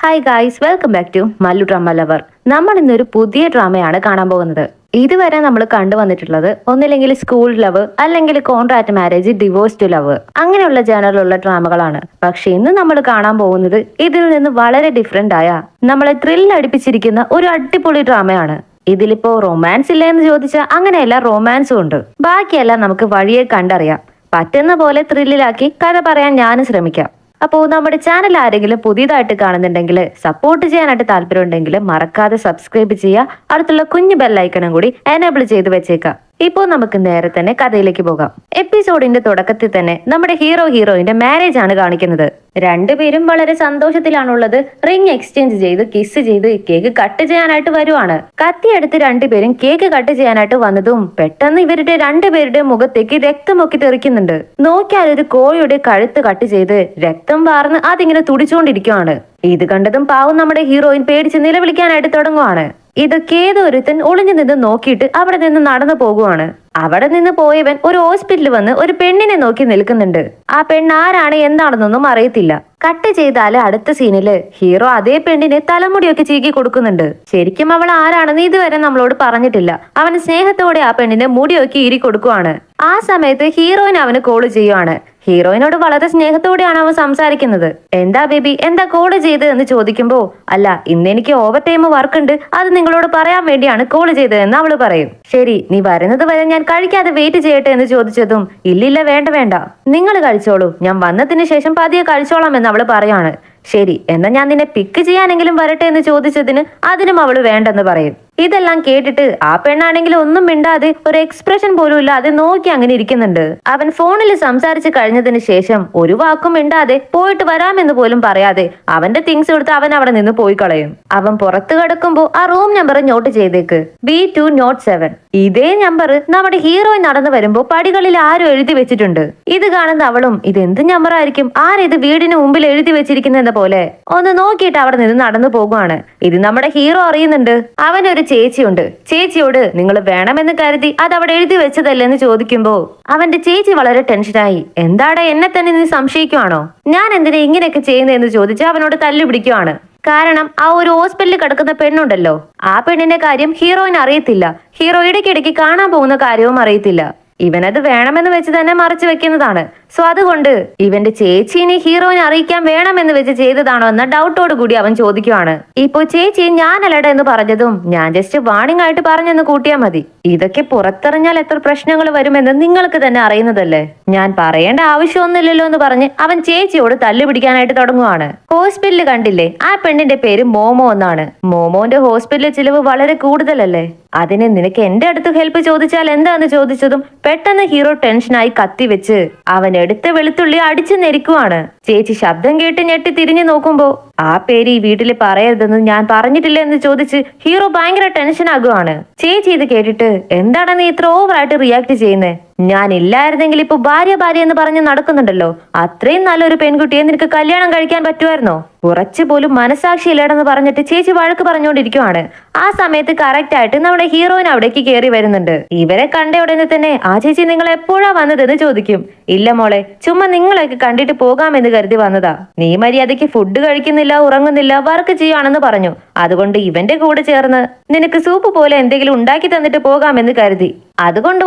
Hi guys, welcome back to Mallu drama lover. നമ്മൾ ഇന്നൊരു പുതിയ ഡ്രാമയാണ് കാണാൻ പോകുന്നത്. ഇതുവരെ നമ്മൾ കണ്ടുവന്നിട്ടുള്ളത് ഒന്നില്ലെങ്കിൽ സ്കൂൾ ലവ്, അല്ലെങ്കിൽ contract marriage, divorce to love, അങ്ങനെയുള്ള ജേണറിലുള്ള ഡ്രാമകളാണ്. പക്ഷെ ഇന്ന് നമ്മൾ കാണാൻ പോകുന്നത് ഇതിൽ നിന്ന് വളരെ ഡിഫറെന്റ് ആയ നമ്മളെ ത്രില്ല് അടിപ്പിച്ചിരിക്കുന്ന ഒരു അടിപൊളി ഡ്രാമയാണ്. ഇതിലിപ്പോ റൊമാൻസ് ഇല്ല എന്ന് ചോദിച്ചാൽ അങ്ങനെയല്ല, റൊമാൻസും ഉണ്ട്. ബാക്കിയെല്ലാം നമുക്ക് വഴിയെ കണ്ടറിയാം. പറ്റുന്ന പോലെ ത്രില്ലിലാക്കി കഥ പറയാൻ ഞാനും ശ്രമിക്കാം. അപ്പോൾ നമ്മുടെ ചാനൽ ആരെങ്കിലും പുതിയതായിട്ട് കാണുന്നുണ്ടെങ്കിൽ, സപ്പോർട്ട് ചെയ്യാനായിട്ട് താല്പര്യം ഉണ്ടെങ്കിൽ മറക്കാതെ സബ്സ്ക്രൈബ് ചെയ്യുക. അടുത്തുള്ള കുഞ്ഞു ബെല്ലൈക്കണും കൂടി എനേബിൾ ചെയ്ത് വെച്ചേക്കാം. ഇപ്പോൾ നമുക്ക് നേരെ തന്നെ കഥയിലേക്ക് പോകാം. എപ്പിസോഡിന്റെ തുടക്കത്തിൽ തന്നെ നമ്മുടെ ഹീറോയിന്റെ മാരേജ് ആണ് കാണിക്കുന്നത്. രണ്ടുപേരും വളരെ സന്തോഷത്തിലാണുള്ളത്. റിംഗ് എക്സ്ചേഞ്ച് ചെയ്ത് കിസ് ചെയ്ത് കേക്ക് കട്ട് ചെയ്യാനായിട്ട് വരുവാണ്. കത്തിയെടുത്ത് രണ്ടുപേരും കേക്ക് കട്ട് ചെയ്യാനായിട്ട് വന്നതും പെട്ടെന്ന് ഇവരുടെ രണ്ടുപേരുടെ മുഖത്തേക്ക് രക്തമൊക്കെ തെറിക്കുന്നുണ്ട്. നോക്കിയാൽ ഒരു കോഴിയുടെ കഴുത്ത് കട്ട് ചെയ്ത് രക്തം വാർന്ന് അതിങ്ങനെ തുടിച്ചുകൊണ്ടിരിക്കുവാണ്. ഇത് കണ്ടതും പാവം നമ്മുടെ ഹീറോയിൻ പേടിച്ച് നിലവിളിക്കാനായിട്ട് തുടങ്ങുവാണ്. ഇതൊക്കെ ഏതൊരുത്തൻ ഒളിഞ്ഞു നിന്ന് നോക്കിയിട്ട് അവിടെ നിന്ന് നടന്നു പോകുവാണ്. അവിടെ നിന്ന് പോയവൻ ഒരു ഹോസ്പിറ്റലിൽ വന്ന് ഒരു പെണ്ണിനെ നോക്കി നിൽക്കുന്നുണ്ട്. ആ പെണ്ണ് ആരാണ് എന്താണെന്നൊന്നും അറിയത്തില്ല. കട്ട് ചെയ്താല് അടുത്ത സീനില് ഹീറോ അതേ പെണ്ണിന് തലമുടിയൊക്കെ ചീകി കൊടുക്കുന്നുണ്ട്. ശരിക്കും അവൾ ആരാണെന്ന് ഇതുവരെ നമ്മളോട് പറഞ്ഞിട്ടില്ല. അവൻ സ്നേഹത്തോടെ ആ പെണ്ണിന് മുടിയൊക്കെ ഈരി കൊടുക്കുവാണ്. ആ സമയത്ത് ഹീറോയിൻ അവന് കോള് ചെയ്യുവാണ്. ഹീറോയിനോട് വളരെ സ്നേഹത്തോടെയാണ് അവൻ സംസാരിക്കുന്നത്. എന്താ ബേബി, എന്താ കോള് ചെയ്ത് എന്ന് ചോദിക്കുമ്പോ, അല്ല ഇന്ന് എനിക്ക് ഓവർ ടൈം വർക്ക് ഉണ്ട്, അത് നിങ്ങളോട് പറയാൻ വേണ്ടിയാണ് കോള് ചെയ്തതെന്ന് അവള് പറയും. ശരി, നീ വരുന്നത് വരെ ഞാൻ കഴിക്കാതെ വെയിറ്റ് ചെയ്യട്ടെ എന്ന് ചോദിച്ചതും, ഇല്ലില്ല വേണ്ട വേണ്ട, നിങ്ങൾ കഴിച്ചോളൂ, ഞാൻ വന്നതിന് ശേഷം പതിയെ കഴിച്ചോളാം എന്ന് അവള് പറയാണ്. ശരി, എന്നാ ഞാൻ നിന്നെ പിക്ക് ചെയ്യാനെങ്കിലും വരട്ടെ എന്ന് ചോദിച്ചതിന് അതിനും അവള് വേണ്ടെന്ന് പറയും. ഇതെല്ലാം കേട്ടിട്ട് ആ പെണ്ണാണെങ്കിൽ ഒന്നും മിണ്ടാതെ, ഒരു എക്സ്പ്രഷൻ പോലും ഇല്ലാതെ നോക്കി അങ്ങനെ ഇരിക്കുന്നുണ്ട്. അവൻ ഫോണിൽ സംസാരിച്ച് കഴിഞ്ഞതിന് ശേഷം ഒരു വാക്കും മിണ്ടാതെ പോയിട്ട് വരാമെന്ന് പോലും പറയാതെ അവന്റെ തിങ്സ് എടുത്ത് അവൻ അവിടെ നിന്ന് പോയി കളയും. അവൻ പുറത്തു കിടക്കുമ്പോ ആ റൂം നമ്പർ നോട്ട് ചെയ്തേക്ക്, B207. ഇതേ നമ്പർ നമ്മുടെ ഹീറോയിൻ നടന്നു വരുമ്പോ പടികളിൽ ആരും എഴുതി വെച്ചിട്ടുണ്ട്. ഇത് കാണുന്ന അവളും ഇതെന്ത് നമ്പർ ആയിരിക്കും, ആരിത് വീടിന് മുമ്പിൽ എഴുതി വെച്ചിരിക്കുന്ന പോലെ ഒന്ന് നോക്കിയിട്ട് അവിടെ നിന്ന് നടന്നു പോകുവാണ്. ഇത് നമ്മുടെ ഹീറോ അറിയുന്നുണ്ട്. അവനൊരു ചേച്ചിയുണ്ട്. ചേച്ചിയോട് നിങ്ങൾ വേണമെന്ന് കരുതി അത് അവിടെ എഴുതി വെച്ചതല്ലെന്ന് ചോദിക്കുമ്പോ അവന്റെ ചേച്ചി വളരെ ടെൻഷനായി. എന്താടെ, എന്നെ തന്നെ നീ സംശയിക്കുവാണോ, ഞാൻ എന്തിനാ ഇങ്ങനെയൊക്കെ ചെയ്യുന്നതെന്ന് ചോദിച്ച് അവനോട് തല്ലുപിടിക്കുവാണ്. കാരണം ആ ഒരു ഹോസ്പിറ്റലിൽ കിടക്കുന്ന പെണ്ണുണ്ടല്ലോ, ആ പെണ്ണിന്റെ കാര്യം ഹീറോയിന് അറിയത്തില്ല. ഹീറോ ഇടയ്ക്കിടയ്ക്ക് കാണാൻ പോകുന്ന കാര്യവും അറിയത്തില്ല. ഇവനത് വേണമെന്ന് വെച്ച് തന്നെ മറച്ചു വെക്കുന്നതാണ്. സോ അതുകൊണ്ട് ഇവന്റെ ചേച്ചീനെ ഹീറോയിനെ അറിയിക്കാൻ വേണമെന്ന് വെച്ച് ചെയ്തതാണോ എന്ന ഡൗട്ടോട് കൂടി അവൻ ചോദിക്കുവാണ്. ഇപ്പോ ചേച്ചി ഞാനല്ലട എന്ന് പറഞ്ഞതും, ഞാൻ ജസ്റ്റ് വാണിംഗ് ആയിട്ട് പറഞ്ഞെന്ന് കൂട്ടിയാൽ മതി. ഇതൊക്കെ പുറത്തെറിഞ്ഞാൽ എത്ര പ്രശ്നങ്ങൾ വരുമെന്ന് നിങ്ങൾക്ക് തന്നെ അറിയുന്നതല്ലേ, ഞാൻ പറയേണ്ട ആവശ്യമൊന്നുമില്ലല്ലോ എന്ന് പറഞ്ഞ് അവൻ ചേച്ചിയോട് തല്ലുപിടിക്കാനായിട്ട് തുടങ്ങുവാണ്. ഹോസ്പിറ്റലിൽ കണ്ടില്ലേ, ആ പെണ്ണിന്റെ പേര് മോമോ എന്നാണ്. മോമോന്റെ ഹോസ്പിറ്റലിൽ ചിലവ് വളരെ കൂടുതലല്ലേ, അതിന് നിനക്ക് എന്റെ അടുത്ത് ഹെൽപ്പ് ചോദിച്ചാൽ എന്താന്ന് ചോദിച്ചതും പെട്ടെന്ന് ഹീറോ ടെൻഷനായി കത്തി വെച്ച് അവൻ എടുത്ത വെളുത്തുള്ളി അടിച്ചു നെരിക്കുവാണ്. ചേച്ചി ശബ്ദം കേട്ട് ഞെട്ടി തിരിഞ്ഞു നോക്കുമ്പോ ആ പേര് ഈ വീട്ടിൽ പറയരുതെന്ന് ഞാൻ പറഞ്ഞിട്ടില്ല എന്ന് ചോദിച്ച് ഹീറോ ഭയങ്കര ടെൻഷൻ ആകുവാണ്. ചേച്ചി ഇത് കേട്ടിട്ട്, എന്താണ് നീ ഇത്ര ഓവറായിട്ട് റിയാക്ട് ചെയ്യുന്നേ, ഞാൻ ഇല്ലായിരുന്നെങ്കിൽ ഇപ്പൊ ഭാര്യ എന്ന് പറഞ്ഞ് നടക്കുന്നുണ്ടല്ലോ, അത്രയും നല്ലൊരു പെൺകുട്ടിയെ നിനക്ക് കല്യാണം കഴിക്കാൻ പറ്റുമായിരുന്നോ, കുറച്ചു പോലും മനസാക്ഷി ഇല്ലടെന്ന് പറഞ്ഞിട്ട് ചേച്ചി വഴക്ക് പറഞ്ഞുകൊണ്ടിരിക്കുവാണ്. ആ സമയത്ത് കറക്റ്റ് ആയിട്ട് നമ്മുടെ ഹീറോയിൻ അവിടേക്ക് കയറി വരുന്നുണ്ട്. ഇവരെ കണ്ട ഉടനെ തന്നെ ആ ചേച്ചി നിങ്ങൾ എപ്പോഴാ വന്നതെന്ന് ചോദിക്കും. ഇല്ല മോളെ, ചുമ്മാ നിങ്ങളൊക്കെ കണ്ടിട്ട് പോകാമെന്ന് കരുതി വന്നതാ. നീ മര്യാദയ്ക്ക് ഫുഡ് കഴിക്കുന്നില്ല, ഉറങ്ങുന്നില്ല, വർക്ക് ചെയ്യുവാണെന്ന് പറഞ്ഞു. അതുകൊണ്ട് ഇവന്റെ കൂടെ ചേർന്ന് നിനക്ക് സൂപ്പ് പോലെ എന്തെങ്കിലും ഉണ്ടാക്കി തന്നിട്ട് പോകാമെന്ന് കരുതി, അതുകൊണ്ട്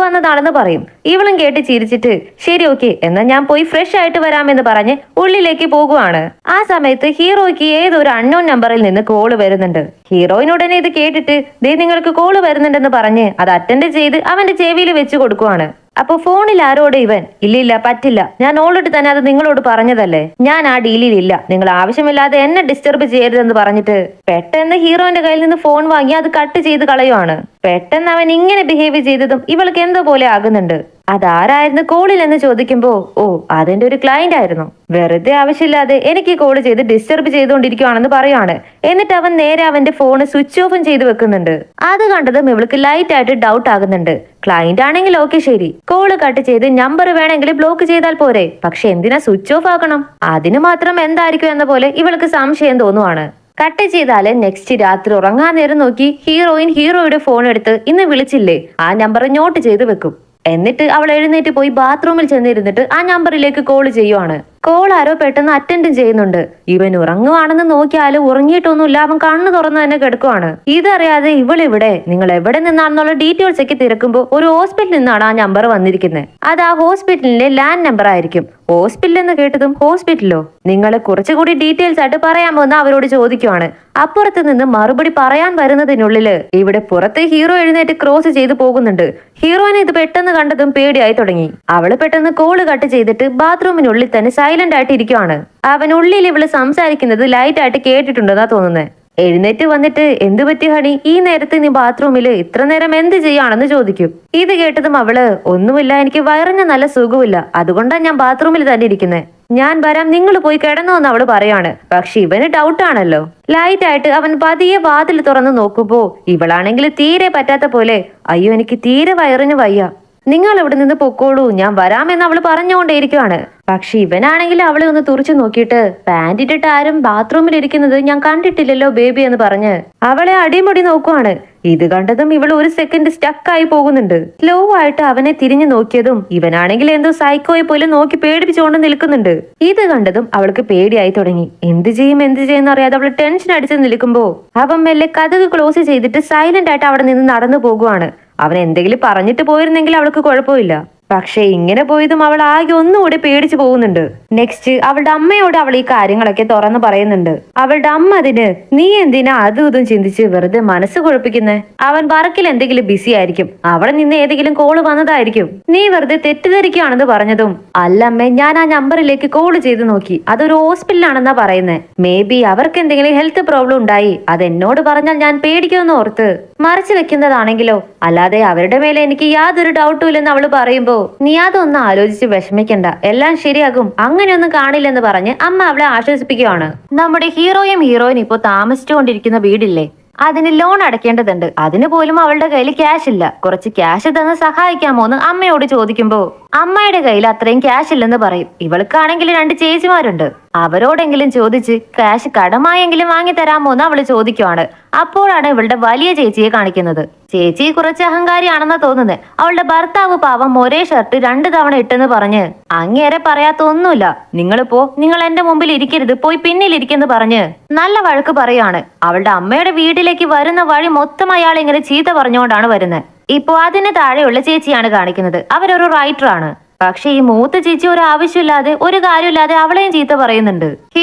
വന്നതാണെന്ന് പറയും. ഇവളും കേട്ട് ചിരിച്ചിട്ട്, ശരി ഓക്കെ, എന്നാ ഞാൻ പോയി ഫ്രഷ് ആയിട്ട് വരാമെന്ന് പറഞ്ഞ് ഉള്ളിലേക്ക് പോകുവാണ്. ആ സമയത്ത് ഹീറോയ്ക്ക് ഏതൊരു അൺനോൺ നമ്പറിൽ നിന്ന് കോള് വരുന്നുണ്ട്. ഹീറോയിനുടനെ ഇത് കേട്ടിട്ട്, ദേ നിങ്ങൾക്ക് കോള് വരുന്നുണ്ടെന്ന് പറഞ്ഞ് അത് അറ്റൻഡ് ചെയ്ത് അവന്റെ ചെവിയിൽ വെച്ച് കൊടുക്കുവാണ്. അപ്പൊ ഫോണിൽ ആരോട് ഇവൻ, ഇല്ലില്ല പറ്റില്ല, ഞാൻ ഓൾറെഡി തന്നെ അത് നിങ്ങളോട് പറഞ്ഞതല്ലേ, ഞാൻ ആ ഡീലിലില്ല, നിങ്ങൾ ആവശ്യമില്ലാതെ എന്നെ ഡിസ്റ്റർബ് ചെയ്യരുതെന്ന് പറഞ്ഞിട്ട് പെട്ടെന്ന് ഹീറോയിന്റെ കയ്യിൽ നിന്ന് ഫോൺ വാങ്ങി അത് കട്ട് ചെയ്ത് കളയുവാണ്. പെട്ടെന്ന് അവൻ ഇങ്ങനെ ബിഹേവ് ചെയ്തതും ഇവൾക്ക് എന്തോ പോലെ ആകുന്നുണ്ട്. അതാരായിരുന്നു കോളിൽ എന്ന് ചോദിക്കുമ്പോ, ഓ അതിന്റെ ഒരു ക്ലയന്റ് ആയിരുന്നു, വെറുതെ ആവശ്യമില്ലാതെ എനിക്ക് കോള് ചെയ്ത് ഡിസ്റ്റർബ് ചെയ്തുകൊണ്ടിരിക്കുവാണെന്ന് പറയാണ്. എന്നിട്ട് അവൻ നേരെ അവന്റെ ഫോണ് സ്വിച്ച് ഓഫും ചെയ്ത് വെക്കുന്നുണ്ട്. അത് കണ്ടതും ഇവൾക്ക് ലൈറ്റ് ആയിട്ട് ഡൗട്ട് ആകുന്നുണ്ട്. ക്ലയന്റ് ആണെങ്കിൽ ഓക്കെ ശരി, കോള് കട്ട് ചെയ്ത് നമ്പർ വേണമെങ്കിൽ ബ്ലോക്ക് ചെയ്താൽ പോരെ, പക്ഷെ എന്തിനാ സ്വിച്ച് ഓഫ് ആക്കണം, അതിന് മാത്രം എന്തായിരിക്കും എന്ന പോലെ ഇവൾക്ക് സംശയം തോന്നുവാണ്. കട്ട് ചെയ്താല് നെക്സ്റ്റ് രാത്രി ഉറങ്ങാൻ നേരം നോക്കി ഹീറോയിൻ ഹീറോയുടെ ഫോൺ എടുത്ത് ഇന്ന് വിളിച്ചില്ലേ ആ നമ്പർ നോട്ട് ചെയ്ത് വെക്കും. എന്നിട്ട് അവൾ എഴുന്നേറ്റ് പോയി ബാത്റൂമിൽ ചെന്നിരുന്നിട്ട് ആ നമ്പറിലേക്ക് കോൾ ചെയ്യുവാണ്. കോൾ ആരോ പെട്ടെന്ന് അറ്റൻഡും ചെയ്യുന്നുണ്ട്. ഇവൻ ഉറങ്ങുവാണെന്ന് നോക്കിയാലും ഉറങ്ങിയിട്ടൊന്നുമില്ല, അവൻ കണ്ണു തുറന്ന് തന്നെ കിടക്കുവാണ്. ഇതറിയാതെ ഇവളിവിടെ നിങ്ങൾ എവിടെ നിന്നാണെന്നുള്ള ഡീറ്റെയിൽസ് ഒക്കെ തിരക്കുമ്പോൾ ഒരു ഹോസ്പിറ്റലിൽ നിന്നാണ് ആ നമ്പർ വന്നിരിക്കുന്നത്. അത് ആ ഹോസ്പിറ്റലിന്റെ ലാൻഡ് നമ്പർ ആയിരിക്കും. ഹോസ്പിറ്റൽ എന്ന് കേട്ടതും ഹോസ്പിറ്റലോ, നിങ്ങളെ കുറച്ചുകൂടി ഡീറ്റെയിൽസ് ആയിട്ട് പറയാമോ എന്ന് അവരോട് ചോദിക്കുവാണ്. അപ്പുറത്ത് നിന്ന് മറുപടി പറയാൻ വരുന്നതിനുള്ളില് ഇവിടെ പുറത്ത് ഹീറോ എഴുന്നേറ്റ് ക്രോസ് ചെയ്ത് പോകുന്നുണ്ട്. ഹീറോയിനെ ഇത് പെട്ടെന്ന് കണ്ടതും പേടിയായി തുടങ്ങി. അവള് പെട്ടെന്ന് കോള് കട്ട് ചെയ്തിട്ട് ബാത്റൂമിനുള്ളിൽ തന്നെ സൈലന്റ് ആയിട്ട് ഇരിക്കുവാണ്. അവനുള്ളിൽ ഇവള് സംസാരിക്കുന്നത് ലൈറ്റ് ആയിട്ട് കേട്ടിട്ടുണ്ടെന്നാ തോന്നുന്നത്. എഴുന്നേറ്റ് വന്നിട്ട് എന്തു പറ്റി ഹണി, ഈ നേരത്ത് നീ ബാത്റൂമില് ഇത്ര നേരം എന്ത് ചെയ്യാണെന്ന് ചോദിക്കും. ഇത് കേട്ടതും അവള് ഒന്നുമില്ല, എനിക്ക് വയറിന് നല്ല സുഖമില്ല, അതുകൊണ്ടാണ് ഞാൻ ബാത്റൂമിൽ തന്നെ ഇരിക്കുന്നത്. ഞാൻ വരാം, നിങ്ങൾ പോയി കിടന്നോ എന്ന് അവള് പറയാണ്. പക്ഷെ ഇവന് ഡൗട്ടാണല്ലോ. ലൈറ്റ് ആയിട്ട് അവൻ പതിയെ വാതിൽ തുറന്ന് നോക്കുമ്പോ ഇവളാണെങ്കിൽ തീരെ പറ്റാത്ത പോലെ, അയ്യോ എനിക്ക് തീരെ വയറിന് വയ്യ, നിങ്ങൾ ഇവിടെ നിന്ന് പൊക്കോളൂ, ഞാൻ വരാമെന്ന് അവള് പറഞ്ഞുകൊണ്ടേയിരിക്കുവാണ്. പക്ഷെ ഇവനാണെങ്കിൽ അവളെ ഒന്ന് തുറച്ചു നോക്കിയിട്ട് പാന്റ് ഇട്ടിട്ട് ആരും ബാത്റൂമിൽ ഇരിക്കുന്നത് ഞാൻ കണ്ടിട്ടില്ലല്ലോ ബേബി എന്ന് പറഞ്ഞ് അവളെ അടിമുടി നോക്കുവാണ്. ഇത് കണ്ടതും ഇവൾ ഒരു സെക്കൻഡ് സ്റ്റക്കായി പോകുന്നുണ്ട്. സ്ലോ ആയിട്ട് അവനെ തിരിഞ്ഞു നോക്കിയതും ഇവനാണെങ്കിൽ എന്തോ സൈക്കോയെ പോലെ നോക്കി പേടിപ്പിച്ചുകൊണ്ട് നിൽക്കുന്നുണ്ട്. ഇത് കണ്ടതും അവൾക്ക് പേടിയായി തുടങ്ങി. എന്ത് ചെയ്യും അറിയാതെ അവൾ ടെൻഷൻ അടിച്ച് നിൽക്കുമ്പോ അവൻ മെല്ലെ കതക് ക്ലോസ് ചെയ്തിട്ട് സൈലന്റ് ആയിട്ട് അവിടെ നിന്ന് നടന്നു പോകുവാണ്. അവൻ എന്തെങ്കിലും പറഞ്ഞിട്ട് പോയിരുന്നെങ്കിൽ അവൾക്ക് കുഴപ്പമില്ല. പക്ഷെ ഇങ്ങനെ പോയതും അവൾ ആകെ ഒന്നുകൂടെ പേടിച്ചു പോകുന്നുണ്ട്. നെക്സ്റ്റ് അവളുടെ അമ്മയോട് അവൾ ഈ കാര്യങ്ങളൊക്കെ തുറന്നു പറയുന്നുണ്ട്. അവളുടെ അമ്മ അതിന് നീ എന്തിനാ അതും ഇതും ചിന്തിച്ച് വെറുതെ മനസ്സ് കുഴപ്പിക്കുന്നേ, അവൻ വർക്കിൽ എന്തെങ്കിലും ബിസി ആയിരിക്കും, അവിടെ നിന്ന് ഏതെങ്കിലും കോള് വന്നതായിരിക്കും, നീ വെറുതെ തെറ്റിദ്ധരിക്കുകയാണെന്ന് പറഞ്ഞതും അല്ലമ്മേ ഞാൻ ആ നമ്പറിലേക്ക് കോള് ചെയ്ത് നോക്കി, അതൊരു ഹോസ്പിറ്റലാണെന്നാ പറയുന്നേ, മേ ബി അവർക്ക് എന്തെങ്കിലും ഹെൽത്ത് പ്രോബ്ലം ഉണ്ടായി, അത് എന്നോട് പറഞ്ഞാൽ ഞാൻ പേടിക്കുമെന്ന് ഓർത്ത് മറച്ചു വെക്കുന്നതാണെങ്കിലോ, അല്ലാതെ അവരുടെ മേലെ എനിക്ക് യാതൊരു ഡൗട്ടും ഇല്ലെന്ന് അവള് പറയുമ്പോ നീ അതൊന്നും ആലോചിച്ച് വിഷമിക്കണ്ട, എല്ലാം ശരിയാകും, അങ്ങനെയൊന്നും കാണില്ലെന്ന് പറഞ്ഞ് അമ്മ അവളെ ആശ്വസിപ്പിക്കുകയാണ്. നമ്മുടെ ഹീറോയും ഹീറോയിനും ഇപ്പോ താമസിച്ചുകൊണ്ടിരിക്കുന്ന വീടില്ലേ, അതിന് ലോൺ അടയ്ക്കേണ്ടതുണ്ട്. അതിന് പോലും അവളുടെ കയ്യിൽ ക്യാഷ് ഇല്ല. കുറച്ച് ക്യാഷ് തന്ന് സഹായിക്കാമോ എന്ന് അമ്മയോട് ചോദിക്കുമ്പോ അമ്മയുടെ കയ്യിൽ അത്രയും ക്യാഷ് ഇല്ലെന്ന് പറയും. ഇവൾക്കാണെങ്കിൽ 2 ചേച്ചിമാരുണ്ട്, അവരോടെങ്കിലും ചോദിച്ച് ക്യാഷ് കടമായെങ്കിലും വാങ്ങി തരാമോ എന്ന് അവള് ചോദിക്കുവാണ്. അപ്പോഴാണ് ഇവളുടെ വലിയ ചേച്ചിയെ കാണിക്കുന്നത്. ചേച്ചി കുറച്ച് അഹങ്കാരിയാണെന്നാ തോന്നുന്നത്. അവളുടെ ഭർത്താവ് പാവം ഒരേ ഷർട്ട് 2 തവണ ഇട്ടെന്ന് പറഞ്ഞ് അങ്ങേരെ പറയാത്ത ഒന്നുമില്ല, നിങ്ങൾ എന്റെ മുമ്പിൽ ഇരിക്കരുത്, പോയി പിന്നിലിരിക്കെന്ന് പറഞ്ഞ് നല്ല വഴക്ക് പറയാണ്. അവളുടെ അമ്മയുടെ വീട്ടിലേക്ക് വരുന്ന വഴി മൊത്തം അയാൾ ഇങ്ങനെ ചീത്ത പറഞ്ഞുകൊണ്ടാണ് വരുന്നത്. ഇപ്പോ അതിന് താഴെയുള്ള ചേച്ചിയാണ് കാണിക്കുന്നത്. അവരൊരു റൈറ്റർ ആണ്. പക്ഷെ ഈ മൂത്ത ചേച്ചി ഒരു ആവശ്യമില്ലാതെ ഒരു കാര്യമില്ലാതെ അവളെയും ചീത്ത പറയുന്നുണ്ട്.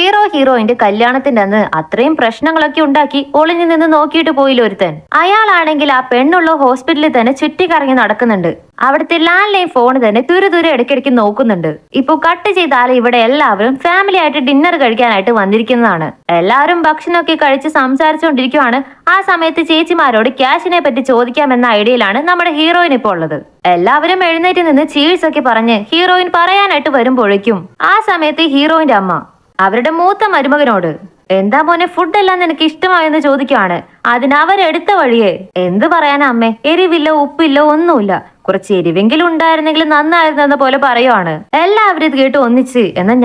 ഹീറോയിന്റെ കല്യാണത്തിന്റെ അന്ന് അത്രയും പ്രശ്നങ്ങളൊക്കെ ഉണ്ടാക്കി ഒളിഞ്ഞു നിന്ന് നോക്കിയിട്ട് പോയില്ല ഒരുത്തൻ. അയാളാണെങ്കിൽ ആ പെണ്ണുള്ള ഹോസ്പിറ്റലിൽ തന്നെ ചുറ്റിക്കറങ്ങി നടക്കുന്നുണ്ട്. അവിടുത്തെ ലാൻഡ് ലൈൻ ഫോൺ തന്നെ തുരു ഇടയ്ക്കിടയ്ക്ക് നോക്കുന്നുണ്ട്. ഇപ്പൊ കട്ട് ചെയ്താൽ ഇവിടെ എല്ലാവരും ഫാമിലി ആയിട്ട് ഡിന്നർ കഴിക്കാനായിട്ട് വന്നിരിക്കുന്നതാണ്. എല്ലാവരും ഭക്ഷണമൊക്കെ കഴിച്ച് സംസാരിച്ചുകൊണ്ടിരിക്കുവാണ്. ആ സമയത്ത് ചേച്ചിമാരോട് ക്യാഷിനെ പറ്റി ചോദിക്കാമെന്ന ഐഡിയയിലാണ് നമ്മുടെ ഹീറോയിൻ ഇപ്പോൾ ഉള്ളത്. എല്ലാവരും എഴുന്നേറ്റ് നിന്ന് ചീഴ്സ് ഒക്കെ പറഞ്ഞ് ഹീറോയിൻ പറയാനായിട്ട് വരുമ്പോഴേക്കും ആ സമയത്ത് ഹീറോയിന്റെ അമ്മ അവരുടെ മൂത്ത മരുമകനോട് എന്താ മോനെ ഫുഡെല്ലാം നിനക്ക് ഇഷ്ടമായെന്ന് ചോദിക്കുവാണ്. അതിനവരെടുത്ത വഴിയെ എന്ത് പറയാനാ അമ്മേ, എരിവില്ല ഉപ്പില്ല ഒന്നുമില്ല, കുറച്ച് എരിവെങ്കിലും ഉണ്ടായിരുന്നെങ്കിൽ നന്നായിരുന്നെന്ന പോലെ പറയുവാണ്. എല്ലാവരും ഇത് കേട്ട് ഒന്നിച്ച് എന്നാ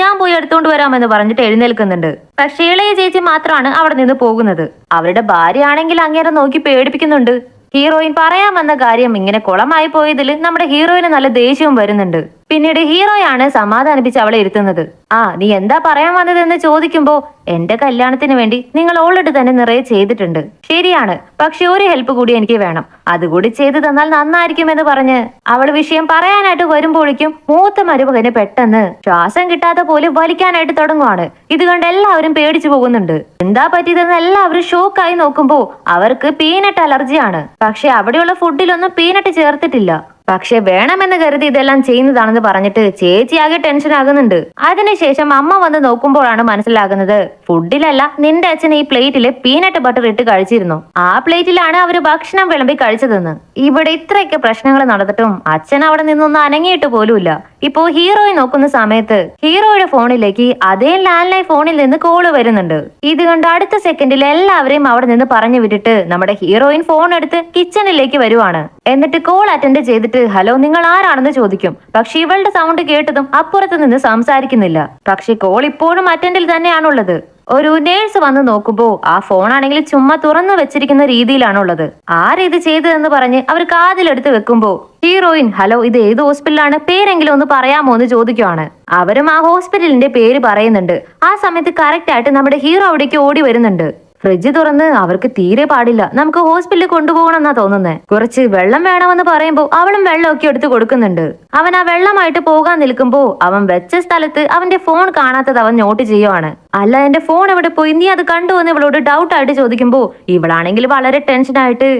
ഞാൻ പോയി എടുത്തോണ്ട് വരാമെന്ന് പറഞ്ഞിട്ട് എഴുന്നേൽക്കുന്നുണ്ട്. പക്ഷേ ഇളയ ചേച്ചി മാത്രമാണ് അവിടെ നിന്ന് പോകുന്നത്. അവരുടെ ഭാര്യ ആണെങ്കിൽ അങ്ങേരെ നോക്കി പേടിപ്പിക്കുന്നുണ്ട്. ഹീറോയിൻ പറയാമെന്ന കാര്യം ഇങ്ങനെ കുളമായി പോയതിൽ നമ്മുടെ ഹീറോയിന് നല്ല ദേഷ്യവും വരുന്നുണ്ട്. പിന്നീട് ഹീറോയാണ് സമാധാനിപ്പിച്ച് അവളെ ഇരുത്തുന്നത്. നീ എന്താ പറയാൻ വന്നതെന്ന് ചോദിക്കുമ്പോ എന്റെ കല്യാണത്തിന് വേണ്ടി നിങ്ങൾ ഓൾറെഡി തന്നെ നിറയെ ചെയ്തിട്ടുണ്ട്, ശരിയാണ്, പക്ഷെ ഒരു ഹെൽപ്പ് കൂടി എനിക്ക് വേണം, അതുകൂടി ചെയ്തു തന്നാൽ നന്നായിരിക്കുമെന്ന് പറഞ്ഞ് അവൾ വിഷയം പറയാനായിട്ട് വരുമ്പോഴേക്കും മൂത്ത മരുമകന് പെട്ടെന്ന് ശ്വാസം കിട്ടാതെ പോലെ വലിക്കാനായിട്ട് തുടങ്ങുവാണ്. ഇത് കണ്ട് എല്ലാവരും പേടിച്ചു പോകുന്നുണ്ട്. എന്താ പറ്റിയതെന്ന് എല്ലാവരും ഷോക്കായി നോക്കുമ്പോ അവർക്ക് പീനട്ട് അലർജിയാണ്. പക്ഷെ അവിടെയുള്ള ഫുഡിലൊന്നും പീനട്ട് ചേർത്തിട്ടില്ല. പക്ഷെ വേണമെന്ന് കരുതി ഇതെല്ലാം ചെയ്യുന്നതാണെന്ന് പറഞ്ഞിട്ട് ചേച്ചി ആകെ ടെൻഷൻ ആകുന്നുണ്ട്. അതിനുശേഷം അമ്മ വന്ന് നോക്കുമ്പോഴാണ് മനസ്സിലാകുന്നത് ഫുഡിലല്ല, നിന്റെ അച്ഛൻ ഈ പ്ലേറ്റില് പീനട്ട് ബട്ടർ ഇട്ട് കഴിച്ചിരുന്നു, ആ പ്ലേറ്റിലാണ് അവര് ഭക്ഷണം വിളമ്പി കഴിച്ചതെന്ന്. ഇവിടെ ഇത്രയൊക്കെ പ്രശ്നങ്ങൾ നടന്നിട്ടും അച്ഛൻ അവിടെ നിന്നൊന്നും അനങ്ങിയിട്ട് പോലുമില്ല. ഇപ്പോ ഹീറോയിൻ നോക്കുന്ന സമയത്ത് ഹീറോയുടെ ഫോണിലേക്ക് അതേ ലാൻഡ് ലൈൻ ഫോണിൽ നിന്ന് കോള് വരുന്നുണ്ട്. ഇത് കണ്ട് അടുത്ത സെക്കൻഡിൽ എല്ലാവരെയും അവിടെ നിന്ന് പറഞ്ഞു വിട്ടിട്ട് നമ്മുടെ ഹീറോയിൻ ഫോൺ എടുത്ത് കിച്ചണിലേക്ക് വരുവാണ്. എന്നിട്ട് കോൾ അറ്റൻഡ് ചെയ്തിട്ട് ഹലോ നിങ്ങൾ ആരാണെന്ന് ചോദിക്കും. പക്ഷെ ഇവളുടെ സൗണ്ട് കേട്ടതും അപ്പുറത്ത് നിന്ന് സംസാരിക്കുന്നില്ല. പക്ഷെ കോൾ ഇപ്പോഴും അറ്റൻഡിൽ തന്നെയാണുള്ളത്. ഒരു നേഴ്സ് വന്ന് നോക്കുമ്പോ ആ ഫോൺ ആണെങ്കിൽ ചുമ്മാ തുറന്നു വെച്ചിരിക്കുന്ന രീതിയിലാണുള്ളത്. ആരിത് ചെയ്തതെന്ന് പറഞ്ഞ് അവർ കാതിലെടുത്ത് വെക്കുമ്പോ ഹീറോയിൻ ഹലോ ഇത് ഏത് ഹോസ്പിറ്റലാണ്, പേരെങ്കിലും ഒന്ന് പറയാമോ എന്ന് ചോദിക്കുവാണ്. അവരും ആ ഹോസ്പിറ്റലിന്റെ പേര് പറയുന്നുണ്ട്. ആ സമയത്ത് കറക്റ്റ് ആയിട്ട് നമ്മുടെ ഹീറോ അവിടേക്ക് ഓടി വരുന്നുണ്ട്. ഫ്രിഡ്ജ് തുറന്ന് അവർക്ക് തീരെ പാടില്ല, നമുക്ക് ഹോസ്പിറ്റലിൽ കൊണ്ടുപോകണമെന്നാ തോന്നുന്നത്. കുറച്ച് വെള്ളം വേണമെന്ന് പറയുമ്പോൾ അവളും വെള്ളമൊക്കെ എടുത്ത് കൊടുക്കുന്നുണ്ട്. അവൻ ആ വെള്ളമായിട്ട് പോകാൻ നിൽക്കുമ്പോ അവൻ വെച്ച സ്ഥലത്ത് അവന്റെ ഫോൺ കാണാത്തത് അവൻ നോട്ട് ചെയ്യുവാണ്. അല്ല എന്റെ ഫോൺ എവിടെ പോയി, നീ അത് കണ്ടു എന്ന് ഇവളോട് ഡൗട്ട് ആയിട്ട് ചോദിക്കുമ്പോ ഇവളാണെങ്കിൽ വളരെ ടെൻഷനായിട്ട്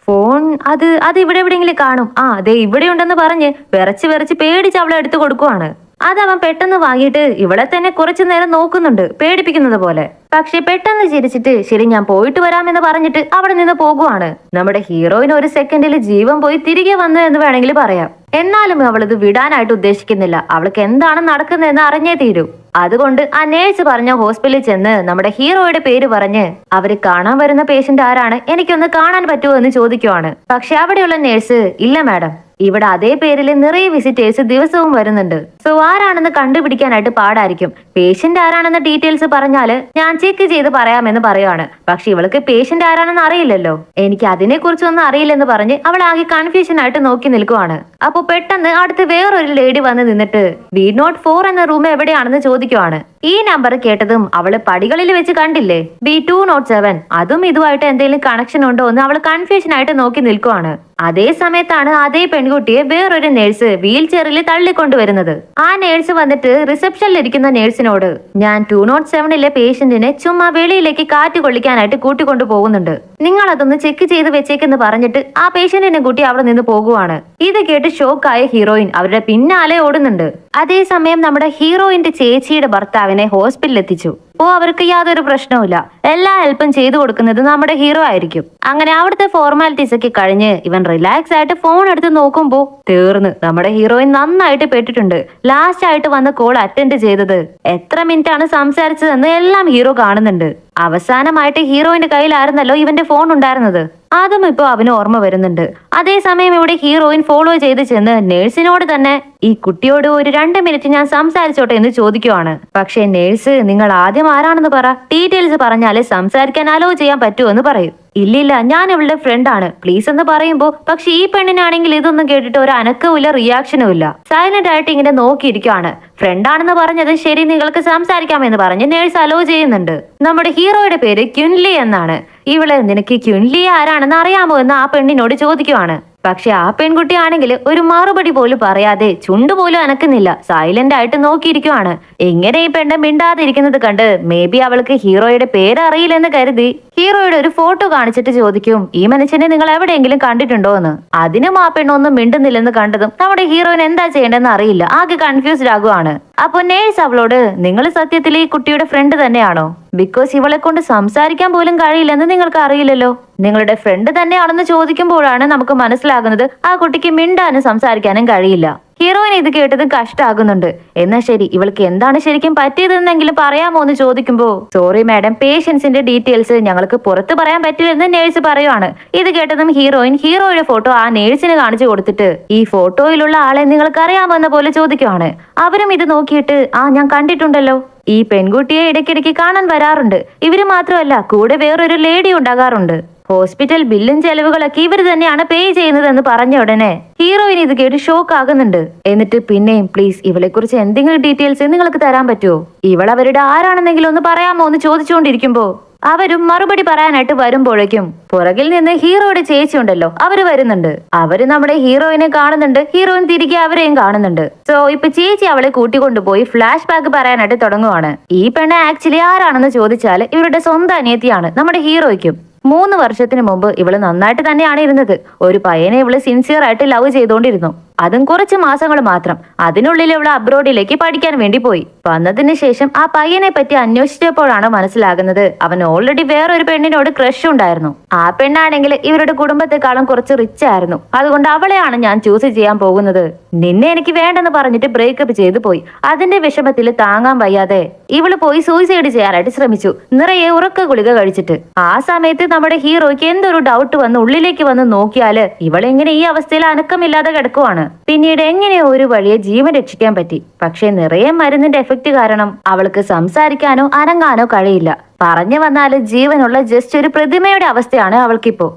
ഫോൺ അത് ഇവിടെ എവിടെയെങ്കിലും കാണും, അതെ ഇവിടെ ഉണ്ടെന്ന് പറഞ്ഞ് വിറച്ച് പേടിച്ച് അവളെ എടുത്തു കൊടുക്കുവാണ്. അതവൻ പെട്ടെന്ന് വാങ്ങിയിട്ട് ഇവളെ തന്നെ കുറച്ചു നേരം നോക്കുന്നുണ്ട്, പേടിപ്പിക്കുന്നത് പോലെ. പക്ഷെ പെട്ടെന്ന് ചിരിച്ചിട്ട് ശരി ഞാൻ പോയിട്ട് വരാമെന്ന് പറഞ്ഞിട്ട് അവിടെ നിന്ന് പോകുവാണ്. നമ്മുടെ ഹീറോയിന് ഒരു സെക്കൻഡിൽ ജീവൻ പോയി തിരികെ വന്നു എന്ന് വേണമെങ്കിൽ പറയാം. എന്നാലും അവളിത് വിടാനായിട്ട് ഉദ്ദേശിക്കുന്നില്ല. അവൾക്ക് എന്താണ് നടക്കുന്നതെന്ന് അറിഞ്ഞേ തീരൂ. അതുകൊണ്ട് ആ നേഴ്സ് പറഞ്ഞ ഹോസ്പിറ്റലിൽ ചെന്ന് നമ്മുടെ ഹീറോയുടെ പേര് പറഞ്ഞ് അവര് കാണാൻ വരുന്ന പേഷ്യന്റ് ആരാണ്, എനിക്കൊന്ന് കാണാൻ പറ്റുമോ എന്ന് ചോദിക്കുവാണ്. പക്ഷെ അവിടെയുള്ള നേഴ്സ് ഇല്ല മാഡം, ഇവിടെ അതേ പേരിൽ നിറയെ വിസിറ്റേഴ്സ് ദിവസവും വരുന്നുണ്ട്, സോ ആരാണെന്ന് കണ്ടുപിടിക്കാനായിട്ട് പാടായിരിക്കും. പേഷ്യന്റ് ആരാണെന്ന ഡീറ്റെയിൽസ് പറഞ്ഞാല് ഞാൻ ചെക്ക് ചെയ്ത് പറയാമെന്ന് പറയുവാണ്. പക്ഷെ ഇവൾക്ക് പേഷ്യന്റ് ആരാണെന്ന് അറിയില്ലല്ലോ. എനിക്ക് അതിനെ കുറിച്ചൊന്നും അറിയില്ലെന്ന് പറഞ്ഞ് അവൾ ആകെ കൺഫ്യൂഷൻ ആയിട്ട് നോക്കി നിൽക്കുവാണ്. അപ്പൊ പെട്ടെന്ന് അടുത്ത് വേറൊരു ലേഡി വന്ന് നിന്നിട്ട് B04 എന്ന റൂം എവിടെയാണെന്ന് ചോദിക്കുവാണ്. ഈ നമ്പർ കേട്ടതും അവള് പടികളിൽ വെച്ച് കണ്ടില്ലേ B207, അതും ഇതുമായിട്ട് എന്തെങ്കിലും കണക്ഷൻ ഉണ്ടോ എന്ന് അവൾ കൺഫ്യൂഷൻ ആയിട്ട് നോക്കി നിൽക്കുവാണ്. അതേ സമയത്താണ് അതേ പെൺകുട്ടിയെ വേറൊരു നേഴ്സ് വീൽ ചെയറിൽ തള്ളിക്കൊണ്ടുവരുന്നത്. ആ നേഴ്സ് വന്നിട്ട് റിസപ്ഷനിൽ ഇരിക്കുന്ന നേഴ്സിനോട് ഞാൻ 207ലെ പേഷ്യന്റിനെ ചുമ്മാ വെളിയിലേക്ക് കാറ്റ് കൊള്ളിക്കാനായിട്ട് കൂട്ടിക്കൊണ്ടു പോകുന്നുണ്ട്, നിങ്ങൾ അതൊന്ന് ചെക്ക് ചെയ്ത് വെച്ചേക്കെന്ന് പറഞ്ഞിട്ട് ആ പേഷ്യന്റിനെ കൂട്ടി അവിടെ നിന്ന് പോകുവാണ്. ഇത് കേട്ട് ഷോക്കായ ഹീറോയിൻ അവരുടെ പിന്നാലെ ഓടുന്നുണ്ട്. അതേസമയം നമ്മുടെ ഹീറോയിന്റെ ചേച്ചിയുടെ ഭർത്താവിനെ ഹോസ്പിറ്റലിൽ എത്തിച്ചു. അവർക്ക് യാതൊരു പ്രശ്നവുമില്ല, എല്ലാ ഹെൽപ്പും ചെയ്തു കൊടുക്കുന്നത് നമ്മുടെ ഹീറോ ആയിരിക്കും. അങ്ങനെ അവിടുത്തെ ഫോർമാലിറ്റീസ് ഒക്കെ കഴിഞ്ഞ് ഇവൻ റിലാക്സ് ആയിട്ട് ഫോൺ എടുത്ത് നോക്കുമ്പോ തീർന്ന് നമ്മുടെ ഹീറോയിൻ നന്നായിട്ട് പെട്ടിട്ടുണ്ട്. ലാസ്റ്റ് ആയിട്ട് വന്ന് കോൾ അറ്റൻഡ് ചെയ്തത്, എത്ര മിനിറ്റ് ആണ് സംസാരിച്ചതെന്ന് എല്ലാം ഹീറോ കാണുന്നുണ്ട്. അവസാനമായിട്ട് ഹീറോയിന്റെ കയ്യിലായിരുന്നല്ലോ ഇവന്റെ ഫോൺ ഉണ്ടായിരുന്നത്, അതും ഇപ്പൊ അവന് ഓർമ്മ വരുന്നുണ്ട്. അതേസമയം ഇവിടെ ഹീറോയിൻ ഫോളോ ചെയ്ത് ചെന്ന് നേഴ്സിനോട് തന്നെ ഈ കുട്ടിയോട് ഒരു 2 മിനിറ്റ് ഞാൻ സംസാരിച്ചോട്ടെ എന്ന് ചോദിക്കുവാണ്. പക്ഷെ നേഴ്സ് നിങ്ങൾ ആദ്യം ആരാണെന്ന് പറ, ഡീറ്റെയിൽസ് പറഞ്ഞാലേ സംസാരിക്കാൻ അലോ ചെയ്യാൻ പറ്റുമോ എന്ന് പറയും. ഇല്ലില്ല ഞാൻ ഇവളുടെ ഫ്രണ്ട് ആണ് പ്ലീസ് എന്ന് പറയുമ്പോ പക്ഷെ ഈ പെണ്ണിനാണെങ്കിൽ ഇതൊന്നും കേട്ടിട്ട് ഒരു അനക്കവും റിയാക്ഷനും ഇല്ല. സൈലന്റ് ആയിട്ട് ഇങ്ങനെ നോക്കിയിരിക്കുകയാണ്. ഫ്രണ്ട് ആണെന്ന് പറഞ്ഞത് ശരി നിങ്ങൾക്ക് സംസാരിക്കാമെന്ന് പറഞ്ഞ് നേഴ്സ് അലോ ചെയ്യുന്നുണ്ട്. നമ്മുടെ ഹീറോയുടെ പേര് ക്യുൻലി എന്നാണ്. ഇവള് നിനക്ക് ക്യുൻലി ആരാണെന്ന് അറിയാമോ എന്ന് ആ പെണ്ണിനോട് ചോദിക്കുവാണ്. പക്ഷെ ആ പെൺകുട്ടി ആണെങ്കിൽ ഒരു മറുപടി പോലും പറയാതെ ചുണ്ടു പോലും അനക്കുന്നില്ല, സൈലന്റ് ആയിട്ട് നോക്കിയിരിക്കുവാണ്. എങ്ങനെ ഈ പെണ്ണ് മിണ്ടാതിരിക്കുന്നത് കണ്ട് മേ ബി അവൾക്ക് ഹീറോയുടെ പേര് അറിയില്ലെന്ന് കരുതി ഹീറോയുടെ ഒരു ഫോട്ടോ കാണിച്ചിട്ട് ചോദിക്കും ഈ മനുഷ്യനെ നിങ്ങൾ എവിടെയെങ്കിലും കണ്ടിട്ടുണ്ടോ എന്ന്. അതിനും ആ പെണ്ണൊന്നും മിണ്ടുന്നില്ലെന്ന് കണ്ടതും നമ്മുടെ ഹീറോയിൻ എന്താ ചെയ്യേണ്ടെന്ന് അറിയില്ല, ആകെ കൺഫ്യൂസ്ഡ് ആകുവാണ്. അപ്പൊ നേഴ്സ് അവളോട് നിങ്ങൾ സത്യത്തിൽ ഈ കുട്ടിയുടെ ഫ്രണ്ട് തന്നെയാണോ, ബിക്കോസ് ഇവളെ കൊണ്ട് സംസാരിക്കാൻ പോലും കഴിയില്ലെന്ന് നിങ്ങൾക്ക് അറിയില്ലല്ലോ. നിങ്ങളുടെ ഫ്രണ്ട് തന്നെയാണെന്ന് ചോദിക്കുമ്പോഴാണ് നമുക്ക് മനസ്സിലാകുന്നത് ആ കുട്ടിക്ക് മിണ്ടാനും സംസാരിക്കാനും കഴിയില്ല. ഹീറോയിൻ ഇത് കേട്ടത് കഷ്ടാകുന്നുണ്ട്. എന്നാ ശരി ഇവൾക്ക് എന്താണ് ശരിക്കും പറ്റിയതെന്നെങ്കിലും പറയാമോ എന്ന് ചോദിക്കുമ്പോ സോറി മാഡം പേഷ്യൻസിന്റെ ഡീറ്റെയിൽസ് ഞങ്ങൾക്ക് പുറത്ത് പറയാൻ പറ്റില്ലെന്ന് നേഴ്സ് പറയുവാണ്. ഇത് കേട്ടതും ഹീറോയിൻ ഹീറോയുടെ ഫോട്ടോ ആ നേഴ്സിന് കാണിച്ചു കൊടുത്തിട്ട് ഈ ഫോട്ടോയിലുള്ള ആളെ നിങ്ങൾക്ക് അറിയാമോ എന്ന പോലെ ചോദിക്കുവാണ്. അവരും ഇത് നോക്കിയിട്ട് ഞാൻ കണ്ടിട്ടുണ്ടല്ലോ, ഈ പെൺകുട്ടിയെ ഇടയ്ക്കിടയ്ക്ക് കാണാൻ വരാറുണ്ട്. ഇവര് മാത്രമല്ല കൂടെ വേറൊരു ലേഡി ഉണ്ടാകാറുണ്ട്. ഹോസ്പിറ്റൽ ബില്ലും ചെലവുകളൊക്കെ ഇവർ തന്നെയാണ് പേ ചെയ്യുന്നതെന്ന് പറഞ്ഞ ഉടനെ ഹീറോയിൻ ഇത് കേട്ട് ഷോക്ക് ആകുന്നുണ്ട്. എന്നിട്ട് പിന്നെയും പ്ലീസ് ഇവളെ കുറിച്ച് എന്തെങ്കിലും ഡീറ്റെയിൽസ് നിങ്ങൾക്ക് തരാൻ പറ്റുമോ, ഇവൾ അവരുടെ ആരാണെന്നെങ്കിലും ഒന്ന് പറയാമോ എന്ന് ചോദിച്ചുകൊണ്ടിരിക്കുമ്പോ അവരും മറുപടി പറയാനായിട്ട് വരുമ്പോഴേക്കും പുറകിൽ നിന്ന് ഹീറോയുടെ ചേച്ചി ഉണ്ടല്ലോ അവര് വരുന്നുണ്ട്. അവര് നമ്മുടെ ഹീറോയിനെ കാണുന്നുണ്ട്, ഹീറോയിൻ തിരികെ അവരെയും കാണുന്നുണ്ട്. സോ ഇപ്പൊ ചേച്ചി അവളെ കൂട്ടിക്കൊണ്ടുപോയി ഫ്ലാഷ് ബാക്ക് പറയാനായിട്ട് തുടങ്ങുവാണ്. ഈ പെണ്ണ് ആക്ച്വലി ആരാണെന്ന് ചോദിച്ചാൽ ഇവരുടെ സ്വന്തം അനിയത്തിയാണ് നമ്മുടെ ഹീറോയ്ക്കും. 3 വർഷത്തിന് മുമ്പ് ഇവള് നന്നായിട്ട് തന്നെയാണ് ഇരുന്നത്. ഒരു പയ്യനെ ഇവള് സിൻസിയർ ആയിട്ട് ലവ് ചെയ്തുകൊണ്ടിരുന്നു, അതും കുറച്ച് മാസങ്ങൾ മാത്രം. അതിനുള്ളിൽ ഇവള് അബ്രോഡിലേക്ക് പഠിക്കാൻ വേണ്ടി പോയി. വന്നതിന് ശേഷം ആ പയ്യനെ പറ്റി അന്വേഷിച്ചപ്പോഴാണ് മനസ്സിലാകുന്നത് അവൻ ഓൾറെഡി വേറൊരു പെണ്ണിനോട് ക്രഷ് ഉണ്ടായിരുന്നു. ആ പെണ്ണാണെങ്കിൽ ഇവരുടെ കുടുംബത്തെക്കാളും കുറച്ച് റിച്ച് ആയിരുന്നു. അതുകൊണ്ട് അവളെയാണ് ഞാൻ ചൂസ് ചെയ്യാൻ പോകുന്നത്, നിന്നെ എനിക്ക് വേണ്ടെന്ന് പറഞ്ഞിട്ട് ബ്രേക്കപ്പ് ചെയ്തു പോയി. അതിന്റെ വിഷമത്തിൽ താങ്ങാൻ വയ്യാതെ ഇവള് പോയി സൂയിസൈഡ് ചെയ്യാനായിട്ട് ശ്രമിച്ചു, നിറയെ ഉറക്ക ഗുളിക കഴിച്ചിട്ട്. ആ സമയത്ത് നമ്മുടെ ഹീറോയ്ക്ക് എന്തൊരു ഡൗട്ട് വന്ന് ഉള്ളിലേക്ക് വന്ന് നോക്കിയാല് ഇവളെങ്ങനെ ഈ അവസ്ഥയിൽ അനക്കമില്ലാതെ കിടക്കുവാണ്. പിന്നീട് എങ്ങനെയോ ഒരു വഴിയെ ജീവൻ രക്ഷിക്കാൻ പറ്റി. പക്ഷെ നിറയെ മരുന്നിന്റെ എഫക്ട് കാരണം അവൾക്ക് സംസാരിക്കാനോ അനങ്ങാനോ കഴിയില്ല. പറഞ്ഞു വന്നാല് ജീവനുള്ള ജസ്റ്റ് ഒരു പ്രതിമയുടെ അവസ്ഥയാണ് അവൾക്കിപ്പോ.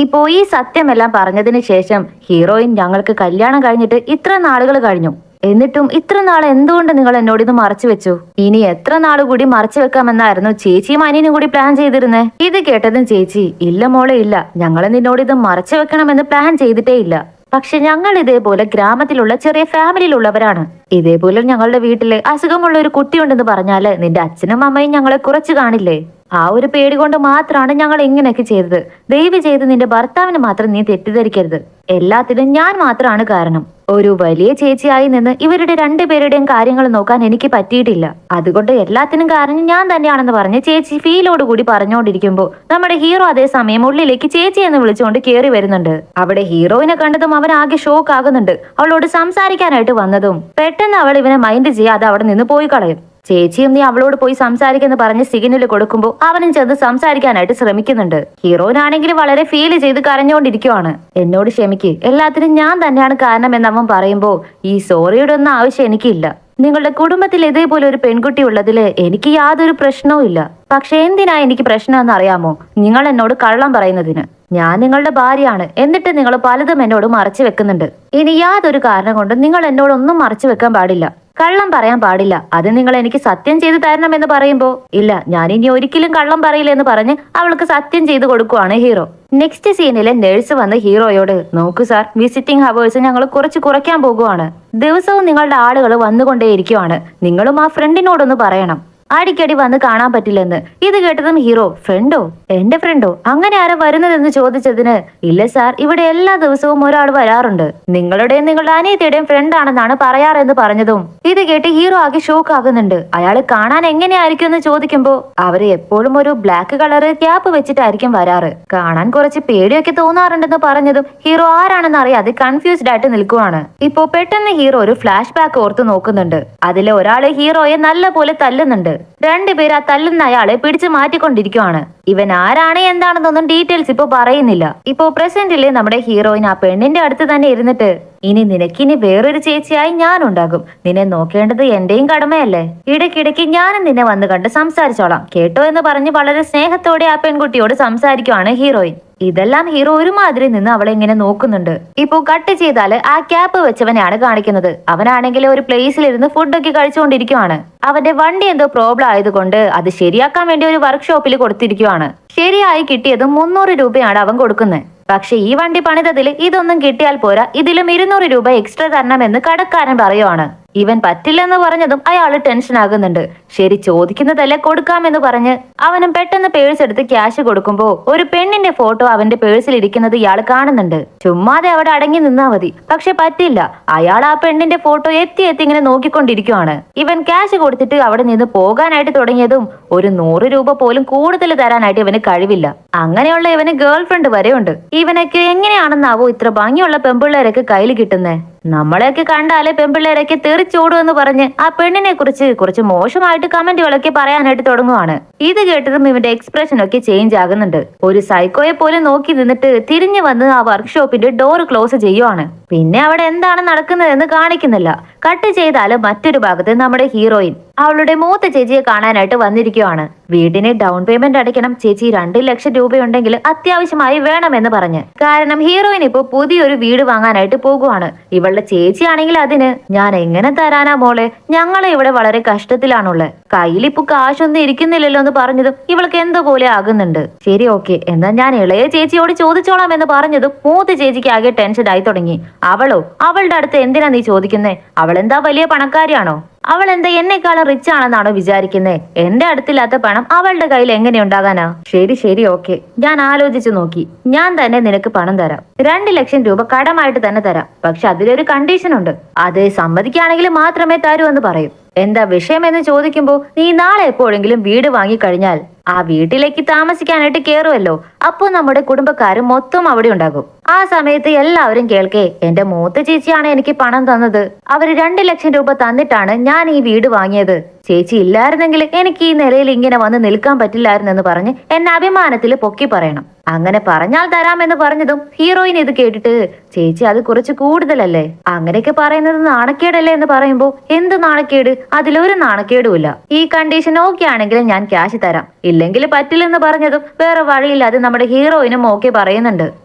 ഈ സത്യമെല്ലാം പറഞ്ഞതിന് ശേഷം ഹീറോയിൻ, ഞങ്ങൾക്ക് കല്യാണം കഴിഞ്ഞിട്ട് ഇത്ര നാളുകൾ കഴിഞ്ഞു, എന്നിട്ടും ഇത്ര നാൾ എന്തുകൊണ്ട് നിങ്ങൾ എന്നോട് ഇത് മറച്ചു വെച്ചു? ഇനി എത്ര നാള് കൂടി മറച്ചു വെക്കാമെന്നായിരുന്നു ചേച്ചിയും അനിയനും കൂടി പ്ലാൻ ചെയ്തിരുന്നേ. ഇത് കേട്ടതും ചേച്ചി, ഇല്ല മോളെ ഇല്ല, ഞങ്ങൾ നിന്നോട് ഇത് മറച്ചു വെക്കണമെന്ന് പ്ലാൻ ചെയ്തിട്ടേ ഇല്ല. പക്ഷെ ഞങ്ങൾ ഇതേപോലെ ഗ്രാമത്തിലുള്ള ചെറിയ ഫാമിലിയിലുള്ളവരാണ്. ഇതേപോലെ ഞങ്ങളുടെ വീട്ടില് അസുഖമുള്ള ഒരു കുട്ടിയുണ്ടെന്ന് പറഞ്ഞാല് നിന്റെ അച്ഛനും അമ്മയും ഞങ്ങളെ കുറച്ച് കാണില്ലേ? ആ ഒരു പേടി കൊണ്ട് മാത്രമാണ് ഞങ്ങൾ ഇങ്ങനെയൊക്കെ ചെയ്തത്. ദയവ് ചെയ്ത് നിന്റെ ഭർത്താവിന് മാത്രം നീ തെറ്റിദ്ധരിക്കരുത്. എല്ലാത്തിനും ഞാൻ മാത്രമാണ് കാരണം. ഒരു വലിയ ചേച്ചിയായി നിന്ന് ഇവരുടെ രണ്ടുപേരുടെയും കാര്യങ്ങൾ നോക്കാൻ എനിക്ക് പറ്റിയിട്ടില്ല. അതുകൊണ്ട് എല്ലാത്തിനും കാരണം ഞാൻ തന്നെയാണെന്ന് പറഞ്ഞ് ചേച്ചി ഫീലോട് കൂടി പറഞ്ഞുകൊണ്ടിരിക്കുമ്പോൾ നമ്മുടെ ഹീറോ അതേസമയം ഉള്ളിലേക്ക് ചേച്ചി എന്ന് വിളിച്ചുകൊണ്ട് കയറി വരുന്നുണ്ട്. അവിടെ ഹീറോയിനെ കണ്ടതും അവൻ ആകെ ഷോക്ക് ആകുന്നുണ്ട്. അവളോട് സംസാരിക്കാനായിട്ട് വന്നതും പെട്ടെന്ന് അവൾ ഇവനെ മൈൻഡ് ചെയ്യാതെ അവിടെ നിന്ന് പോയി കളയും. ചേച്ചിയും നീ അവളോട് പോയി സംസാരിക്കെന്ന് പറഞ്ഞ് സിഗ്നൽ കൊടുക്കുമ്പോൾ അവനും ചെന്ന് സംസാരിക്കാനായിട്ട് ശ്രമിക്കുന്നുണ്ട്. ഹീറോയിനാണെങ്കിൽ വളരെ ഫീൽ ചെയ്ത് കരഞ്ഞുകൊണ്ടിരിക്കുവാണ്. എന്നോട് ക്ഷമിക്ക്, എല്ലാത്തിനും ഞാൻ തന്നെയാണ് കാരണം എന്ന് അവൻ പറയുമ്പോൾ ഈ സോറിയുടെ ഒന്നും ആവശ്യം എനിക്കില്ല. നിങ്ങളുടെ കുടുംബത്തിൽ ഇതേപോലെ ഒരു പെൺകുട്ടി ഉള്ളതില് എനിക്ക് യാതൊരു പ്രശ്നവും ഇല്ല. പക്ഷെ എന്തിനാ എനിക്ക് പ്രശ്നമെന്ന് അറിയാമോ? നിങ്ങൾ എന്നോട് കള്ളം പറയുന്നതിന്. ഞാൻ നിങ്ങളുടെ ഭാര്യയാണ്, എന്നിട്ട് നിങ്ങൾ പലതും എന്നോട് മറച്ചു വെക്കുന്നുണ്ട്. ഇനി യാതൊരു കാരണം കൊണ്ടും നിങ്ങൾ എന്നോടൊന്നും മറച്ചു വെക്കാൻ പാടില്ല, കള്ളം പറയാൻ പാടില്ല. അത് നിങ്ങൾ എനിക്ക് സത്യം ചെയ്തു തരണം എന്ന് പറയുമ്പോ ഇല്ല, ഞാൻ ഇനി ഒരിക്കലും കള്ളം പറയില്ല എന്ന് പറഞ്ഞ് അവൾക്ക് സത്യം ചെയ്തു കൊടുക്കുവാണ് ഹീറോ. നെക്സ്റ്റ് സീനിലെ നഴ്സ് വന്ന് ഹീറോയോട്, നോക്കൂ സാർ, വിസിറ്റിംഗ് ഹവേഴ്സ് ഞങ്ങൾ കുറച്ച് കുറയ്ക്കാൻ പോകുവാണ്. ദിവസവും നിങ്ങളുടെ ആളുകൾ വന്നുകൊണ്ടേയിരിക്കുവാണ്. നിങ്ങളും ആ ഫ്രണ്ടിനോടൊന്ന് പറയണം, അടിക്കടി വന്ന് കാണാൻ പറ്റില്ലെന്ന്. ഇത് കേട്ടതും ഹീറോ, ഫ്രണ്ടോ? എന്റെ ഫ്രണ്ടോ? അങ്ങനെ ആരാ വരുന്നതെന്ന് ചോദിച്ചതിന്, ഇല്ല സാർ, ഇവിടെ എല്ലാ ദിവസവും ഒരാൾ വരാറുണ്ട്. നിങ്ങളുടെയും നിങ്ങളുടെ അനിയത്തിയുടെയും ഫ്രണ്ട് ആണെന്നാണ് പറയാറെന്ന് പറഞ്ഞതും ഇത് കേട്ട് ഹീറോ ആകെ ഷോക്ക് ആകുന്നുണ്ട്. അയാള് കാണാൻ എങ്ങനെയായിരിക്കും എന്ന് ചോദിക്കുമ്പോ അവര് എപ്പോഴും ഒരു ബ്ലാക്ക് കളറ് ക്യാപ്പ് വെച്ചിട്ടായിരിക്കും വരാറ്. കാണാൻ കുറച്ച് പേടിയൊക്കെ തോന്നാറുണ്ടെന്ന് പറഞ്ഞതും ഹീറോ ആരാണെന്ന് അറിയാതെ കൺഫ്യൂസ്ഡ് ആയിട്ട് നിൽക്കുവാണ്. ഇപ്പോ പെട്ടെന്ന് ഹീറോ ഒരു ഫ്ലാഷ് ബാക്ക് ഓർത്ത് നോക്കുന്നുണ്ട്. അതിലെ ഒരാള് ഹീറോയെ നല്ല പോലെ തല്ലുന്നുണ്ട്. രണ്ടുപേർ ആ തല്ലുന്ന അയാളെ പിടിച്ചു മാറ്റിക്കൊണ്ടിരിക്കുവാണ്. ഇവൻ ആരാണ് എന്താണെന്നൊന്നും ഡീറ്റെയിൽസ് ഇപ്പൊ പറയുന്നില്ല. ഇപ്പോ പ്രസന്റില് നമ്മുടെ ഹീറോയിൻ ആ പെണ്ണിന്റെ അടുത്ത് തന്നെ ഇരുന്നിട്ട്, ഇനി നിനക്കിനി വേറൊരു ചേച്ചിയായി ഞാൻ ഉണ്ടാകും. നിന്നെ നോക്കേണ്ടത് എന്റെയും കടമയല്ലേ? ഇടയ്ക്കിടയ്ക്ക് ഞാനും നിന്നെ വന്ന് കണ്ട് സംസാരിച്ചോളാം കേട്ടോ എന്ന് പറഞ്ഞ് വളരെ സ്നേഹത്തോടെ ആ പെൺകുട്ടിയോട് സംസാരിക്കുവാണ് ഹീറോയിൻ. ഇതെല്ലാം ഹീറോ ഒരുമാതിരി നിന്ന് അവളെ ഇങ്ങനെ നോക്കുന്നുണ്ട്. ഇപ്പോ കട്ട് ചെയ്താല് ആ ക്യാപ്പ് വെച്ചവനെയാണ് കാണിക്കുന്നത്. അവനാണെങ്കിൽ ഒരു പ്ലേസിലിരുന്ന് ഫുഡൊക്കെ കഴിച്ചുകൊണ്ടിരിക്കുവാണ്. അവന്റെ വണ്ടി എന്തോ പ്രോബ്ലം ആയതുകൊണ്ട് അത് ശരിയാക്കാൻ വേണ്ടി ഒരു വർക്ക്ഷോപ്പിൽ കൊടുത്തിരിക്കുവാണ്. ശരിയായി കിട്ടിയതും 300 രൂപയാണ് അവൻ കൊടുക്കുന്നത്. പക്ഷെ ഈ വണ്ടി പണിതതിൽ ഇതൊന്നും കിട്ടിയാൽ പോരാ, ഇതിലും 200 രൂപ എക്സ്ട്രാ തരണമെന്ന് കടക്കാരൻ പറയുവാണ്. ഇവൻ പറ്റില്ലെന്ന് പറഞ്ഞതും അയാള് ടെൻഷൻ ആകുന്നുണ്ട്. ശരി, ചോദിക്കുന്നതല്ലേ കൊടുക്കാമെന്ന് പറഞ്ഞ് അവനും പെട്ടെന്ന് പേഴ്സ് എടുത്ത് ക്യാഷ് കൊടുക്കുമ്പോ ഒരു പെണ്ണിന്റെ ഫോട്ടോ അവന്റെ പേഴ്സിൽ ഇരിക്കുന്നത് ഇയാൾ കാണുന്നുണ്ട്. ചുമ്മാതെ അവിടെ അടങ്ങി നിന്നാ മതി, പക്ഷെ പറ്റില്ല. അയാൾ ആ പെണ്ണിന്റെ ഫോട്ടോ എത്തി ഇങ്ങനെ നോക്കിക്കൊണ്ടിരിക്കുവാണ്. ഇവൻ ക്യാഷ് കൊടുത്തിട്ട് അവിടെ നിന്ന് പോകാനായിട്ട് തുടങ്ങിയതും ഒരു 100 രൂപ പോലും കൂടുതൽ തരാനായിട്ട് ഇവന് കഴിവില്ല. അങ്ങനെയുള്ള ഇവന് ഗേൾ ഫ്രണ്ട് വരെയുണ്ട്. ഇവനൊക്കെ എങ്ങനെയാണെന്നാവോ ഇത്ര ഭംഗിയുള്ള പെമ്പിള്ളേരൊക്കെ കയ്യിൽ കിട്ടുന്നേ? നമ്മളെയൊക്കെ കണ്ടാലേ പെമ്പിള്ളേരൊക്കെ തെറിച്ചോടുമെന്ന് പറഞ്ഞ് ആ പെണ്ണിനെ കുറിച്ച് കുറച്ച് മോശമായിട്ട് കമന്റുകളൊക്കെ പറയാനായിട്ട് തുടങ്ങുവാണ്. ഇത് കേട്ടതും ഇവന്റെ എക്സ്പ്രഷൻ ഒക്കെ ചേഞ്ച് ആകുന്നുണ്ട്. ഒരു സൈക്കോയെ പോലെ നോക്കി നിന്നിട്ട് തിരിഞ്ഞു വന്ന് ആ വർക്ക്ഷോപ്പിന്റെ ഡോർ ക്ലോസ് ചെയ്യുവാണ്. പിന്നെ അവിടെ എന്താണ് നടക്കുന്നതെന്ന് കാണിക്കുന്നില്ല. കട്ട് ചെയ്താല് മറ്റൊരു ഭാഗത്ത് നമ്മുടെ ഹീറോയിൻ അവളുടെ മൂത്ത ചേച്ചിയെ കാണാനായിട്ട് വന്നിരിക്കുവാണ്. വീടിന് ഡൗൺ പേയ്മെന്റ് അടയ്ക്കണം, ചേച്ചി 2 ലക്ഷം രൂപയുണ്ടെങ്കിൽ അത്യാവശ്യമായി വേണമെന്ന് പറഞ്ഞ്. കാരണം ഹീറോയിൻ ഇപ്പൊ പുതിയൊരു വീട് വാങ്ങാനായിട്ട് പോകുവാണ്. ഇവളുടെ ചേച്ചിയാണെങ്കിൽ അതിന്, ഞാൻ എങ്ങനെ തരാനാ മോളെ, ഞങ്ങളെ ഇവിടെ വളരെ കഷ്ടത്തിലാണുള്ളത്, കയ്യിലിപ്പോ കാശൊന്നും ഇരിക്കുന്നില്ലല്ലോ എന്ന് പറഞ്ഞതും ഇവൾക്ക് എന്തോ പോലെ ആകുന്നുണ്ട്. ശരി, ഓക്കെ, എന്നാ ഞാൻ ഇളയ ചേച്ചിയോട് ചോദിച്ചോളാം എന്ന് പറഞ്ഞതും മൂത്ത ചേച്ചിക്ക് ആകെ ടെൻഷൻ ആയി തുടങ്ങി. അവളോ? അവളുടെ അടുത്ത് എന്തിനാ നീ ചോദിക്കുന്നേ? അവളെന്താ വലിയ പണക്കാരിയാണോ? അവൾ എന്താ എന്നെക്കാളും റിച്ച് ആണെന്നാണോ വിചാരിക്കുന്നേ? എന്റെ അടുത്തില്ലാത്ത പണം അവളുടെ കയ്യിൽ എങ്ങനെ ഉണ്ടാകാനാ? ശരി ശരി, ഓക്കെ, ഞാൻ ആലോചിച്ചു നോക്കി. ഞാൻ തന്നെ നിനക്ക് പണം തരാം. 2 ലക്ഷം രൂപ കടമായിട്ട് തന്നെ തരാം. പക്ഷെ അതിലൊരു കണ്ടീഷൻ ഉണ്ട്. അത് സമ്മതിക്കുകയാണെങ്കിൽ മാത്രമേ തരൂ എന്ന് പറയും. എന്താ വിഷയം എന്ന് ചോദിക്കുമ്പോ, നീ നാളെ എപ്പോഴെങ്കിലും വീട് വാങ്ങിക്കഴിഞ്ഞാൽ ആ വീട്ടിലേക്ക് താമസിക്കാനായിട്ട് കേറുമല്ലോ, അപ്പോ നമ്മുടെ കുടുംബക്കാരും മൊത്തം അവിടെ ഉണ്ടാകും. ആ സമയത്ത് എല്ലാവരും കേൾക്കേ, എന്റെ മൂത്ത ചേച്ചിയാണ് എനിക്ക് പണം തന്നത്, അവര് 2 ലക്ഷം രൂപ തന്നിട്ടാണ് ഞാൻ ഈ വീട് വാങ്ങിയത്. ചേച്ചി ഇല്ലായിരുന്നെങ്കിൽ എനിക്ക് ഈ നിലയിൽ ഇങ്ങനെ വന്ന് നിൽക്കാൻ പറ്റില്ലായിരുന്നെന്ന് പറഞ്ഞ് എന്നെ അഭിമാനത്തിൽ പൊക്കി പറയണം. അങ്ങനെ പറഞ്ഞാൽ തരാമെന്ന് പറഞ്ഞതും ഹീറോയിൻ ഇത് കേട്ടിട്ട് ചേച്ചി അത് കുറച്ച് കൂടുതലല്ലേ, അങ്ങനെയൊക്കെ പറയുന്നത് നാണക്കേടല്ലേ എന്ന് പറയുമ്പോ എന്ത് നാണക്കേട്, അതിലൊരു നാണക്കേടുമില്ല. ഈ കണ്ടീഷൻ ഓക്കെ ആണെങ്കിൽ ഞാൻ ക്യാഷ് തരാം, ഇല്ലെങ്കിൽ പറ്റില്ലെന്ന് പറഞ്ഞതും വേറെ വഴിയില്ലാതെ നമ്മുടെ ഹീറോയിനും ഓക്കെ പറയുന്നുണ്ട്.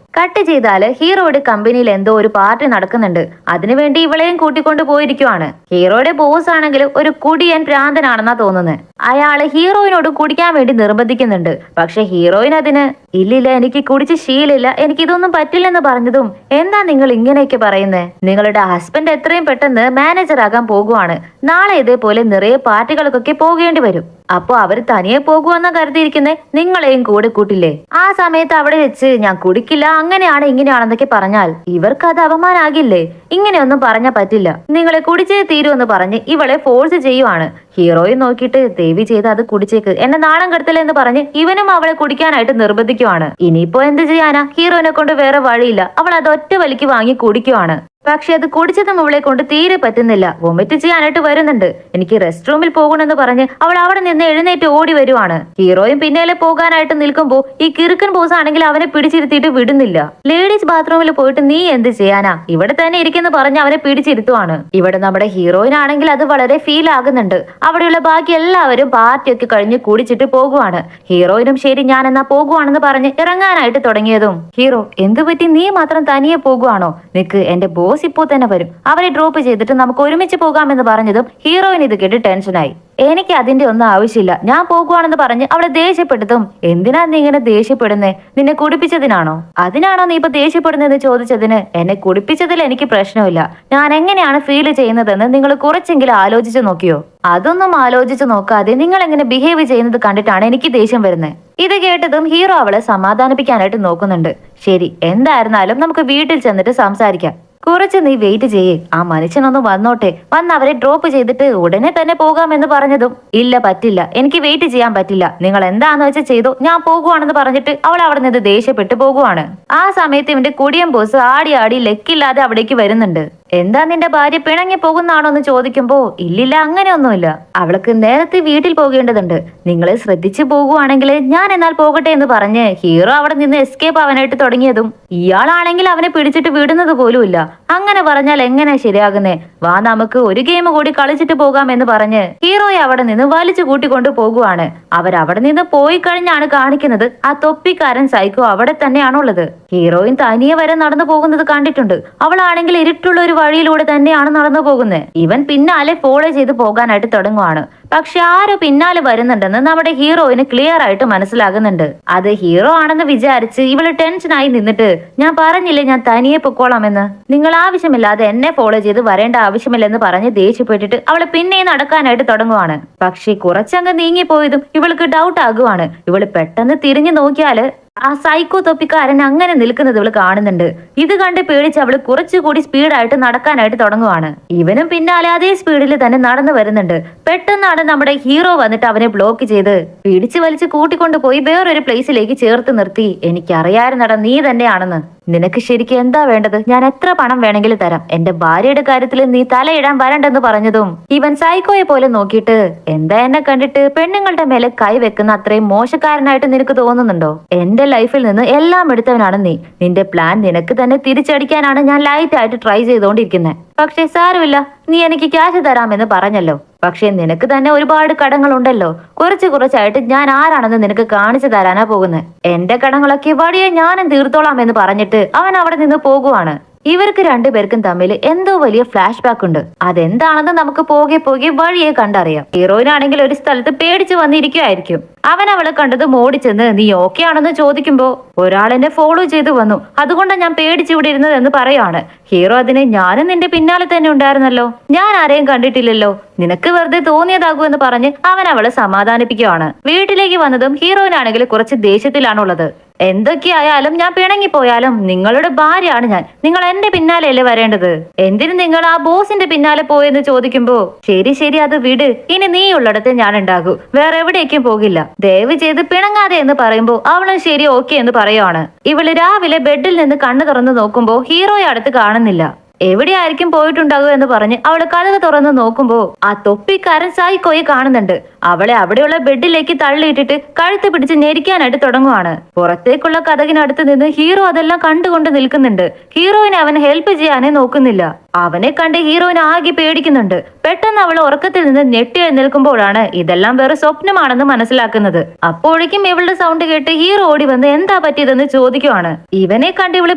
കട്ട് ചെയ്താല് ഹീറോയുടെ കമ്പനിയിൽ എന്തോ ഒരു പാർട്ടി നടക്കുന്നുണ്ട്. അതിനുവേണ്ടി ഇവളെയും കൂട്ടിക്കൊണ്ട് പോയിരിക്കുവാണ്. ഹീറോയുടെ ബോസ് ആണെങ്കിൽ ഒരു കുടിയൻ ഭ്രാന്തനാണെന്നാ തോന്നുന്നത്. അയാള് ഹീറോയിനോട് കുടിക്കാൻ വേണ്ടി നിർബന്ധിക്കുന്നുണ്ട്. പക്ഷെ ഹീറോയിൻ അതിന് ഇല്ലില്ല, എനിക്ക് കുടിച്ച് ശീലില്ല, എനിക്ക് ഇതൊന്നും പറ്റില്ലെന്ന് പറഞ്ഞതും എന്താ നിങ്ങൾ ഇങ്ങനെയൊക്കെ പറയുന്നേ, നിങ്ങളുടെ ഹസ്ബൻഡ് എത്രയും പെട്ടെന്ന് മാനേജർ ആകാൻ പോകുവാണ്, നാളെ ഇതേപോലെ നിറയെ പാർട്ടികൾക്കൊക്കെ പോകേണ്ടി വരും, അപ്പൊ അവര് തനിയെ പോകുമെന്ന് കരുതിയിരിക്കുന്നേ, നിങ്ങളെയും കൂടെ കൂട്ടില്ലേ. ആ സമയത്ത് അവിടെ വെച്ച് ഞാൻ കുടിക്കില്ല, അങ്ങനെയാണ് ഇങ്ങനെയാണെന്നൊക്കെ പറഞ്ഞാൽ ഇവർക്ക് അത് അപമാനാകില്ലേ. ഇങ്ങനെയൊന്നും പറഞ്ഞാൽ പറ്റില്ല, നിങ്ങളെ കുടിച്ചേ തീരുമെന്ന് പറഞ്ഞ് ഇവളെ ഫോഴ്സ് ചെയ്യുവാണ്. ഹീറോയും നോക്കിയിട്ട് ദേവി ചെയ്ത് അത് കുടിച്ചേക്ക്, എന്നെ നാണം കെടുത്തല്ലേ എന്ന് പറഞ്ഞ് ഇവനും അവളെ കുടിക്കാനായിട്ട് നിർബന്ധിക്കുവാണ്. ഇനിയിപ്പോ എന്ത് ചെയ്യാനാ, ഹീറോയിനെ കൊണ്ട് വേറെ വഴിയില്ല, അവൾ അത് ഒറ്റ വലിക്ക് വാങ്ങി കുടിക്കുവാണ്. പക്ഷെ അത് കുടിച്ചതും അവളെ കൊണ്ട് തീരെ പറ്റുന്നില്ല, വൊമിറ്റ് ചെയ്യാനായിട്ട് വരുന്നുണ്ട്. എനിക്ക് റെസ്റ്റ് റൂമിൽ പോകണമെന്ന് പറഞ്ഞ് അവൾ അവിടെ നിന്ന് എഴുന്നേറ്റ് ഓടി വരുവാണ്. ഹീറോയും പിന്നാലെ പോകാനായിട്ട് നിൽക്കുമ്പോ ഈ കിറുക്കൻ ബോസ് ആണെങ്കിൽ അവനെ പിടിച്ചിരുത്തിയിട്ട് വിടുന്നില്ല. ലേഡീസ് ബാത്റൂമിൽ പോയിട്ട് നീ എന്ത് ചെയ്യാനാ, ഇവിടെ തന്നെ ഇരിക്കുന്നു പറഞ്ഞ് അവനെ പിടിച്ചിരുത്തുവാണ്. ഇവിടെ നമ്മുടെ ഹീറോയിൻ ആണെങ്കിൽ അത് വളരെ ഫീൽ ആകുന്നുണ്ട്. അവിടെയുള്ള ബാക്കി എല്ലാവരും പാർട്ടിയൊക്കെ കഴിഞ്ഞ് കുടിച്ചിട്ട് പോകുവാണ്. ഹീറോയിനും ശരി ഞാൻ എന്നാ പോകുവാണെന്ന് പറഞ്ഞ് ഇറങ്ങാനായിട്ട് തുടങ്ങിയതും ഹീറോ എന്തു പറ്റി, നീ മാത്രം തനിയെ പോകുവാണോ, നിക്ക് എന്റെ ബോസ് ഇപ്പോൾ തന്നെ വരും, അവരെ ഡ്രോപ്പ് ചെയ്തിട്ട് നമുക്ക് ഒരുമിച്ച് പോകാമെന്ന് പറഞ്ഞതും ഹീറോയിൻ ഇത് കേട്ട് ടെൻഷനായി. എനിക്ക് അതിന്റെ ഒന്നും ആവശ്യമില്ല, ഞാൻ പോകുവാണെന്ന് പറഞ്ഞ് അവളെ ദേഷ്യപ്പെട്ടതും എന്തിനാ നീ ഇങ്ങനെ ദേഷ്യപ്പെടുന്നേ, നിന്നെ കുടിപ്പിച്ചതിനാണോ, അതിനാണോ നീ ഇപ്പൊ ദേഷ്യപ്പെടുന്നതെന്ന് ചോദിച്ചതിന് എന്നെ കുടിപ്പിച്ചതിൽ എനിക്ക് പ്രശ്നമില്ല, ഞാൻ എങ്ങനെയാണ് ഫീൽ ചെയ്യുന്നതെന്ന് നിങ്ങൾ കുറച്ചെങ്കിലും ആലോചിച്ചു നോക്കിയോ. അതൊന്നും ആലോചിച്ചു നോക്കാതെ നിങ്ങൾ എങ്ങനെ ബിഹേവ് ചെയ്യുന്നത് കണ്ടിട്ടാണ് എനിക്ക് ദേഷ്യം വരുന്നത്. ഇത് കേട്ടതും ഹീറോ അവളെ സമാധാനിപ്പിക്കാനായിട്ട് നോക്കുന്നുണ്ട്. ശരി, എന്തായിരുന്നാലും നമുക്ക് വീട്ടിൽ ചെന്നിട്ട് സംസാരിക്കാം, കുറച്ച് നീ വെയിറ്റ് ചെയ്യേ, ആ മനുഷ്യനൊന്ന് വന്നോട്ടെ, വന്ന് അവരെ ഡ്രോപ്പ് ചെയ്തിട്ട് ഉടനെ തന്നെ പോകാമെന്ന് പറഞ്ഞതും ഇല്ല പറ്റില്ല, എനിക്ക് വെയിറ്റ് ചെയ്യാൻ പറ്റില്ല, നിങ്ങൾ എന്താന്ന് വെച്ചാൽ ചെയ്തോ, ഞാൻ പോകുവാണെന്ന് പറഞ്ഞിട്ട് അവൾ അവിടെ നിന്ന് ദേഷ്യപ്പെട്ടു പോകുവാണ്. ആ സമയത്ത് ഇവന്റെ കുടിയൻ ബോസ് ആടി ആടി ലെക്കില്ലാതെ അവിടേക്ക് വരുന്നുണ്ട്. എന്താ നിന്റെ ഭാര്യ പിണങ്ങി പോകുന്നാണോ എന്ന് ചോദിക്കുമ്പോ ഇല്ലില്ല അങ്ങനെയൊന്നുമില്ല, അവൾക്ക് നേരത്തെ വീട്ടിൽ പോകേണ്ടതുണ്ട്, നിങ്ങളെ ശ്രദ്ധിച്ചു പോകുവാണെങ്കിൽ ഞാൻ എന്നാൽ പോകട്ടെ എന്ന് പറഞ്ഞ് ഹീറോ അവിടെ നിന്ന് എസ്കേപ്പ് ആവാനായിട്ട് തുടങ്ങിയതും ഇയാളാണെങ്കിൽ അവനെ പിടിച്ചിട്ട് വിടുന്നത് പോലുമില്ല. അങ്ങനെ പറഞ്ഞാൽ എങ്ങനെ ശരിയാകുന്നേ, വാ നമുക്ക് ഒരു ഗെയിം കൂടി കളിച്ചിട്ട് പോകാം എന്ന് പറഞ്ഞ് ഹീറോയെ അവിടെ നിന്ന് വലിച്ചു കൂട്ടിക്കൊണ്ട് പോകുവാണ്. അവരവിടെ നിന്ന് പോയി കഴിഞ്ഞാണ് കാണിക്കുന്നത് ആ തൊപ്പിക്കാരൻ സൈക്കോ അവിടെ തന്നെയാണുള്ളത്. ഹീറോയിൻ തനിയെ വരെ നടന്നു പോകുന്നത് കണ്ടിട്ടുണ്ട്. അവളാണെങ്കിൽ ഇരുട്ടുള്ള ഒരു വഴിയിലൂടെ തന്നെയാണ് നടന്നു പോകുന്നത്. ഇവൻ പിന്നാലെ ഫോളോ ചെയ്ത് പോകാനായിട്ട് തുടങ്ങുവാണ്. പക്ഷെ ആരോ പിന്നാലെ വരുന്നുണ്ടെന്ന് നമ്മുടെ ഹീറോയിന് ക്ലിയർ ആയിട്ട് മനസ്സിലാകുന്നുണ്ട്. അത് ഹീറോ ആണെന്ന് വിചാരിച്ച് ഇവള് ടെൻഷനായി നിന്നിട്ട് ഞാൻ പറഞ്ഞില്ലേ ഞാൻ തനിയെ പൊക്കോളാമെന്ന്, നിങ്ങൾ ആവശ്യമില്ലാതെ എന്നെ ഫോളോ ചെയ്ത് വരേണ്ട ആവശ്യമില്ലെന്ന് പറഞ്ഞ് ദേഷ്യപ്പെട്ടിട്ട് അവള് പിന്നെ നടക്കാനായിട്ട് തുടങ്ങുവാണ്. പക്ഷെ കുറച്ചങ്ങ് നീങ്ങിപ്പോയതും ഇവൾക്ക് ഡൗട്ട് ആകുവാണ്. ഇവള് പെട്ടെന്ന് തിരിഞ്ഞു നോക്കിയാല് ആ സൈക്കോ തൊപ്പിക്കാരൻ അങ്ങനെ നിൽക്കുന്നത് ഇവള് കാണുന്നുണ്ട്. ഇത് കണ്ട് പേടിച്ച് അവള് കുറച്ചുകൂടി സ്പീഡായിട്ട് നടക്കാനായിട്ട് തുടങ്ങുവാണ്. ഇവനും പിന്നാലെ അതേ സ്പീഡിൽ തന്നെ നടന്നു വരുന്നുണ്ട്. പെട്ടെന്നാണ് നമ്മുടെ ഹീറോ വന്നിട്ട് അവനെ ബ്ലോക്ക് ചെയ്ത് പിടിച്ചു വലിച്ച് കൂട്ടിക്കൊണ്ടുപോയി വേറൊരു പ്ലേസിലേക്ക് ചേർത്ത് നിർത്തി. എനിക്കറിയായിരുന്നടാ നീ തന്നെയാണെന്ന്, നിനക്ക് ശരിക്കും എന്താ വേണ്ടത്, ഞാൻ എത്ര പണം വേണമെങ്കിലും തരാം, എന്റെ ഭാര്യയുടെ കാര്യത്തിൽ നീ തലയിടാൻ വരണ്ടെന്ന് പറഞ്ഞതും ഇവൻ സൈക്കോയെ പോലെ നോക്കിയിട്ട് എന്താ എന്നെ കണ്ടിട്ട് പെണ്ണുങ്ങളുടെ മേലെ കൈ വെക്കുന്ന അത്രയും മോശക്കാരനായിട്ട് നിനക്ക് തോന്നുന്നുണ്ടോ, എന്റെ ലൈഫിൽ നിന്ന് എല്ലാം എടുത്തവനാണ് നീ, നിന്റെ പ്ലാൻ നിനക്ക് തന്നെ തിരിച്ചടിക്കാനാണ് ഞാൻ ലൈറ്റ് ആയിട്ട് ട്രൈ ചെയ്തുകൊണ്ടിരിക്കുന്നത്. പക്ഷെ സാരമില്ല, നീ എനിക്ക് ക്യാഷ് തരാമെന്ന് പറഞ്ഞല്ലോ, പക്ഷെ നിനക്ക് തന്നെ ഒരുപാട് കടങ്ങളുണ്ടല്ലോ, കുറച്ചായിട്ട് ഞാൻ ആരാണെന്ന് നിനക്ക് കാണിച്ചു തരാനാ പോകുന്നത്, എന്റെ കടങ്ങളൊക്കെ വഴിയെ ഞാനും തീർത്തോളാം എന്ന് പറഞ്ഞിട്ട് അവൻ അവിടെ നിന്ന് പോകുവാണ്. ഇവർക്ക് രണ്ടുപേർക്കും തമ്മിൽ എന്തോ വലിയ ഫ്ലാഷ് ബാക്ക് ഉണ്ട്. അതെന്താണെന്ന് നമുക്ക് പോകെ വഴിയെ കണ്ടറിയാം. ഹീറോയിനാണെങ്കിൽ ഒരു സ്ഥലത്ത് പേടിച്ചു വന്നിരിക്കുമായിരിക്കും. അവൻ അവളെ കണ്ടതും ഓടിച്ചെന്ന് നീ ഓക്കെ ആണെന്ന് ചോദിക്കുമ്പോ ഒരാൾ എന്നെ ഫോളോ ചെയ്തു വന്നു, അതുകൊണ്ടാണ് ഞാൻ പേടിച്ചു ഇവിടെ ഇരുന്നത് എന്ന് പറയാണ്. ഹീറോ അതിനെ ഞാനും നിന്റെ പിന്നാലെ തന്നെ ഉണ്ടായിരുന്നല്ലോ, ഞാൻ ആരെയും കണ്ടിട്ടില്ലല്ലോ, നിനക്ക് വെറുതെ തോന്നിയതാകൂ എന്ന് പറഞ്ഞ് അവൻ അവളെ സമാധാനിപ്പിക്കുകയാണ്. വീട്ടിലേക്ക് വന്നതും ഹീറോയിനാണെങ്കിൽ കുറച്ച് ദേഷ്യത്തിലാണുള്ളത്. എന്തൊക്കെയായാലും ഞാൻ പിണങ്ങിപ്പോയാലും നിങ്ങളുടെ ഭാര്യയാണ് ഞാൻ, നിങ്ങൾ എന്റെ പിന്നാലെയല്ലേ വരേണ്ടത്, എന്തിനു നിങ്ങൾ ആ ബോസിന്റെ പിന്നാലെ പോയെന്ന് ചോദിക്കുമ്പോ ശരി അത് വിട്, ഇനി നീ ഉള്ളിടത്ത് ഞാൻ ഉണ്ടാകൂ, വേറെ എവിടേക്കും പോകില്ല, ദയവ് ചെയ്ത് പിണങ്ങാതെ എന്ന് പറയുമ്പോ അവളും ശരി ഓക്കെ എന്ന് പറയുവാണ്. ഇവള് രാവിലെ ബെഡിൽ നിന്ന് കണ്ണു തുറന്നു നോക്കുമ്പോ ഹീറോയെ അടുത്ത് കാണുന്നില്ല. എവിടെയായിരിക്കും പോയിട്ടുണ്ടാകുക എന്ന് പറഞ്ഞ് അവള് കഥക് തുറന്ന് നോക്കുമ്പോ ആ തൊപ്പിക്കാരൻ സൈക്കോയെ കാണുന്നുണ്ട്. അവളെ അവിടെയുള്ള ബെഡിലേക്ക് തള്ളിയിട്ടിട്ട് കഴുത്ത് പിടിച്ച് ഞെരിക്കാനായിട്ട് തുടങ്ങുവാണ്. പുറത്തേക്കുള്ള കഥകിനടുത്ത് നിന്ന് ഹീറോ അതെല്ലാം കണ്ടുകൊണ്ട് നിൽക്കുന്നുണ്ട്. ഹീറോയിനെ അവൻ ഹെൽപ്പ് ചെയ്യാനേ നോക്കുന്നില്ല. അവനെ കണ്ട് ഹീറോയിൻ ആകെ പേടിക്കുന്നുണ്ട്. പെട്ടെന്ന് അവൾ ഉറക്കത്തിൽ നിന്ന് ഞെട്ടി എഴുന്നേൽക്കുമ്പോഴാണ് ഇതെല്ലാം വേറെ സ്വപ്നമാണെന്ന് മനസ്സിലാക്കുന്നത്. അപ്പോഴേക്കും ഇവളുടെ സൗണ്ട് കേട്ട് ഹീറോ ഓടി വന്ന് എന്താ പറ്റിയതെന്ന് ചോദിക്കുവാണ്. ഇവനെ കണ്ട് ഇവള്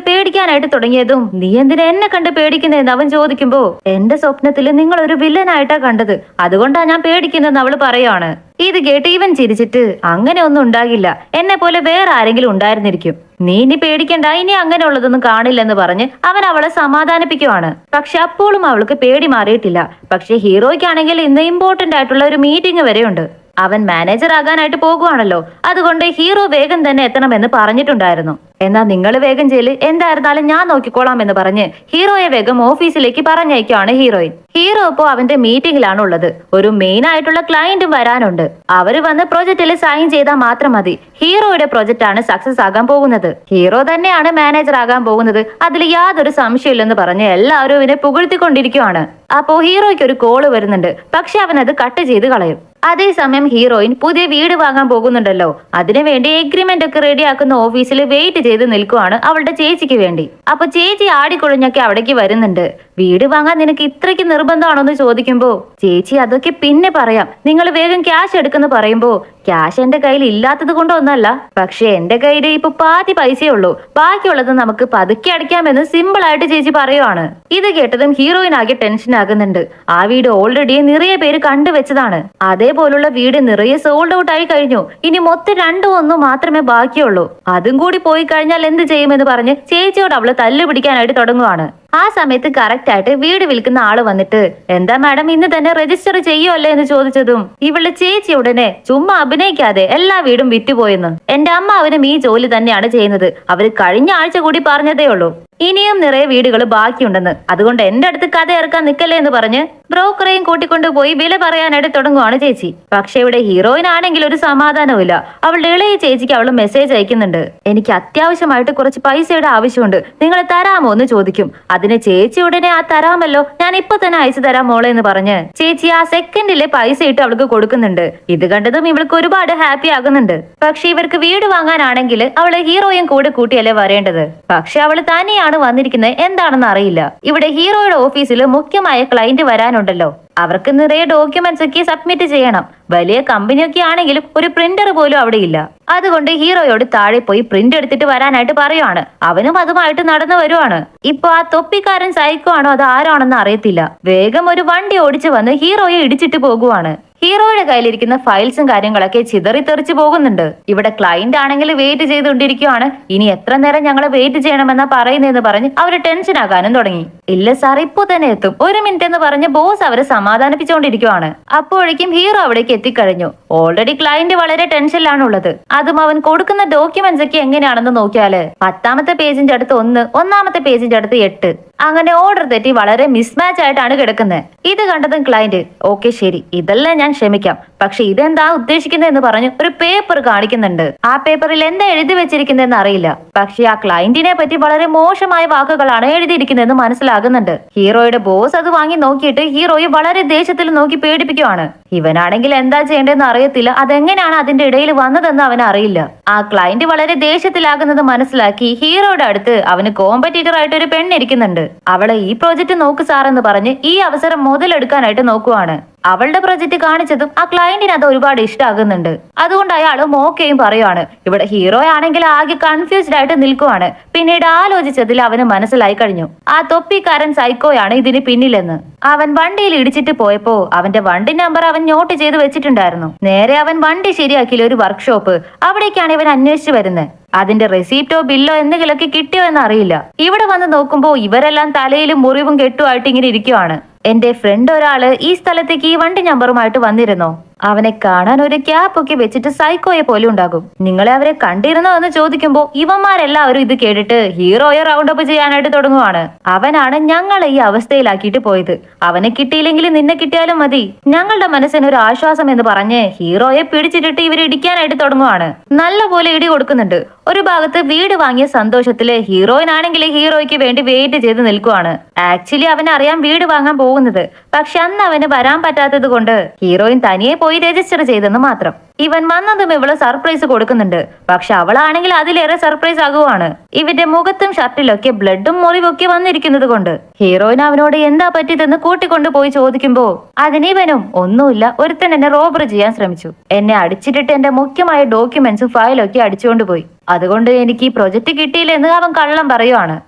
പേടിക്കാനായിട്ട് തുടങ്ങിയതും നീ എന്തിനാ എന്നെ കണ്ട് പേടിക്കുന്നതെന്ന് അവൻ ചോദിക്കുമ്പോ എന്റെ സ്വപ്നത്തിൽ നിങ്ങൾ ഒരു വില്ലനായിട്ടാ കണ്ടത്, അതുകൊണ്ടാ ഞാൻ പേടിക്കുന്നതെന്ന് അവള് പറയുവാണ്. ഇത് കേട്ട് ഇവൻ ചിരിച്ചിട്ട് അങ്ങനെ ഒന്നും ഉണ്ടാകില്ല, എന്നെ പോലെ വേറെ ആരെങ്കിലും ഉണ്ടായിരുന്നിരിക്കും, നീ ഇനി പേടിക്കണ്ട, ഇനി അങ്ങനെയുള്ളതൊന്നും കാണില്ലെന്ന് പറഞ്ഞ് അവൻ അവളെ സമാധാനിപ്പിക്കുവാണ്. പക്ഷെ അപ്പോഴും അവൾക്ക് പേടി മാറിയിട്ടില്ല. പക്ഷെ ഹീറോയ്ക്കാണെങ്കിൽ ഇന്ന് ഇമ്പോർട്ടന്റ് ആയിട്ടുള്ള ഒരു മീറ്റിംഗ് വരെയുണ്ട്. അവൻ മാനേജർ ആകാനായിട്ട് പോകുവാണല്ലോ, അതുകൊണ്ട് ഹീറോ വേഗം തന്നെ എത്തണമെന്ന് പറഞ്ഞിട്ടുണ്ടായിരുന്നു. എന്നാ നിങ്ങൾ വേഗം ചെല്ല്, എന്തായിരുന്നാലും ഞാൻ നോക്കിക്കോളാം എന്ന് പറഞ്ഞ് ഹീറോയെ വേഗം ഓഫീസിലേക്ക് പറഞ്ഞയക്കുവാണ് ഹീറോയിൻ. ഹീറോ ഇപ്പോ അവന്റെ മീറ്റിംഗിലാണ് ഉള്ളത്. ഒരു മെയിൻ ആയിട്ടുള്ള ക്ലയന്റും വരാനുണ്ട്. അവര് വന്ന് പ്രൊജക്റ്റിൽ സൈൻ ചെയ്താൽ മാത്രം മതി. ഹീറോയുടെ പ്രൊജക്റ്റ് ആണ് സക്സസ് ആകാൻ പോകുന്നത്. ഹീറോ തന്നെയാണ് മാനേജർ ആകാൻ പോകുന്നത്, അതിൽ യാതൊരു സംശയമില്ലെന്ന് പറഞ്ഞ് എല്ലാവരും ഇവനെ പുകഴ്ത്തിക്കൊണ്ടിരിക്കുവാണ്. അപ്പോ ഹീറോയ്ക്ക് ഒരു കോള് വരുന്നുണ്ട്. പക്ഷെ അവൻ അത് കട്ട് ചെയ്ത് കളയും. അതേസമയം ഹീറോയിൻ പുതിയ വീട് വാങ്ങാൻ പോകുന്നുണ്ടല്ലോ, അതിനുവേണ്ടി എഗ്രിമെന്റ് ഒക്കെ റെഡിയാക്കുന്ന ഓഫീസിൽ വെയിറ്റ് ചെയ്ത് നിൽക്കുവാണ് അവളുടെ ചേച്ചിക്ക് വേണ്ടി. അപ്പൊ ചേച്ചി ആടിക്കുഴഞ്ഞൊക്കെ അവിടേക്ക് വരുന്നുണ്ട്. വീട് വാങ്ങാൻ നിനക്ക് ഇത്രയ്ക്ക് നിർബന്ധമാണോന്ന് ചോദിക്കുമ്പോ ചേച്ചി അതൊക്കെ പിന്നെ പറയാം, നിങ്ങൾ വേഗം ക്യാഷ് എടുക്കെന്ന് പറയുമ്പോ ക്യാഷ് എന്റെ കയ്യിൽ ഇല്ലാത്തത് കൊണ്ടൊന്നല്ല, പക്ഷെ എന്റെ കയ്യിൽ ഇപ്പൊ പാതി പൈസയേ ഉള്ളൂ, ബാക്കിയുള്ളത് നമുക്ക് പതുക്കെ അടയ്ക്കാമെന്ന് സിമ്പിൾ ആയിട്ട് ചേച്ചി പറയുവാണ്. ഇത് കേട്ടതും ഹീറോയിൻ ആകെ ടെൻഷൻ ആകുന്നുണ്ട്. ആ വീട് ഓൾറെഡി നിറയെ പേര് കണ്ടുവെച്ചതാണ്. അതേപോലുള്ള വീട് നിറയെ സോൾഡ് ഔട്ട് ആയി കഴിഞ്ഞു. ഇനി മൊത്തം 2 മാത്രമേ ബാക്കിയുള്ളൂ. അതും കൂടി പോയി കഴിഞ്ഞാൽ എന്ത് ചെയ്യുമെന്ന് പറഞ്ഞ് ചേച്ചിയോട് അവള് തല്ല് പിടിക്കാനായിട്ട് തുടങ്ങുവാണ്. ആ സമയത്ത് കറക്റ്റ് ആയിട്ട് വീട് വിൽക്കുന്ന ആള് വന്നിട്ട് എന്താ മാഡം ഇന്ന് തന്നെ രജിസ്റ്റർ ചെയ്യുമല്ലേ എന്ന് ചോദിച്ചതും ഇവളുടെ ചേച്ചി ഉടനെ ചുമ്മാ അഭിനയിക്കാതെ എല്ലാ വീടും വിറ്റുപോയെന്ന്. എന്റെ അമ്മ അവനും ഈ ജോലി തന്നെയാണ് ചെയ്യുന്നത്, അവര് കഴിഞ്ഞ ആഴ്ച കൂടി പറഞ്ഞതേ ഉള്ളൂ, ഇനിയും നിറയെ വീടുകൾ ബാക്കിയുണ്ടെന്ന്, അതുകൊണ്ട് എന്റെ അടുത്ത് കഥ ഇറക്കാൻ നിക്കല്ലേ എന്ന് പറഞ്ഞ് ബ്രോക്കറേയും കൂട്ടിക്കൊണ്ടുപോയി വില പറയാനായിട്ട് തുടങ്ങുവാണ് ചേച്ചി. പക്ഷെ ഇവിടെ ഹീറോയിൻ ആണെങ്കിൽ ഒരു സമാധാനവുമില്ല. അവളുടെ ഇളയ ചേച്ചിക്ക് അവള് മെസ്സേജ് അയക്കുന്നുണ്ട്, എനിക്ക് അത്യാവശ്യമായിട്ട് കുറച്ച് പൈസയുടെ ആവശ്യമുണ്ട്, നിങ്ങൾ തരാമോ എന്ന് ചോദിക്കും. അതിന് ചേച്ചി ഉടനെ ആ തരാമല്ലോ, ഞാൻ ഇപ്പൊ തന്നെ അയച്ചു തരാം മോളെ എന്ന് പറഞ്ഞ് ചേച്ചി ആ സെക്കൻഡിലെ പൈസ ഇട്ട് അവൾക്ക് കൊടുക്കുന്നുണ്ട്. ഇത് കണ്ടതും ഇവൾക്ക് ഒരുപാട് ഹാപ്പി ആകുന്നുണ്ട്. പക്ഷെ ഇവർക്ക് വീട് വാങ്ങാനാണെങ്കിൽ അവള് ഹീറോയും കൂടെ കൂട്ടിയല്ലേ വരേണ്ടത്. പക്ഷെ അവള് തന്നെയാണ് വന്നിരിക്കുന്നത്, എന്താണെന്ന് അറിയില്ല. ഇവിടെ ഹീറോയുടെ ഓഫീസിൽ മുഖ്യമായ ക്ലയന്റ് വരാനുണ്ടല്ലോ, അവർക്ക് നിറയെ ഡോക്യുമെന്റ്സ് ഒക്കെ സബ്മിറ്റ് ചെയ്യണം. വലിയ കമ്പനിയൊക്കെ ആണെങ്കിലും ഒരു പ്രിന്റർ പോലും അവിടെ ഇല്ല. അതുകൊണ്ട് ഹീറോയോട് താഴെ പോയി പ്രിന്റ് എടുത്തിട്ട് വരാനായിട്ട് പറയുവാണ്. അവനും അതുമായിട്ട് നടന്നു വരുവാണ്. ഇപ്പൊ ആ തൊപ്പിക്കാരൻ സൈക്കോ ആണോ അത് ആരാണെന്ന് അറിയത്തില്ല. വേഗം ഒരു വണ്ടി ഓടിച്ചു വന്ന് ഹീറോയെ ഇടിച്ചിട്ട് പോകുവാണ്. ഹീറോയുടെ കയ്യിലിരിക്കുന്ന ഫയൽസും കാര്യങ്ങളൊക്കെ ചിതറിത്തെറിച്ചു പോകുന്നുണ്ട്. ഇവിടെ ക്ലയന്റ് ആണെങ്കിൽ വെയിറ്റ് ചെയ്തുകൊണ്ടിരിക്കുവാണ്. ഇനി എത്ര നേരം ഞങ്ങൾ വെയിറ്റ് ചെയ്യണമെന്നാ പറയുന്നതെന്ന് പറഞ്ഞ് അവര് ടെൻഷൻ ആകാനും തുടങ്ങി. ഇല്ല സാർ ഇപ്പൊ തന്നെ എത്തും, 1 മിനിറ്റ് എന്ന് പറഞ്ഞ് ബോസ് അവരെ സമാധാനിപ്പിച്ചുകൊണ്ടിരിക്കുവാണ്. അപ്പോഴേക്കും ഹീറോ അവിടേക്ക് എത്തിക്കഴിഞ്ഞു. ഓൾറെഡി ക്ലയന്റ് വളരെ ടെൻഷനിലാണുള്ളത്. അതും അവൻ കൊടുക്കുന്ന ഡോക്യുമെന്റ്സ് ഒക്കെ എങ്ങനെയാണെന്ന് നോക്കിയാല് 10ാമത്തെ പേജിന്റെ അടുത്ത് 1, 1ാമത്തെ പേജിന്റെ അടുത്ത് 8, അങ്ങനെ ഓർഡർ തെറ്റി വളരെ മിസ്മാച്ച് ആയിട്ടാണ് കിടക്കുന്നത്. ഇത് കണ്ടതും ക്ലയന്റ് ഓക്കെ ശരി, ഇതെല്ലാം ഞാൻ ക്ഷമിക്കാം, പക്ഷെ ഇതെന്താ ഉദ്ദേശിക്കുന്നതെന്ന് പറഞ്ഞ് ഒരു പേപ്പർ കാണിക്കുന്നുണ്ട്. ആ പേപ്പറിൽ എന്താ എഴുതി വെച്ചിരിക്കുന്നതെന്ന് അറിയില്ല. പക്ഷെ ആ ക്ലയന്റിനെ പറ്റി വളരെ മോശമായ വാക്കുകളാണ് എഴുതിയിരിക്കുന്നതെന്ന് മനസ്സിലാകുന്നുണ്ട്. ഹീറോയുടെ ബോസ് അത് വാങ്ങി നോക്കിയിട്ട് ഹീറോയെ വളരെ ദേഷ്യത്തിൽ നോക്കി പേടിപ്പിക്കുവാണ്. ഇവനാണെങ്കിൽ എന്താ ചെയ്യേണ്ടതെന്ന് അറിയത്തില്ല, അതെങ്ങനെയാണ് അതിന്റെ ഇടയിൽ വന്നതെന്ന് അവന് അറിയില്ല. ആ ക്ലയന്റ് വളരെ ദേഷ്യത്തിലാകുന്നത് മനസ്സിലാക്കി ഹീറോയുടെ അടുത്ത് അവന് കോമ്പറ്റീറ്റർ ആയിട്ട് ഒരു പെണ്ണിരിക്കുന്നുണ്ട്. അവളെ ഈ പ്രോജക്റ്റ് നോക്ക് സാർ എന്ന് പറഞ്ഞ് ഈ അവസരം മുതലെടുക്കാനായിട്ട് നോക്കുവാണ്. അവളുടെ പ്രൊജക്ട് കാണിച്ചതും ആ ക്ലയന്റിന് അത് ഒരുപാട് ഇഷ്ടമാകുന്നുണ്ട്. അതുകൊണ്ട് അയാളും ഓക്കെയും പറയുവാണ്. ഇവിടെ ഹീറോ ആണെങ്കിൽ ആകെ കൺഫ്യൂസ്ഡ് ആയിട്ട് നിൽക്കുവാണ്. പിന്നീട് ആലോചിച്ചതിൽ അവന് മനസ്സിലായി കഴിഞ്ഞു, ആ തൊപ്പിക്കാരൻ സൈക്കോയാണ് ഇതിന് പിന്നിലെന്ന്. അവൻ വണ്ടിയിൽ ഇടിച്ചിട്ട് പോയപ്പോ അവന്റെ വണ്ടി നമ്പർ അവൻ നോട്ട് ചെയ്ത് വെച്ചിട്ടുണ്ടായിരുന്നു. നേരെ അവൻ വണ്ടി ശരിയാക്കിയില്ല ഒരു വർക്ക്ഷോപ്പ്, അവിടേക്കാണ് ഇവൻ അന്വേഷിച്ചു വരുന്നത്. അതിന്റെ റെസിപ്റ്റോ ബില്ലോ എന്തെങ്കിലുമൊക്കെ കിട്ടിയോ എന്ന് അറിയില്ല. ഇവിടെ വന്ന് നോക്കുമ്പോ ഇവരെല്ലാം തലയിലും മുറിവും കെട്ടുമായിട്ട് ഇങ്ങനെ ഇരിക്കുവാണ്. എന്റെ ഫ്രണ്ട് ഒരാള് ഈ സ്ഥലത്തേക്ക് ഈ വണ്ടി നമ്പറുമായിട്ട് വന്നിരുന്നോ? അവനെ കാണാൻ ഒരു ക്യാപ്പ് ഒക്കെ വെച്ചിട്ട് സൈക്കോയെ പോലെ ഉണ്ടാകും. നിങ്ങളെ അവരെ കണ്ടിരുന്നോ എന്ന് ചോദിക്കുമ്പോ ഇവന്മാരെല്ലാവരും ഇത് കേട്ടിട്ട് ഹീറോയെ റൗണ്ട് അപ്പ് ചെയ്യാനായിട്ട് തുടങ്ങുവാണ്. അവനാണ് ഞങ്ങളെ ഈ അവസ്ഥയിലാക്കിയിട്ട് പോയത്, അവനെ കിട്ടിയില്ലെങ്കിൽ നിന്നെ കിട്ടിയാലും മതി, ഞങ്ങളുടെ മനസ്സിനൊരു ആശ്വാസം എന്ന് പറഞ്ഞ് ഹീറോയെ പിടിച്ചിട്ടിട്ട് ഇവർ ഇടിക്കാനായിട്ട് തുടങ്ങുവാണ്. നല്ലപോലെ ഇടി കൊടുക്കുന്നുണ്ട്. ഒരു ഭാഗത്ത് വീട് വാങ്ങിയ സന്തോഷത്തില് ഹീറോയിനാണെങ്കിൽ ഹീറോയ്ക്ക് വേണ്ടി വെയിറ്റ് ചെയ്ത് നിൽക്കുവാണ്. ആക്ച്വലി അവൻ അറിയാം വീട് വാങ്ങാൻ പോകുന്നത്. പക്ഷെ അന്ന് അവന് വരാൻ പറ്റാത്തത് കൊണ്ട് ഹീറോയിൻ തനിയെ പോയി രജിസ്റ്റർ ചെയ്തെന്ന് മാത്രം. ഇവൻ വന്നതും ഇവള് സർപ്രൈസ് കൊടുക്കുന്നുണ്ട്. പക്ഷെ അവളാണെങ്കിൽ അതിലേറെ സർപ്രൈസ് ആകുവാണ്. ഇവന്റെ മുഖത്തും ഷർട്ടിലൊക്കെ ബ്ലഡും മുറിവൊക്കെ വന്നിരിക്കുന്നത് കൊണ്ട് ഹീറോയിൻ അവനോട് എന്താ പറ്റിയതെന്ന് കൂട്ടിക്കൊണ്ടു പോയി ചോദിക്കുമ്പോ അതിനിവനും ഒന്നുമില്ല, ഒരുത്തൻ എന്നെ റോബർ ചെയ്യാൻ ശ്രമിച്ചു, എന്നെ അടിച്ചിട്ടിട്ട് എന്റെ മുഖ്യമായ ഡോക്യുമെന്റ്സും ഫയലൊക്കെ അടിച്ചുകൊണ്ട് പോയി, അതുകൊണ്ട് എനിക്ക് ഈ പ്രൊജക്ട് കിട്ടിയില്ലെന്ന് അവൻ കള്ളം പറയുവാണ്.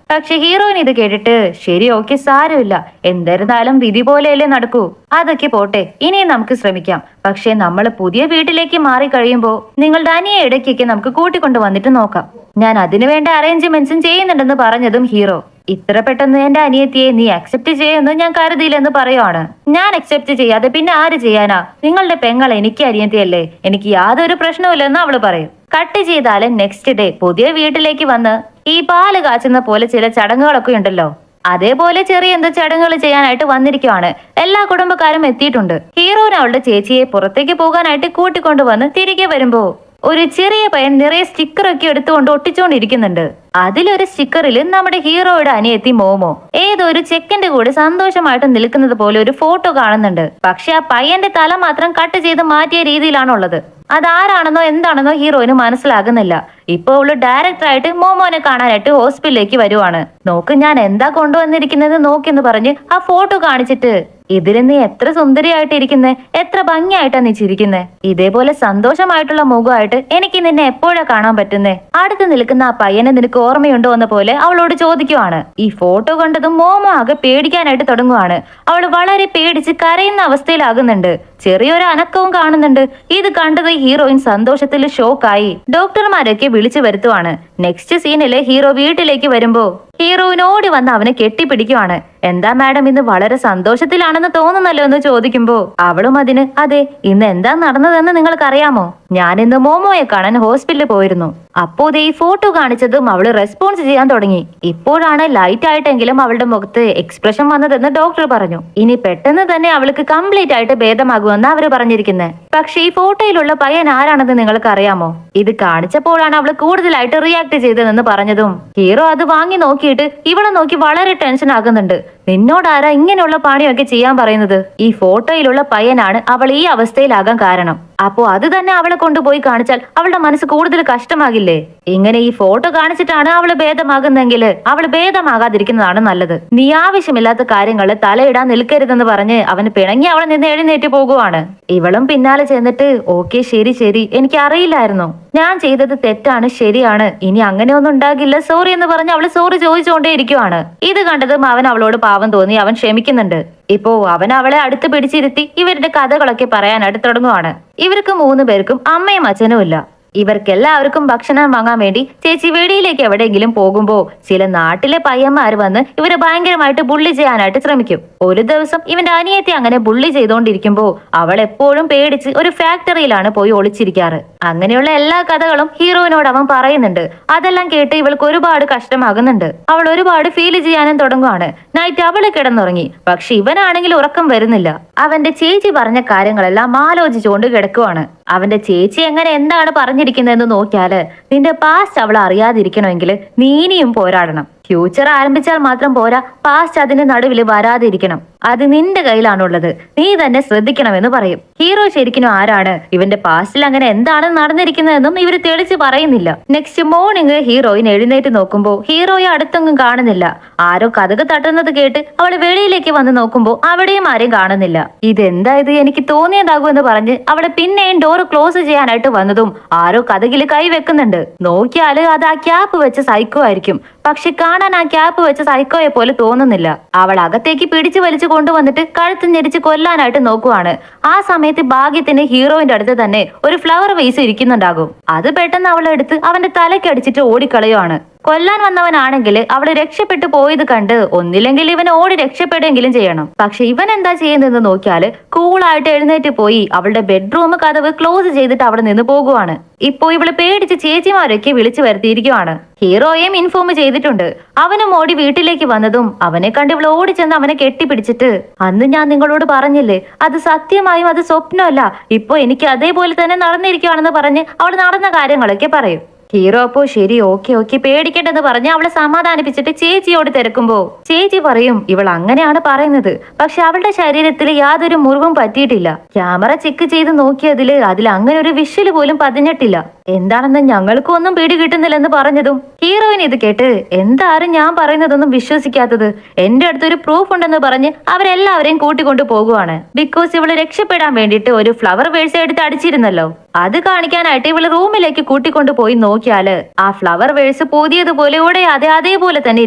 പക്ഷെ ഹീറോയിൻ ഇത് കേട്ടിട്ട് ശരി, ഓക്കെ, സാരമില്ല, എന്തായിരുന്നാലും വിധി പോലെയല്ലേ നടക്കൂ, അതൊക്കെ പോട്ടെ, ഇനിയും നമുക്ക് ശ്രമിക്കാം. പക്ഷെ നമ്മൾ പുതിയ വീട്ടിലേക്ക് മാറി കഴിയുമ്പോ നിങ്ങളുടെ അനിയെ ഇടയ്ക്കൊക്കെ നമുക്ക് കൂട്ടിക്കൊണ്ടു വന്നിട്ട് നോക്കാം, ഞാൻ അതിനുവേണ്ട അറേഞ്ച്മെന്റ്സും ചെയ്യുന്നുണ്ടെന്ന് പറഞ്ഞതും ഹീറോ ഇത്ര പെട്ടെന്ന് എന്റെ അനിയത്തിയെ നീ അക്സെപ്റ്റ് ചെയ്യുമെന്ന് ഞാൻ കരുതിയില്ലെന്ന് പറയുവാണ്. ഞാൻ അക്സെപ്റ്റ് ചെയ്യാതെ പിന്നെ ആര് ചെയ്യാനാ, നിങ്ങളുടെ പെങ്ങൾ എനിക്ക് അനിയത്തിയല്ലേ, എനിക്ക് യാതൊരു പ്രശ്നവുമില്ലെന്ന് അവള് പറയും. കട്ട് ചെയ്താലും നെക്സ്റ്റ് ഡേ പുതിയ വീട്ടിലേക്ക് വന്ന് ഈ പാല് കാച്ചുന്ന പോലെ ചില ചടങ്ങുകളൊക്കെ ഉണ്ടല്ലോ, അതേപോലെ ചെറിയ എന്തോ ചടങ്ങുകൾ ചെയ്യാനായിട്ട് വന്നിരിക്കുവാണ്. എല്ലാ കുടുംബക്കാരും എത്തിയിട്ടുണ്ട്. ഹീറോന് അവളുടെ ചേച്ചിയെ പുറത്തേക്ക് പോകാനായിട്ട് കൂട്ടിക്കൊണ്ടുവന്ന് തിരികെ വരുമ്പോ ഒരു ചെറിയ പയ്യൻ നിറയെ സ്റ്റിക്കറൊക്കെ എടുത്തുകൊണ്ട് ഒട്ടിച്ചുകൊണ്ടിരിക്കുന്നുണ്ട്. അതിലൊരു സ്റ്റിക്കറിൽ നമ്മുടെ ഹീറോയുടെ അനിയത്തി മോമോ ഏതോ ഒരു ചെക്കന്റെ കൂടെ സന്തോഷമായിട്ട് നിൽക്കുന്നത് പോലെ ഒരു ഫോട്ടോ കാണുന്നുണ്ട്. പക്ഷെ ആ പയ്യന്റെ തല മാത്രം കട്ട് ചെയ്ത് മാറ്റിയ രീതിയിലാണുള്ളത്. അതാരാണെന്നോ എന്താണെന്നോ ഹീറോയിന് മനസ്സിലാകുന്നില്ല. ഇപ്പൊ അവള് ഡയറക്ടറായിട്ട് മോമോനെ കാണാനായിട്ട് ഹോസ്പിറ്റലിലേക്ക് വരുവാണ്. നോക്ക്, ഞാൻ എന്താ കൊണ്ടുവന്നിരിക്കുന്നത് നോക്കിയെന്ന് പറഞ്ഞ് ആ ഫോട്ടോ കാണിച്ചിട്ട് ഇതിൽ നീ എത്ര സുന്ദരിയായിട്ടിരിക്കുന്നേ, എത്ര ഭംഗിയായിട്ടാ നീ ചിരിക്കുന്നേ, ഇതേപോലെ സന്തോഷമായിട്ടുള്ള മുഖമായിട്ട് എനിക്ക് നിന്നെ എപ്പോഴാ കാണാൻ പറ്റുന്നേ, അടുത്ത് നിൽക്കുന്ന ആ പയ്യനെ നിനക്ക് ഓർമ്മയുണ്ടോ എന്ന പോലെ അവളോട് ചോദിക്കുവാണ്. ഈ ഫോട്ടോ കണ്ടതും മോമോ ആകെ പേടിക്കാനായിട്ട് തുടങ്ങുവാണ്. അവള് വളരെ പേടിച്ച് കരയുന്ന അവസ്ഥയിലാകുന്നുണ്ട്. ചെറിയൊരു അനക്കവും കാണുന്നുണ്ട്. ഇത് കണ്ടത് ഹീറോയിൻ സന്തോഷത്തിൽ ഷോക്കായി ഡോക്ടർമാരൊക്കെ വിളിച്ചു വരുത്തുവാണ്. നെക്സ്റ്റ് സീനില് ഹീറോ വീട്ടിലേക്ക് വരുമ്പോ ഹീറോയിനോടി വന്ന് അവനെ കെട്ടിപ്പിടിക്കുവാണ്. എന്താ മാഡം ഇന്ന് വളരെ സന്തോഷത്തിലാണെന്ന് തോന്നുന്നല്ലോ എന്ന് ചോദിക്കുമ്പോ അവളും അതിന് അതെ, ഇന്ന് എന്താ നടന്നതെന്ന് നിങ്ങൾക്കറിയാമോ, ഞാൻ ഇന്ന് മോമോയെ കാണാൻ ഹോസ്പിറ്റലിൽ പോയിരുന്നു. അപ്പോ ഈ ഫോട്ടോ കാണിച്ചതും അവള് റെസ്പോൺസ് ചെയ്യാൻ തുടങ്ങി. ഇപ്പോഴാണ് ലൈറ്റ് ആയിട്ടെങ്കിലും അവളുടെ മുഖത്ത് എക്സ്പ്രഷൻ വന്നതെന്ന് ഡോക്ടർ പറഞ്ഞു. ഇനി പെട്ടെന്ന് തന്നെ അവൾക്ക് കംപ്ലീറ്റ് ആയിട്ട് ഭേദമാകുമെന്ന് അവര് പറഞ്ഞിരിക്കുന്നത്. പക്ഷെ ഈ ഫോട്ടോയിലുള്ള പയ്യൻ ആരാണെന്ന് നിങ്ങൾക്ക് അറിയാമോ, ഇത് കാണിച്ചപ്പോഴാണ് അവള് കൂടുതലായിട്ട് റിയാക്ട് ചെയ്തതെന്ന് പറഞ്ഞതും ഹീറോ അത് വാങ്ങി നോക്കിയിട്ട് ഇവളെ നോക്കി വളരെ ടെൻഷൻ ആകുന്നുണ്ട്. നിന്നോടാരാ ഇങ്ങനെയുള്ള പണിയൊക്കെ ചെയ്യാൻ പറയുന്നത്, ഈ ഫോട്ടോയിലുള്ള പയ്യനാണ് അവൾ ഈ അവസ്ഥയിലാകാൻ കാരണം. അപ്പോ അത് തന്നെ അവളെ കൊണ്ടുപോയി കാണിച്ചാൽ അവളുടെ മനസ്സ് കൂടുതൽ കഷ്ടമാകില്ലേ. ഇങ്ങനെ ഈ ഫോട്ടോ കാണിച്ചിട്ടാണ് അവള് ഭേദമാകുന്നെങ്കിൽ അവള് ഭേദമാകാതിരിക്കുന്നതാണ് നല്ലത്. നീ ആവശ്യമില്ലാത്ത കാര്യങ്ങൾ തലയിടാൻ നിൽക്കരുതെന്ന് പറഞ്ഞ് അവന് പിണങ്ങി അവളെ നിന്ന് എഴുന്നേറ്റ് പോകുവാണ്. ഇവളും പിന്നാലെ ചെന്നിട്ട് ഓക്കെ ശരി ശരി, എനിക്ക് അറിയില്ലായിരുന്നു, ഞാൻ ചെയ്തത് തെറ്റാണ്, ശരിയാണ്, ഇനി അങ്ങനെയൊന്നും ഉണ്ടാകില്ല, സോറി എന്ന് പറഞ്ഞ് അവള് സോറി ചോദിച്ചുകൊണ്ടേ ഇരിക്കുവാണ്. ഇത് കണ്ടതും അവൻ അവളോട് പാവം തോന്നി അവൻ ക്ഷമിക്കുന്നുണ്ട്. ഇപ്പോ അവൻ അവളെ അടുത്ത് പിടിച്ചിരുത്തി ഇവരുടെ കഥകളൊക്കെ പറയാനായിട്ട് തുടങ്ങുവാണ്. ഇവർക്ക് 3 പേർക്കും അമ്മയും അച്ഛനും ഇല്ല. ഇവർക്കെല്ലാവർക്കും ഭക്ഷണം വാങ്ങാൻ വേണ്ടി ചേച്ചി വെടിയിലേക്ക് എവിടെയെങ്കിലും പോകുമ്പോ ചില നാട്ടിലെ പയ്യന്മാര് വന്ന് ഇവരെ ഭയങ്കരമായിട്ട് ബുള്ളി ചെയ്യാനായിട്ട് ശ്രമിക്കും. ഒരു ദിവസം ഇവന്റെ അനിയത്തി അങ്ങനെ ബുള്ളി ചെയ്തോണ്ടിരിക്കുമ്പോ അവൾ എപ്പോഴും പേടിച്ച് ഒരു ഫാക്ടറിയിലാണ് പോയി ഒളിച്ചിരിക്കാറ്. അങ്ങനെയുള്ള എല്ലാ കഥകളും ഹീറോയിനോട് അവൻ പറയുന്നുണ്ട്. അതെല്ലാം കേട്ട് ഇവൾക്ക് ഒരുപാട് കഷ്ടമാകുന്നുണ്ട്. അവൾ ഒരുപാട് ഫീൽ ചെയ്യാനും തുടങ്ങുവാണ്. നൈറ്റ് അവള് കിടന്നുറങ്ങി. പക്ഷെ ഇവനാണെങ്കിൽ ഉറക്കം വരുന്നില്ല. അവന്റെ ചേച്ചി പറഞ്ഞ കാര്യങ്ങളെല്ലാം ആലോചിച്ചുകൊണ്ട് കിടക്കുവാണ്. അവന്റെ ചേച്ചി എങ്ങനെ എന്താണ് പറഞ്ഞിരിക്കുന്നതെന്ന് നോക്കിയാല് നിന്റെ പാസ്റ്റ് അവൾ അറിയാതിരിക്കണമെങ്കിൽ നീ ഇനിയും പോരാടണം. ഫ്യൂച്ചർ ആരംഭിച്ചാൽ മാത്രം പോരാ, പാസ്റ്റ് അതിന്റെ നടുവിൽ വരാതിരിക്കണം. അത് നിന്റെ കയ്യിലാണുള്ളത്, നീ തന്നെ ശ്രദ്ധിക്കണമെന്ന് പറയും. ഹീറോ ശരിക്കും ആരാണ്, ഇവന്റെ പാസ്റ്റിൽ അങ്ങനെ എന്താണ് നടന്നിരിക്കുന്നതെന്നും ഇവര് തെളിച്ച് പറയുന്നില്ല. നെക്സ്റ്റ് മോർണിംഗ് ഹീറോയിൻ എഴുന്നേറ്റ് നോക്കുമ്പോ ഹീറോയെ അടുത്തൊന്നും കാണുന്നില്ല. ആരോ കഥക് തട്ടുന്നത് കേട്ട് അവള് വെളിയിലേക്ക് വന്ന് നോക്കുമ്പോ അവിടെയും ആരെയും കാണുന്നില്ല. ഇതെന്താ ഇത്, എനിക്ക് തോന്നിയതാകുമെന്ന് പറഞ്ഞ് അവള് പിന്നെയും ഡോറ് ക്ലോസ് ചെയ്യാനായിട്ട് വന്നതും ആരോ കഥകില് കൈ വെക്കുന്നുണ്ട്. നോക്കിയാല് അത് ആ ക്യാപ്പ് വെച്ച സൈക്കോ ആയിരിക്കും. പക്ഷെ കാണാൻ ആ ക്യാപ്പ് വെച്ച സൈക്കോയെ പോലെ തോന്നുന്നില്ല. അവൾ അകത്തേക്ക് പിടിച്ചു വലിച്ചു കൊണ്ടുവന്നിട്ട് കഴുത്ത് ഞെരിച്ച് കൊല്ലാനായിട്ട് നോക്കുവാണ്. ആ സമയത്ത് ഭാഗ്യത്തിന് ഹീറോയിന്റെ അടുത്ത് തന്നെ ഒരു ഫ്ലവർ വേസ് ഇരിക്കുന്നുണ്ടാകും. അത് പെട്ടെന്ന് അവളെടുത്ത് അവന്റെ തലക്കടിച്ചിട്ട് ഓടിക്കളയുവാണ്. കൊല്ലാൻ വന്നവനാണെങ്കിൽ അവള് രക്ഷപ്പെട്ടു പോയത് കണ്ട് ഒന്നില്ലെങ്കിൽ ഇവൻ ഓടി രക്ഷപ്പെടുകയെങ്കിലും ചെയ്യണം. പക്ഷെ ഇവൻ എന്താ ചെയ്യുന്നതെന്ന് നോക്കിയാല് കൂളായിട്ട് എഴുന്നേറ്റ് പോയി അവളുടെ ബെഡ്റൂം കതവ് ക്ലോസ് ചെയ്തിട്ട് അവിടെ നിന്ന് പോകുവാണ്. ഇപ്പോ ഇവള് പേടിച്ച് ചേച്ചിമാരൊക്കെ വിളിച്ചു വരുത്തിയിരിക്കുവാണ്. ഹീറോയെയും ഇൻഫോം ചെയ്തിട്ടുണ്ട്. അവനും ഓടി വീട്ടിലേക്ക് വന്നതും അവനെ കണ്ട് ഇവൾ ഓടിച്ചെന്ന് അവനെ കെട്ടിപ്പിടിച്ചിട്ട് അന്ന് ഞാൻ നിങ്ങളോട് പറഞ്ഞില്ലേ, അത് സത്യമായും അത് സ്വപ്നമല്ല, ഇപ്പൊ എനിക്ക് അതേപോലെ തന്നെ നടന്നിരിക്കുവാണെന്ന് പറഞ്ഞ് അവൾ നടന്ന കാര്യങ്ങളൊക്കെ പറയും. ഹീറോ അപ്പോ ശരി ഓക്കെ ഓക്കെ പേടിക്കണ്ടെന്ന് പറഞ്ഞ് അവളെ സമാധാനിപ്പിച്ചിട്ട് ചേച്ചിയോട് തിരക്കുമ്പോ ചേച്ചി പറയും ഇവൾ അങ്ങനെയാണ് പറയുന്നത്, പക്ഷെ അവളുടെ ശരീരത്തിൽ യാതൊരു മുറിവും പറ്റിയിട്ടില്ല. ക്യാമറ ചെക്ക് ചെയ്ത് നോക്കിയതില് അതിൽ അങ്ങനെ ഒരു വിഷ്വല് പോലും പതിഞ്ഞിട്ടില്ല. എന്താണെന്ന് ഞങ്ങൾക്കും ഒന്നും പിടി കിട്ടുന്നില്ലെന്ന് പറഞ്ഞതും ഹീറോയിൻ ഇത് കേട്ട് എന്താരും ഞാൻ പറയുന്നതൊന്നും വിശ്വസിക്കാത്തത്, എന്റെ അടുത്തൊരു പ്രൂഫ് ഉണ്ടെന്ന് പറഞ്ഞ് അവരെല്ലാവരെയും കൂട്ടിക്കൊണ്ടു പോകുവാണ്. ബിക്കോസ് ഇവള് രക്ഷപ്പെടാൻ വേണ്ടിയിട്ട് ഒരു ഫ്ലവർ വേഴ്സ് എടുത്ത് അടിച്ചിരുന്നല്ലോ, അത് കാണിക്കാനായിട്ട് ഇവള് റൂമിലേക്ക് കൂട്ടിക്കൊണ്ടു പോയി നോക്കിയാല് ആ ഫ്ലവർ വേഴ്സ് പുതിയതുപോലെ ഉടയാതെ അതേപോലെ തന്നെ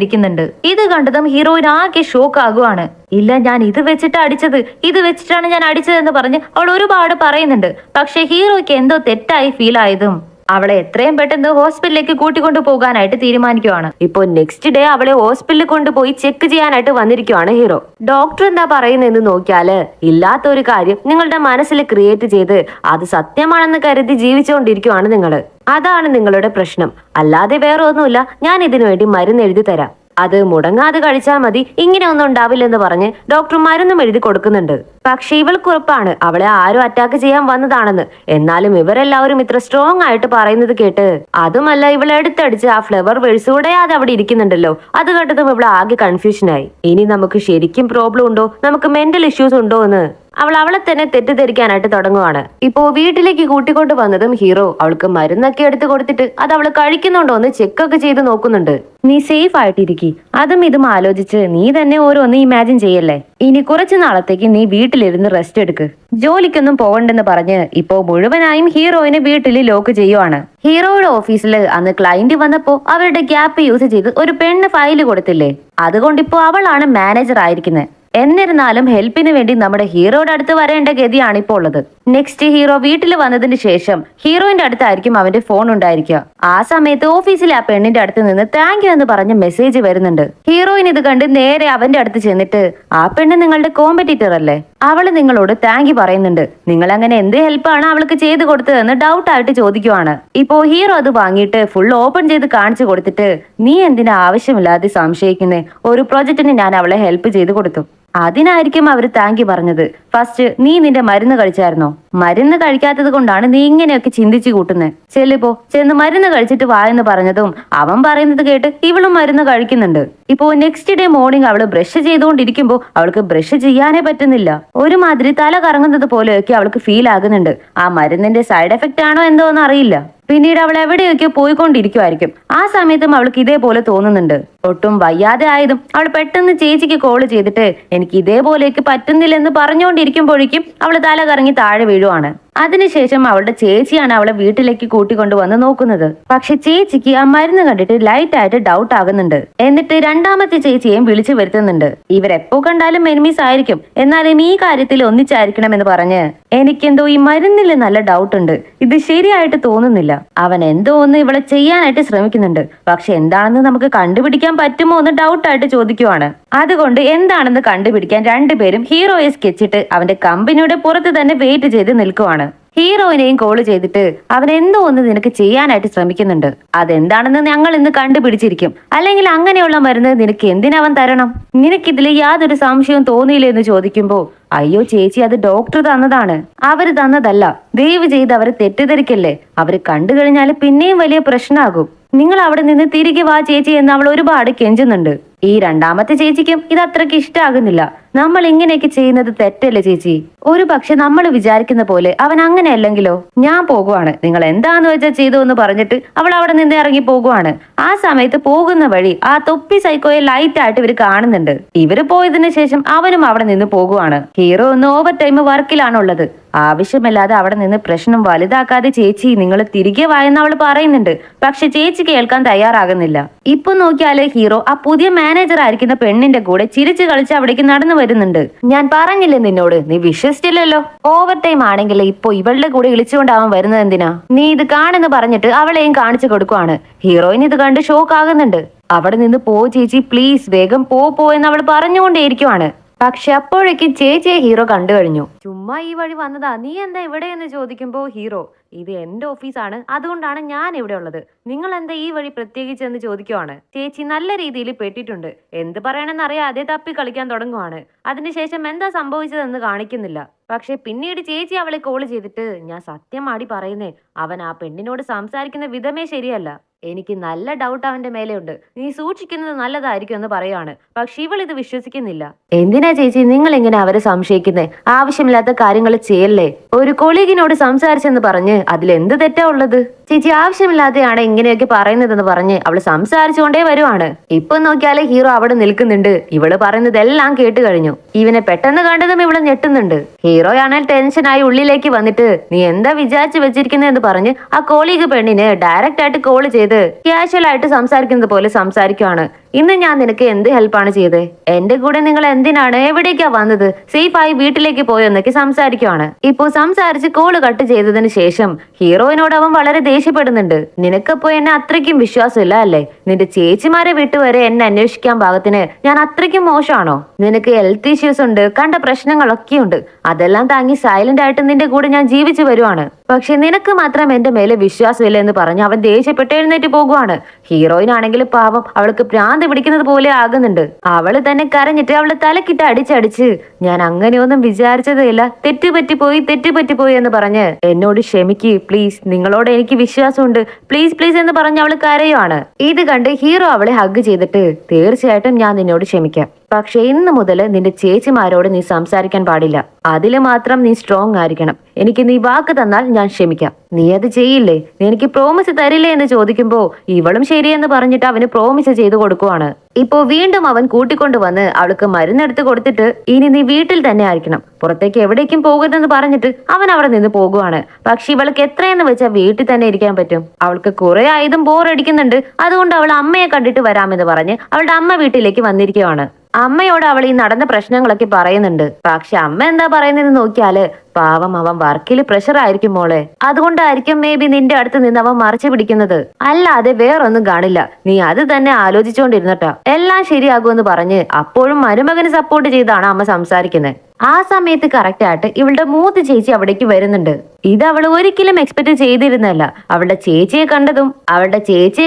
ഇരിക്കുന്നുണ്ട്. ഇത് കണ്ടതും ഹീറോയിൻ ആകെ ഷോക്ക് ആകുവാണ്. ഇല്ല ഞാൻ ഇത് വെച്ചിട്ട് അടിച്ചത്, ഇത് വെച്ചിട്ടാണ് ഞാൻ അടിച്ചതെന്ന് പറഞ്ഞ് അവൾ ഒരുപാട് പറയുന്നുണ്ട്. പക്ഷെ ഹീറോയ്ക്ക് എന്തോ തെറ്റായി ഫീൽ ആയതും അവളെ എത്രയും പെട്ടെന്ന് ഹോസ്പിറ്റലിലേക്ക് കൂട്ടിക്കൊണ്ടു പോകാനായിട്ട് തീരുമാനിക്കുവാണ്. ഇപ്പൊ നെക്സ്റ്റ് ഡേ അവളെ ഹോസ്പിറ്റലിൽ കൊണ്ടുപോയി ചെക്ക് ചെയ്യാനായിട്ട് വന്നിരിക്കുവാണ് ഹീറോ. ഡോക്ടർ എന്താ പറയുന്നതെന്ന് നോക്കിയാല് ഇല്ലാത്തൊരു കാര്യം നിങ്ങളുടെ മനസ്സിൽ ക്രിയേറ്റ് ചെയ്ത് അത് സത്യമാണെന്ന് കരുതി ജീവിച്ചുകൊണ്ടിരിക്കുവാണ് നിങ്ങള്. അതാണ് നിങ്ങളുടെ പ്രശ്നം, അല്ലാതെ വേറെ ഒന്നുമില്ല. ഞാൻ ഇതിനു വേണ്ടി മരുന്ന് എഴുതി തരാം, അത് മുടങ്ങാതെ കഴിച്ചാൽ മതി, ഇങ്ങനെ ഒന്നും ഉണ്ടാവില്ലെന്ന് പറഞ്ഞ് ഡോക്ടർ മരുന്നും എഴുതി കൊടുക്കുന്നുണ്ട്. പക്ഷെ ഇവൾക്ക് ഉറപ്പാണ് അവളെ ആരും അറ്റാക്ക് ചെയ്യാൻ വന്നതാണെന്ന്. എന്നാലും ഇവരെല്ലാവരും ഇത്ര സ്ട്രോങ് ആയിട്ട് പറയുന്നത് കേട്ട്, അതുമല്ല ഇവളെ എടുത്തടിച്ച് ആ ഫ്ലവർ വേഴ്സ് ഉടയാതെ അവിടെ ഇരിക്കുന്നുണ്ടല്ലോ, അത് കേട്ടതും ഇവളെ ആകെ കൺഫ്യൂഷനായി. ഇനി നമുക്ക് ശരിക്കും പ്രോബ്ലം ഉണ്ടോ, നമുക്ക് മെന്റൽ ഇഷ്യൂസ് ഉണ്ടോ എന്ന് അവളെ തന്നെ തെറ്റിദ്ധരിക്കാനായിട്ട് തുടങ്ങുവാണ്. ഇപ്പോ വീട്ടിലേക്ക് കൂട്ടിക്കൊണ്ട് വന്നതും ഹീറോ അവൾക്ക് മരുന്നൊക്കെ എടുത്തു കൊടുത്തിട്ട് അത് അവള് കഴിക്കുന്നുണ്ടോ എന്ന് ചെക്കൊക്കെ ചെയ്ത് നോക്കുന്നുണ്ട്. നീ സേഫ് ആയിട്ടിരിക്കി, അതും ഇതും ആലോചിച്ച് നീ തന്നെ ഓരോന്ന് ഇമാജിൻ ചെയ്യല്ലേ. ഇനി കുറച്ചു നാളത്തേക്ക് നീ വീട്ടിലിരുന്ന് റെസ്റ്റ് എടുക്ക്, ജോലിക്കൊന്നും പോകണ്ടെന്ന് പറഞ്ഞ് ഇപ്പോ മുഴുവനായും ഹീറോയിനെ വീട്ടിൽ ലോക്ക് ചെയ്യുവാണ്. ഹീറോയുടെ ഓഫീസിൽ അന്ന് ക്ലയന്റ് വന്നപ്പോ അവരുടെ ഗ്യാപ്പ് യൂസ് ചെയ്ത് ഒരു പെണ്ണ് ഫയല് കൊടുത്തില്ലേ, അതുകൊണ്ടിപ്പോ അവളാണ് മാനേജർ ആയിരിക്കുന്നത്. എന്നിരുന്നാലും ഹെൽപ്പിന് വേണ്ടി നമ്മുടെ ഹീറോയുടെ അടുത്ത് വരേണ്ട ഗതിയാണ് ഇപ്പോൾ ഉള്ളത്. നെക്സ്റ്റ് ഹീറോ വീട്ടിൽ വന്നതിന് ശേഷം ഹീറോയിന്റെ അടുത്തായിരിക്കും അവന്റെ ഫോൺ ഉണ്ടായിരിക്കുക. ആ സമയത്ത് ഓഫീസിലെ ആ പെണ്ണിന്റെ അടുത്ത് നിന്ന് താങ്ക് യു എന്ന് പറഞ്ഞ മെസ്സേജ് വരുന്നുണ്ട്. ഹീറോയിൻ ഇത് കണ്ട് നേരെ അവന്റെ അടുത്ത് ചെന്നിട്ട് ആ പെണ്ണ് നിങ്ങളുടെ കോമ്പറ്റീറ്റർ അല്ലേ, അവള് നിങ്ങളോട് താങ്ക് യു പറയുന്നുണ്ട്, നിങ്ങൾ അങ്ങനെ എന്ത് ഹെൽപ്പാണ് അവൾക്ക് ചെയ്ത് കൊടുത്തതെന്ന് ഡൗട്ട് ആയിട്ട് ചോദിക്കുവാണ്. ഇപ്പോ ഹീറോ അത് വാങ്ങിയിട്ട് ഫുൾ ഓപ്പൺ ചെയ്ത് കാണിച്ചു കൊടുത്തിട്ട് നീ എന്തിനാ ആവശ്യമില്ലാതെ സംശയിക്കുന്നേ, ഒരു പ്രൊജക്ടിന് ഞാൻ അവളെ ഹെൽപ്പ് ചെയ്ത് കൊടുത്തു, അതിനായിരിക്കും അവര് താങ്ക് യു പറഞ്ഞത്. ഫസ്റ്റ് നീ നിന്റെ മരുന്ന് കഴിച്ചായിരുന്നോ, മരുന്ന് കഴിക്കാത്തത് കൊണ്ടാണ് നീ ഇങ്ങനെയൊക്കെ ചിന്തിച്ചു കൂട്ടുന്നത്, ചെല്ലിപ്പോ ചെന്ന് മരുന്ന് കഴിച്ചിട്ട് വാ എന്ന് പറഞ്ഞതും അവൻ പറയുന്നത് കേട്ട് ഇവളും മരുന്ന് കഴിക്കുന്നുണ്ട്. ഇപ്പോ നെക്സ്റ്റ് ഡേ മോർണിംഗ് അവള് ബ്രഷ് ചെയ്തുകൊണ്ടിരിക്കുമ്പോ അവൾക്ക് ബ്രഷ് ചെയ്യാനേ പറ്റുന്നില്ല, ഒരുമാതിരി തല കറങ്ങുന്നത് പോലെയൊക്കെ അവൾക്ക് ഫീൽ ആകുന്നുണ്ട്. ആ മരുന്നിന്റെ സൈഡ് എഫക്റ്റ് ആണോ എന്തോന്ന് അറിയില്ല. പിന്നീട് അവൾ എവിടെയൊക്കെ പോയിക്കൊണ്ടിരിക്കുമായിരിക്കും, ആ സമയത്തും അവൾക്ക് ഇതേപോലെ തോന്നുന്നുണ്ട്. ഒട്ടും വയ്യാതെ ആയതും അവൾ പെട്ടെന്ന് ചേച്ചിക്ക് കോള് ചെയ്തിട്ട് എനിക്ക് ഇതേപോലെയൊക്കെ പറ്റുന്നില്ലെന്ന് പറഞ്ഞുകൊണ്ടിരിക്കുമ്പോഴേക്കും അവള് തല കറങ്ങി താഴെ വീഴുവാണ്. അതിനുശേഷം അവളുടെ ചേച്ചിയാണ് അവളെ വീട്ടിലേക്ക് കൂട്ടിക്കൊണ്ടുവന്ന് നോക്കുന്നത്. പക്ഷെ ചേച്ചിക്ക് ആ മരുന്ന് കണ്ടിട്ട് ലൈറ്റ് ആയിട്ട് ഡൗട്ട് ആകുന്നുണ്ട്. എന്നിട്ട് രണ്ടാമത്തെ ചേച്ചിയെയും വിളിച്ചു വരുത്തുന്നുണ്ട്. ഇവരെപ്പോ കണ്ടാലും എനിമീസ് ആയിരിക്കും, എന്നാലും ഈ കാര്യത്തിൽ ഒന്നിച്ചായിരിക്കണം എന്ന് പറഞ്ഞ് എനിക്കെന്തോ ഈ മരുന്നിൽ നല്ല ഡൗട്ട് ഉണ്ട്, ഇത് ശരിയായിട്ട് തോന്നുന്നില്ല. അവൻ എന്തോ ഒന്ന് ഇവളെ ചെയ്യാനായിട്ട് ശ്രമിക്കുന്നുണ്ട്, പക്ഷെ എന്താണെന്ന് നമുക്ക് കണ്ടുപിടിക്കാൻ പറ്റുമോ എന്ന് ഡൗട്ടായിട്ട് ചോദിക്കുവാണ്. അതുകൊണ്ട് എന്താണെന്ന് കണ്ടുപിടിക്കാൻ രണ്ടുപേരും ഹീറോയെ സ്കെച്ചിട്ട് അവന്റെ കമ്പനിയുടെ പുറത്ത് തന്നെ വെയിറ്റ് ചെയ്ത് നിൽക്കുവാണ്. ഹീറോയിനെയും കോള് ചെയ്തിട്ട് അവൻ എന്തോ ഒന്ന് നിനക്ക് ചെയ്യാനായിട്ട് ശ്രമിക്കുന്നുണ്ട്, അതെന്താണെന്ന് ഞങ്ങൾ ഇന്ന് കണ്ടുപിടിച്ചിരിക്കും, അല്ലെങ്കിൽ അങ്ങനെയുള്ള മരുന്ന് നിനക്ക് എന്തിനവൻ തരണം, നിനക്കിതിൽ യാതൊരു സംശയവും തോന്നിയില്ലേ എന്ന് ചോദിക്കുമ്പോ അയ്യോ ചേച്ചി അത് ഡോക്ടർ തന്നതാണ്, അവര് തന്നതല്ല, ദയവ് ചെയ്ത് അവരെ തെറ്റിദ്ധരിക്കല്ലേ, അവര് കണ്ടു കഴിഞ്ഞാൽ പിന്നെയും വലിയ പ്രശ്നമാകും, നിങ്ങൾ അവിടെ നിന്ന് തിരികെ വാ ചേച്ചി എന്ന് അവൾ ഒരുപാട് കെഞ്ചുന്നുണ്ട്. ഈ രണ്ടാമത്തെ ചേച്ചിക്കും ഇത് അത്രയ്ക്ക് ഇഷ്ടമാകുന്നില്ല. നമ്മൾ ഇങ്ങനെയൊക്കെ ചെയ്യുന്നത് തെറ്റല്ലേ ചേച്ചി, ഒരു പക്ഷെ നമ്മൾ വിചാരിക്കുന്ന പോലെ അവൻ അങ്ങനെ അല്ലെങ്കിലോ, ഞാൻ പോകുവാണ്, നിങ്ങൾ എന്താന്ന് വെച്ചാൽ ചെയ്തു എന്ന് പറഞ്ഞിട്ട് അവൾ അവിടെ നിന്ന് ഇറങ്ങി പോകുവാണ്. ആ സമയത്ത് പോകുന്ന വഴി ആ തൊപ്പി സൈക്കോയെ ലൈറ്റ് ആയിട്ട് ഇവര് കാണുന്നുണ്ട്. ഇവര് പോയതിനു ശേഷം അവനും അവിടെ നിന്ന് പോകുവാണ്. ഹീറോ ഒന്ന് ഓവർ ടൈം വർക്കിലാണുള്ളത്, ആവശ്യമില്ലാതെ അവിടെ നിന്ന് പ്രശ്നം വലുതാക്കാതെ ചേച്ചി നിങ്ങൾ തിരികെ വായെന്ന് അവൾ പറയുന്നുണ്ട്. പക്ഷെ ചേച്ചി കേൾക്കാൻ തയ്യാറാകുന്നില്ല. ഇപ്പൊ നോക്കിയാലേ ഹീറോ ആ പുതിയ മാനേജർ ആയിരിക്കുന്ന പെണ്ണിന്റെ കൂടെ ചിരിച്ചു കളിച്ച് അവിടേക്ക് നടന്നു വരുന്നുണ്ട്. ഞാൻ പറഞ്ഞില്ലേ നിന്നോട്, നീ വിശ്വസിച്ചില്ലല്ലോ. ഓവർ ടൈം ആണെങ്കിൽ ഇപ്പൊ ഇവളുടെ കൂടെ ഇളിച്ചുകൊണ്ടാവാൻ വരുന്നത് എന്തിനാ, നീ ഇത് കാണുന്ന് പറഞ്ഞിട്ട് അവളെയും കാണിച്ചു കൊടുക്കുവാണ്. ഹീറോയിൻ ഇത് കണ്ട് ഷോക്ക് ആകുന്നുണ്ട്. അവിടെ നിന്ന് പോ ചേച്ചി പ്ലീസ്, വേഗം പോ എന്ന് അവൾ പറഞ്ഞുകൊണ്ടേയിരിക്കുവാണ്. പക്ഷെ അപ്പോഴേക്കും ചേച്ചിയെ ഹീറോ കണ്ടു കഴിഞ്ഞു. ചുമ്മാ ഈ വഴി വന്നതാ, നീ എന്താ ഇവിടെ എന്ന് ചോദിക്കുമ്പോ ഹീറോ ഇത് എന്റെ ഓഫീസാണ്, അതുകൊണ്ടാണ് ഞാൻ ഇവിടെ ഉള്ളത്, നിങ്ങൾ എന്താ ഈ വഴി പ്രത്യേകിച്ച് എന്ന് ചോദിക്കുവാണ്. ചേച്ചി നല്ല രീതിയിൽ പെട്ടിട്ടുണ്ട്, എന്ത് പറയണമെന്ന് അറിയാതെ തപ്പി കളിക്കാൻ തുടങ്ങുവാണ്. അതിനുശേഷം എന്താ സംഭവിച്ചതെന്ന് കാണിക്കുന്നില്ല. പക്ഷെ പിന്നീട് ചേച്ചി അവളെ കോള് ചെയ്തിട്ട് ഞാൻ സത്യമാടി പറയുന്നേ, അവൻ ആ പെണ്ണിനോട് സംസാരിക്കുന്ന വിധമേ ശരിയല്ല. എനിക്ക് നല്ല ഡൗട്ട് അവന്റെ മേലെയുണ്ട്. നീ സൂക്ഷിക്കുന്നത് നല്ലതായിരിക്കും എന്ന് പറയാണ്. പക്ഷെ ഇവൾ ഇത് വിശ്വസിക്കുന്നില്ല. എന്തിനാ ചേച്ചി നിങ്ങൾ ഇങ്ങനെ അവരെ സംശയിക്കുന്നേ? ആവശ്യമില്ലാത്ത കാര്യങ്ങൾ ചെയ്യല്ലേ. ഒരു കൊളീഗിനോട് സംസാരിച്ചെന്ന് പറഞ്ഞ് അതിലെന്ത് തെറ്റാ ഉള്ളത്? ചേച്ചി ആവശ്യമില്ലാതെയാണ് ഇങ്ങനെയൊക്കെ പറയുന്നതെന്ന് പറഞ്ഞ് അവള് സംസാരിച്ചുകൊണ്ടേ വരുവാണ്. ഇപ്പൊ നോക്കിയാലേ ഹീറോ അവിടെ നിൽക്കുന്നുണ്ട്. ഇവള് പറയുന്നതെല്ലാം കേട്ട് കഴിഞ്ഞു. ഇവനെ പെട്ടെന്ന് കണ്ടതും ഇവള് ഞെട്ടുന്നുണ്ട്. ഹീറോയാണെങ്കിൽ ടെൻഷനായി ഉള്ളിലേക്ക് വന്നിട്ട് നീ എന്താ വിചാരിച്ചു വെച്ചിരിക്കുന്നതെന്ന് പറഞ്ഞ് ആ കോളീഗ് പെണ്ണിന് ഡയറക്റ്റ് ആയിട്ട് കോള് ചെയ്ത് കാഷ്വൽ ആയിട്ട് സംസാരിക്കുന്നത് പോലെ സംസാരിക്കുവാണ്. ഇന്ന് ഞാൻ നിനക്ക് എന്ത് ഹെൽപ്പാണ് ചെയ്തത്? എന്റെ കൂടെ നിങ്ങൾ എന്തിനാണ് എവിടേക്കാ വന്നത്? സേഫായി വീട്ടിലേക്ക് പോയെന്നൊക്കെ സംസാരിക്കുവാണ്. ഇപ്പോ സംസാരിച്ച് കോള് കട്ട് ചെയ്തതിന് ശേഷം ഹീറോയിനോട് അവൻ വളരെ ദേഷ്യപ്പെടുന്നുണ്ട്. നിനക്കപ്പോ എന്നെ അത്രയ്ക്കും വിശ്വാസമില്ല അല്ലേ? നിന്റെ ചേച്ചിമാരെ വിട്ടുവരെ എന്നെ അന്വേഷിക്കാൻ പാകത്തിന് ഞാൻ അത്രയ്ക്കും മോശമാണോ? നിനക്ക് ഹെൽത്ത് ഇഷ്യൂസ് ഉണ്ട്, കണ്ട പ്രശ്നങ്ങളൊക്കെ ഉണ്ട്. അതെല്ലാം താങ്ങി സൈലന്റ് ആയിട്ട് നിന്റെ കൂടെ ഞാൻ ജീവിച്ചു വരുവാണ്. പക്ഷെ നിനക്ക് മാത്രം എന്റെ മേലെ വിശ്വാസമില്ല എന്ന് പറഞ്ഞ് അവൻ ദേഷ്യപ്പെട്ട് എഴുന്നേറ്റ് പോകുവാണ്. ഹീറോയിനാണെങ്കിൽ പാവം അവൾക്ക് ഭ്രാന്ത് പിടിക്കുന്നത് പോലെ ആകുന്നുണ്ട്. അവള് തന്നെ കരഞ്ഞിട്ട് അവള് തലക്കിട്ട് അടിച്ചടിച്ച് ഞാൻ അങ്ങനെയൊന്നും വിചാരിച്ചതേയില്ല, തെറ്റുപറ്റിപ്പോയി എന്ന് പറഞ്ഞ് എന്നോട് ക്ഷമിക്ക് പ്ലീസ്, നിങ്ങളോട് എനിക്ക് വിശ്വാസമുണ്ട്, പ്ലീസ് പ്ലീസ് എന്ന് പറഞ്ഞ് അവള് കരയുവാണ്. ഇത് കണ്ട് ഹീറോ അവളെ ഹഗ് ചെയ്തിട്ട് തീർച്ചയായിട്ടും ഞാൻ നിന്നോട് ക്ഷമിക്കാം. പക്ഷെ ഇന്ന് മുതൽ നിന്റെ ചേച്ചിമാരോട് നീ സംസാരിക്കാൻ പാടില്ല. അതില് മാത്രം നീ സ്ട്രോങ് ആയിരിക്കണം. എനിക്ക് നീ വാക്ക് തന്നാൽ ഞാൻ ക്ഷമിക്കാം. നീ അത് ചെയ്യില്ലേ? നീ എനിക്ക് പ്രോമിസ് തരില്ലേ എന്ന് ചോദിക്കുമ്പോ ഇവളും ശരിയെന്ന് പറഞ്ഞിട്ട് അവന് പ്രോമിസ് ചെയ്ത് കൊടുക്കുവാണ്. ഇപ്പോ വീണ്ടും അവൻ കൂട്ടിക്കൊണ്ടുവന്ന് അവൾക്ക് മരുന്നെടുത്ത് കൊടുത്തിട്ട് ഇനി നീ വീട്ടിൽ തന്നെ ആയിരിക്കണം, പുറത്തേക്ക് എവിടേക്കും പോകരുതെന്ന് പറഞ്ഞിട്ട് അവൻ അവിടെ നിന്ന് പോകുവാണ്. പക്ഷെ ഇവൾക്ക് എത്രയെന്ന് വെച്ചാൽ വീട്ടിൽ തന്നെ ഇരിക്കാൻ പറ്റും? അവൾക്ക് കുറെ ആയതും ബോറടിക്കുന്നുണ്ട്. അതുകൊണ്ട് അവൾ അമ്മയെ കണ്ടിട്ട് വരാമെന്ന് പറഞ്ഞ് അവളുടെ അമ്മ വീട്ടിലേക്ക് വന്നിരിക്കുവാണ്. അമ്മയോട് അവൾ ഈ നടന്ന പ്രശ്നങ്ങളൊക്കെ പറയുന്നുണ്ട്. പക്ഷെ അമ്മ എന്താ പറയുന്നത് നോക്കിയാല് പാവം അവൻ വർക്കിൽ പ്രഷർ ആയിരിക്കും മോളെ, അതുകൊണ്ടായിരിക്കും മേ ബി നിന്റെ അടുത്ത് നിന്ന് അവൻ മറച്ചു പിടിക്കുന്നത്, അല്ലാതെ വേറൊന്നും കാണില്ല. നീ അത് തന്നെ ആലോചിച്ചുകൊണ്ടിരുന്നട്ടാ എല്ലാം ശരിയാകുമെന്ന് പറഞ്ഞ് അപ്പോഴും മരുമകന് സപ്പോർട്ട് ചെയ്താണ് അമ്മ സംസാരിക്കുന്നത്. ആ സമയത്ത് കറക്റ്റ് ആയിട്ട് ഇവളുടെ മൂത്ത ചേച്ചി അവിടേക്ക് വരുന്നുണ്ട്. ഇത് അവൾ ഒരിക്കലും എക്സ്പെക്ട് ചെയ്തിരുന്നല്ല. അവളുടെ ചേച്ചിയെ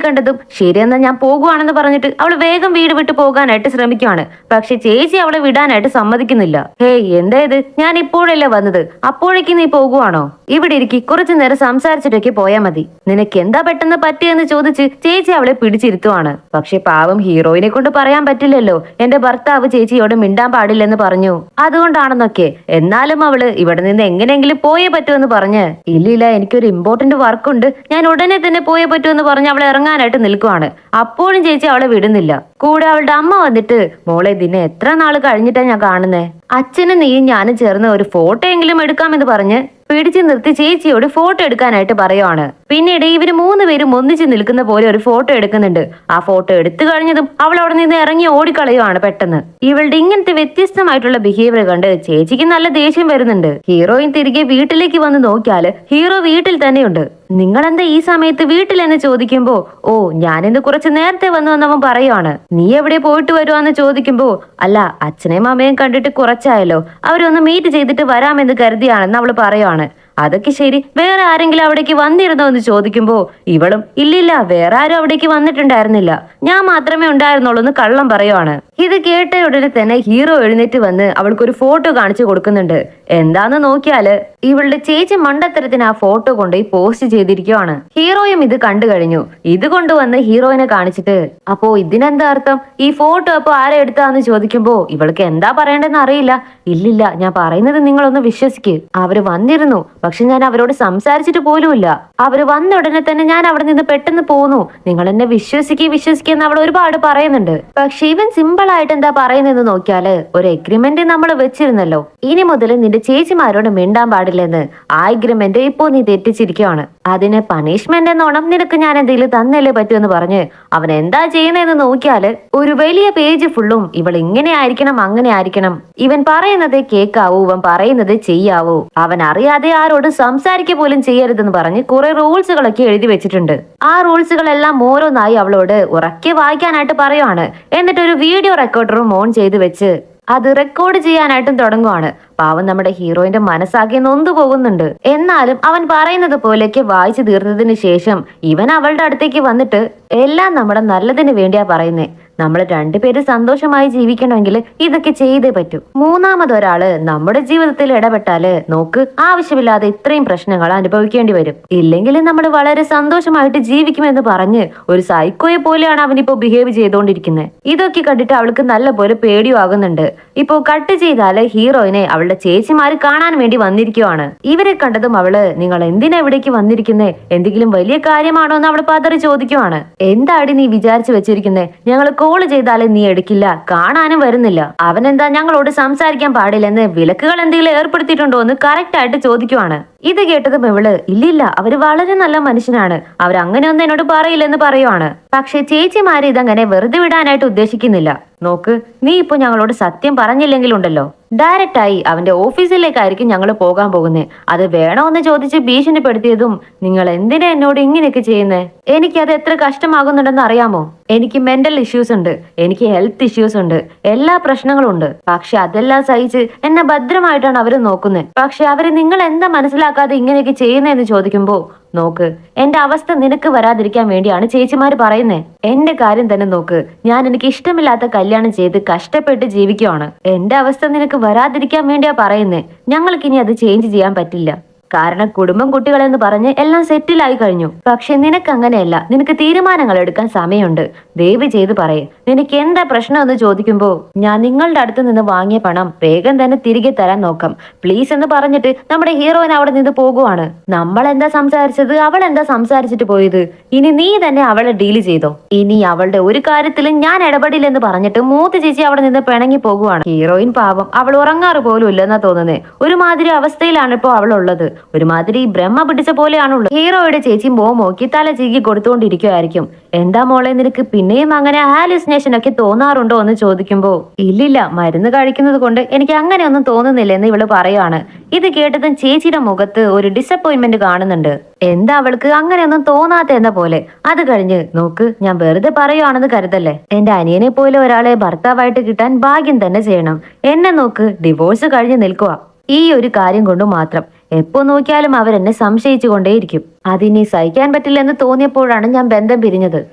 കണ്ടതും ശരിയെന്നാ ഞാൻ പോകുവാണെന്ന് പറഞ്ഞിട്ട് അവൾ വേഗം വീട് വിട്ട് പോകാനായിട്ട് ശ്രമിക്കുവാണ്. പക്ഷെ ചേച്ചി അവളെ വിടാനായിട്ട് സമ്മതിക്കുന്നില്ല. ഹേയ് എന്താ ഇത്? ഞാൻ ഇപ്പോഴല്ലേ വന്നത്, അപ്പോഴേക്ക് നീ പോകുവാണോ? ഇവിടെ ഇരിക്കി, കുറച്ചു നേരം സംസാരിച്ചിട്ടൊക്കെ പോയാ മതി. നിനക്ക് എന്താ പെട്ടെന്ന് പറ്റിയെന്ന് ചോദിച്ച് ചേച്ചി അവളെ പിടിച്ചിരുത്തുവാണ്. പക്ഷെ പാവം ഹീറോയിനെ കൊണ്ട് പറയാൻ പറ്റില്ലല്ലോ, എന്റെ ഭർത്താവ് ചേച്ചിയോട് മിണ്ടാൻ പാടില്ലെന്ന് പറഞ്ഞു, അതുകൊണ്ടാണെന്നൊക്കെ. എന്നാലും അവള് ഇവിടെ നിന്ന് എങ്ങനെയെങ്കിലും പോയേ പറ്റുമെന്ന് പറഞ്ഞ് ഇല്ലില്ല എനിക്കൊരു ഇമ്പോർട്ടന്റ് വർക്ക് ഉണ്ട്, ഞാൻ ഉടനെ തന്നെ പോയേ പറ്റുമെന്ന് പറഞ്ഞ് അവളെ ഇറങ്ങാനായിട്ട് നിൽക്കുവാണ്. അപ്പോഴും ചേച്ചി അവളെ വിടുന്നില്ല. കൂടെ അവളുടെ അമ്മ വന്നിട്ട് മോളെ ഇതിനെ എത്ര നാള് കഴിഞ്ഞിട്ടാ ഞാൻ കാണുന്നേ, അച്ഛനും നീയും ഞാനും ചേർന്ന് ഒരു ഫോട്ടോ എങ്കിലും എടുക്കാമെന്ന് പറഞ്ഞ് പിടിച്ചു നിർത്തി ചേച്ചിയോട് ഫോട്ടോ എടുക്കാനായിട്ട് പറയുവാണ്. പിന്നീട് ഇവര് 3 പേരും ഒന്നിച്ച് നിൽക്കുന്ന പോലെ ഒരു ഫോട്ടോ എടുക്കുന്നുണ്ട്. ആ ഫോട്ടോ എടുത്തു കഴിഞ്ഞതും അവൾ അവിടെ നിന്ന് ഇറങ്ങി ഓടിക്കളയുവാണ് പെട്ടെന്ന്. ഇവളുടെ ഇങ്ങനത്തെ വ്യത്യസ്തമായിട്ടുള്ള ബിഹേവിയർ കണ്ട് ചേച്ചിക്ക് നല്ല ദേഷ്യം വരുന്നുണ്ട്. ഹീറോയിൻ തിരികെ വീട്ടിലേക്ക് വന്ന് നോക്കിയാല് ഹീറോ വീട്ടിൽ തന്നെയുണ്ട്. നിങ്ങളെന്താ ഈ സമയത്ത് വീട്ടിൽ എന്ന് ചോദിക്കുമ്പോ ഓ ഞാനിന്ന് കുറച്ച് നേരത്തെ വന്നു എന്നവൻ പറയുവാണ്. നീ എവിടെ പോയിട്ട് വരുവാന്ന് ചോദിക്കുമ്പോ അല്ല അച്ഛനെയും അമ്മയും കണ്ടിട്ട് കുറച്ചായല്ലോ, അവരൊന്ന് മീറ്റ് ചെയ്തിട്ട് വരാമെന്ന് കരുതിയാണെന്ന് അവള് പറയുവാണ്. അതൊക്കെ ശരി, വേറെ ആരെങ്കിലും അവിടേക്ക് വന്നിരുന്നോ എന്ന് ചോദിക്കുമ്പോ ഇവളും ഇല്ലില്ല വേറെ ആരും അവിടേക്ക് വന്നിട്ടുണ്ടായിരുന്നില്ല, ഞാൻ മാത്രമേ ഉണ്ടായിരുന്നുള്ളൂ എന്ന് കള്ളം പറയുവാണ്. ഇത് കേട്ട ഉടനെ തന്നെ ഹീറോ എഴുന്നേറ്റ് വന്ന് അവൾക്കൊരു ഫോട്ടോ കാണിച്ചു കൊടുക്കുന്നുണ്ട്. എന്താന്ന് നോക്കിയാല് ഇവളുടെ ചേച്ചി മണ്ടത്തരത്തിന് ആ ഫോട്ടോ കൊണ്ടുപോയി പോസ്റ്റ് ചെയ്തിരിക്കുവാണ്. ഹീറോയും ഇത് കണ്ടു കഴിഞ്ഞു. ഇത് കൊണ്ടുവന്ന് ഹീറോയിനെ കാണിച്ചിട്ട് അപ്പോ ഇതിനെന്താ അർത്ഥം, ഈ ഫോട്ടോ അപ്പൊ ആരെ എടുത്താന്ന് ചോദിക്കുമ്പോ ഇവൾക്ക് എന്താ പറയേണ്ടെന്ന് അറിയില്ല. ഇല്ലില്ല ഞാൻ പറയുന്നത് നിങ്ങളൊന്ന് വിശ്വസിക്ക്, അവര് വന്നിരുന്നു, പക്ഷെ ഞാൻ അവരോട് സംസാരിച്ചിട്ട് പോലുമില്ല. അവര് വന്ന ഉടനെ തന്നെ ഞാൻ അവിടെ നിന്ന് പെട്ടെന്ന് പോന്നു, നിങ്ങൾ എന്നെ വിശ്വസിക്കുന്ന അവൾ ഒരുപാട് പറയുന്നുണ്ട്. പക്ഷെ ഇവൻ സിമ്പിൾ ആയിട്ട് എന്താ പറയുന്നതെന്ന് നോക്കിയാല് ഒരു എഗ്രിമെന്റ് നമ്മൾ വെച്ചിരുന്നല്ലോ, ഇനി മുതൽ നിന്റെ ചേച്ചിമാരോട് മിണ്ടാൻ പാടില്ലെന്ന്. ആ എഗ്രിമെന്റ് ഇപ്പോ നീ തെറ്റിച്ചിരിക്കുവാണ്, അതിന് പണിഷ്മെന്റ് എന്നോണം നിനക്ക് ഞാൻ എന്തെങ്കിലും തന്നല്ലേ പറ്റുമെന്ന് പറഞ്ഞ് അവൻ എന്താ ചെയ്യുന്നതെന്ന് നോക്കിയാല് ഒരു വലിയ പേജ് ഫുള്ളും ഇവൾ ഇങ്ങനെ ആയിരിക്കണം അങ്ങനെ ആയിരിക്കണം, ഇവൻ പറയുന്നത് കേൾക്കാവൂ, ഇവൻ പറയുന്നത് ചെയ്യാവൂ, അവൻ അറിയാതെ ആരോടും സംസാരിക്കുക പോലും ചെയ്യരുതെന്ന് പറഞ്ഞ് കുറെ റൂൾസുകളൊക്കെ എഴുതി വെച്ചിട്ടുണ്ട്. ആ റൂൾസുകളെല്ലാം ഓരോന്നായി അവളോട് ഉറക്കെ വായിക്കാനായിട്ട് പറയുവാണ്. എന്നിട്ട് ഒരു വീഡിയോ റെക്കോർഡറും ഓൺ ചെയ്ത് വെച്ച് അത് റെക്കോർഡ് ചെയ്യാനായിട്ടും തുടങ്ങുവാണ്. പാവം നമ്മുടെ ഹീറോയിന്റെ മനസ്സാകെ നൊന്തു പോകുന്നുണ്ട്. എന്നാലും അവൻ പറയുന്നത് പോലെയൊക്കെ വായിച്ചു തീർത്തതിന് ശേഷം ഇവൻ അവളുടെ അടുത്തേക്ക് വന്നിട്ട് എല്ലാം നമ്മുടെ നല്ലതിന് വേണ്ടിയാ പറയുന്നേ. നമ്മൾ രണ്ടുപേരും സന്തോഷമായി ജീവിക്കണമെങ്കിൽ ഇതൊക്കെ ചെയ്തേ പറ്റൂ. മൂന്നാമതൊരാള് നമ്മുടെ ജീവിതത്തിൽ ഇടപെട്ടാല് നോക്ക് ആവശ്യമില്ലാതെ ഇത്രയും പ്രശ്നങ്ങൾ അനുഭവിക്കേണ്ടി വരും. ഇല്ലെങ്കിൽ നമ്മൾ വളരെ സന്തോഷമായിട്ട് ജീവിക്കുമെന്ന് പറഞ്ഞ് ഒരു സൈക്കോയെ പോലെയാണ് അവനിപ്പോ ബിഹേവ് ചെയ്തുകൊണ്ടിരിക്കുന്നത്. ഇതൊക്കെ കണ്ടിട്ട് അവൾക്ക് നല്ലപോലെ പേടിയാകുന്നുണ്ട്. ഇപ്പോ കട്ട് ചെയ്താല് ഹീറോയിനെ അവളുടെ ചേച്ചിമാര് കാണാൻ വേണ്ടി വന്നിരിക്കുവാണ്. ഇവരെ കണ്ടതും അവള് നിങ്ങൾ എന്തിനാ ഇവിടേക്ക് വന്നിരിക്കുന്നേ, എന്തെങ്കിലും വലിയ കാര്യമാണോ എന്ന് അവള് പതറി ചോദിക്കുവാണ്. എന്താടി നീ വിചാരിച്ചു വെച്ചിരിക്കുന്നേ, ഞങ്ങൾ കോള് ചെയ്താലും നീ എടുക്കില്ല, കാണാനും വരുന്നില്ല, അവനെന്താ ഞങ്ങളോട് സംസാരിക്കാൻ പാടില്ലെന്ന് വിലക്കുകൾ എന്തെങ്കിലും ഏർപ്പെടുത്തിയിട്ടുണ്ടോ എന്ന് കറക്റ്റ് ആയിട്ട് ചോദിക്കുവാണ്. ഇത് കേട്ടതും ഇവള് ഇല്ലില്ല, അവര് വളരെ നല്ല മനുഷ്യനാണ്, അവരങ്ങനെയൊന്നും എന്നോട് പറയില്ലെന്ന് പറയുവാണ്. പക്ഷെ ചേച്ചിമാര് ഇതങ്ങനെ വെറുതെ വിടാനായിട്ട് ഉദ്ദേശിക്കുന്നില്ല. നോക്ക്, നീ ഇപ്പൊ ഞങ്ങളോട് സത്യം പറഞ്ഞില്ലെങ്കിലുണ്ടല്ലോ ഡയറക്റ്റ് ആയി അവന്റെ ഓഫീസിലേക്കായിരിക്കും ഞങ്ങൾ പോകാൻ പോകുന്നേ. അത് വേണോന്ന് ചോദിച്ച് ഭീഷണിപ്പെടുത്തിയതും നിങ്ങൾ എന്തിനാ എന്നോട് ഇങ്ങനെയൊക്കെ ചെയ്യുന്നേ? എനിക്കത് എത്ര കഷ്ടമാകുന്നുണ്ടെന്ന് അറിയാമോ? എനിക്ക് മെന്റൽ ഇഷ്യൂസ് ഉണ്ട്, എനിക്ക് ഹെൽത്ത് ഇഷ്യൂസ് ഉണ്ട്, എല്ലാ പ്രശ്നങ്ങളും ഉണ്ട്. പക്ഷെ അതെല്ലാം സഹിച്ച് എന്നെ ഭദ്രമായിട്ടാണ് അവര് നോക്കുന്നത്. പക്ഷെ അവര് നിങ്ങൾ എന്താ മനസ്സിലാക്കാതെ ഇങ്ങനെയൊക്കെ ചെയ്യുന്നതെന്ന് ചോദിക്കുമ്പോ നോക്ക്, എന്റെ അവസ്ഥ നിനക്ക് വരാതിരിക്കാൻ വേണ്ടിയാണ് ചേച്ചിമാര് പറയുന്നേ. എന്റെ കാര്യം തന്നെ നോക്ക്, ഞാൻ എനിക്ക് ഇഷ്ടമില്ലാത്ത കല്യാണം ചെയ്ത് കഷ്ടപ്പെട്ട് ജീവിക്കുവാണ്. എന്റെ അവസ്ഥ നിനക്ക് വരാതിരിക്കാൻ വേണ്ടിയാ പറയുന്നേ. ഞങ്ങൾക്കിനി അത് ചേഞ്ച് ചെയ്യാൻ പറ്റില്ല. കാരണം കുടുംബം കുട്ടികളെന്ന് പറഞ്ഞ് എല്ലാം സെറ്റിലായി കഴിഞ്ഞു. പക്ഷെ നിനക്ക് അങ്ങനെയല്ല, നിനക്ക് തീരുമാനങ്ങൾ എടുക്കാൻ സമയമുണ്ട്. ദയവ് ചെയ്ത് പറയേ, നിനക്ക് എന്താ പ്രശ്നം എന്ന് ചോദിക്കുമ്പോ ഞാൻ നിങ്ങളുടെ അടുത്ത് നിന്ന് വാങ്ങിയ പണം വേഗം തന്നെ തിരികെ തരാൻ നോക്കാം പ്ലീസ് എന്ന് പറഞ്ഞിട്ട് നമ്മുടെ ഹീറോയിൻ അവിടെ നിന്ന് പോകുവാണ്. നമ്മൾ എന്താ സംസാരിച്ചത്, അവൾ എന്താ സംസാരിച്ചിട്ട് പോയത്, ഇനി നീ തന്നെ അവളെ ഡീൽ ചെയ്തോ, ഇനി അവളുടെ ഒരു കാര്യത്തിലും ഞാൻ ഇടപെടില്ലെന്ന് പറഞ്ഞിട്ട് മൂത്ത ചേച്ചി അവിടെ നിന്ന് പിണങ്ങി പോകുവാണ്. ഹീറോയിൻ പാവം അവൾ ഉറങ്ങാറ് പോലും ഇല്ലെന്നാ തോന്നുന്നേ. ഒരുമാതിരി അവസ്ഥയിലാണ് ഇപ്പോ അവൾ ഉള്ളത്. ഒരുമാതിരി ബ്രഹ്മ പിടിച്ച പോലെയാണുള്ളത്. ഹീറോയുടെ ചേച്ചി മോമോക്ക് തല ചീകി കൊടുത്തുകൊണ്ടിരിക്കുവായിരിക്കും. എന്താ മോളെ, നിനക്ക് പിന്നെയും അങ്ങനെ ഹാലുസിനേഷൻ ഒക്കെ തോന്നാറുണ്ടോ എന്ന് ചോദിക്കുമ്പോ ഇല്ലില്ല, മരുന്ന് കഴിക്കുന്നത് കൊണ്ട് എനിക്ക് അങ്ങനെയൊന്നും തോന്നുന്നില്ല എന്ന് ഇവള് പറയുവാണ്. ഇത് കേട്ടതും ചേച്ചിയുടെ മുഖത്ത് ഒരു ഡിസപ്പോയിന്റ്മെന്റ് കാണുന്നുണ്ട്. എന്താ അവൾക്ക് അങ്ങനെയൊന്നും തോന്നാത്ത എന്ന പോലെ. അത് കഴിഞ്ഞ് നോക്ക്, ഞാൻ വെറുതെ പറയുവാണെന്ന് കരുതല്ലേ, എന്റെ അനിയനെ പോലെ ഒരാളെ ഭർത്താവായിട്ട് കിട്ടാൻ ഭാഗ്യം തന്നെ ചെയ്യണം. എന്നെ നോക്ക്, ഡിവോഴ്സ് കഴിഞ്ഞ് നിൽക്കുക. ഈ ഒരു കാര്യം കൊണ്ട് മാത്രം എപ്പോ നോക്കിയാലും അവരെന്നെ സംശയിച്ചു കൊണ്ടേയിരിക്കും. അതിനി സഹിക്കാൻ പറ്റില്ലെന്ന് തോന്നിയപ്പോഴാണ് ഞാൻ ബന്ധം പിരിഞ്ഞത്.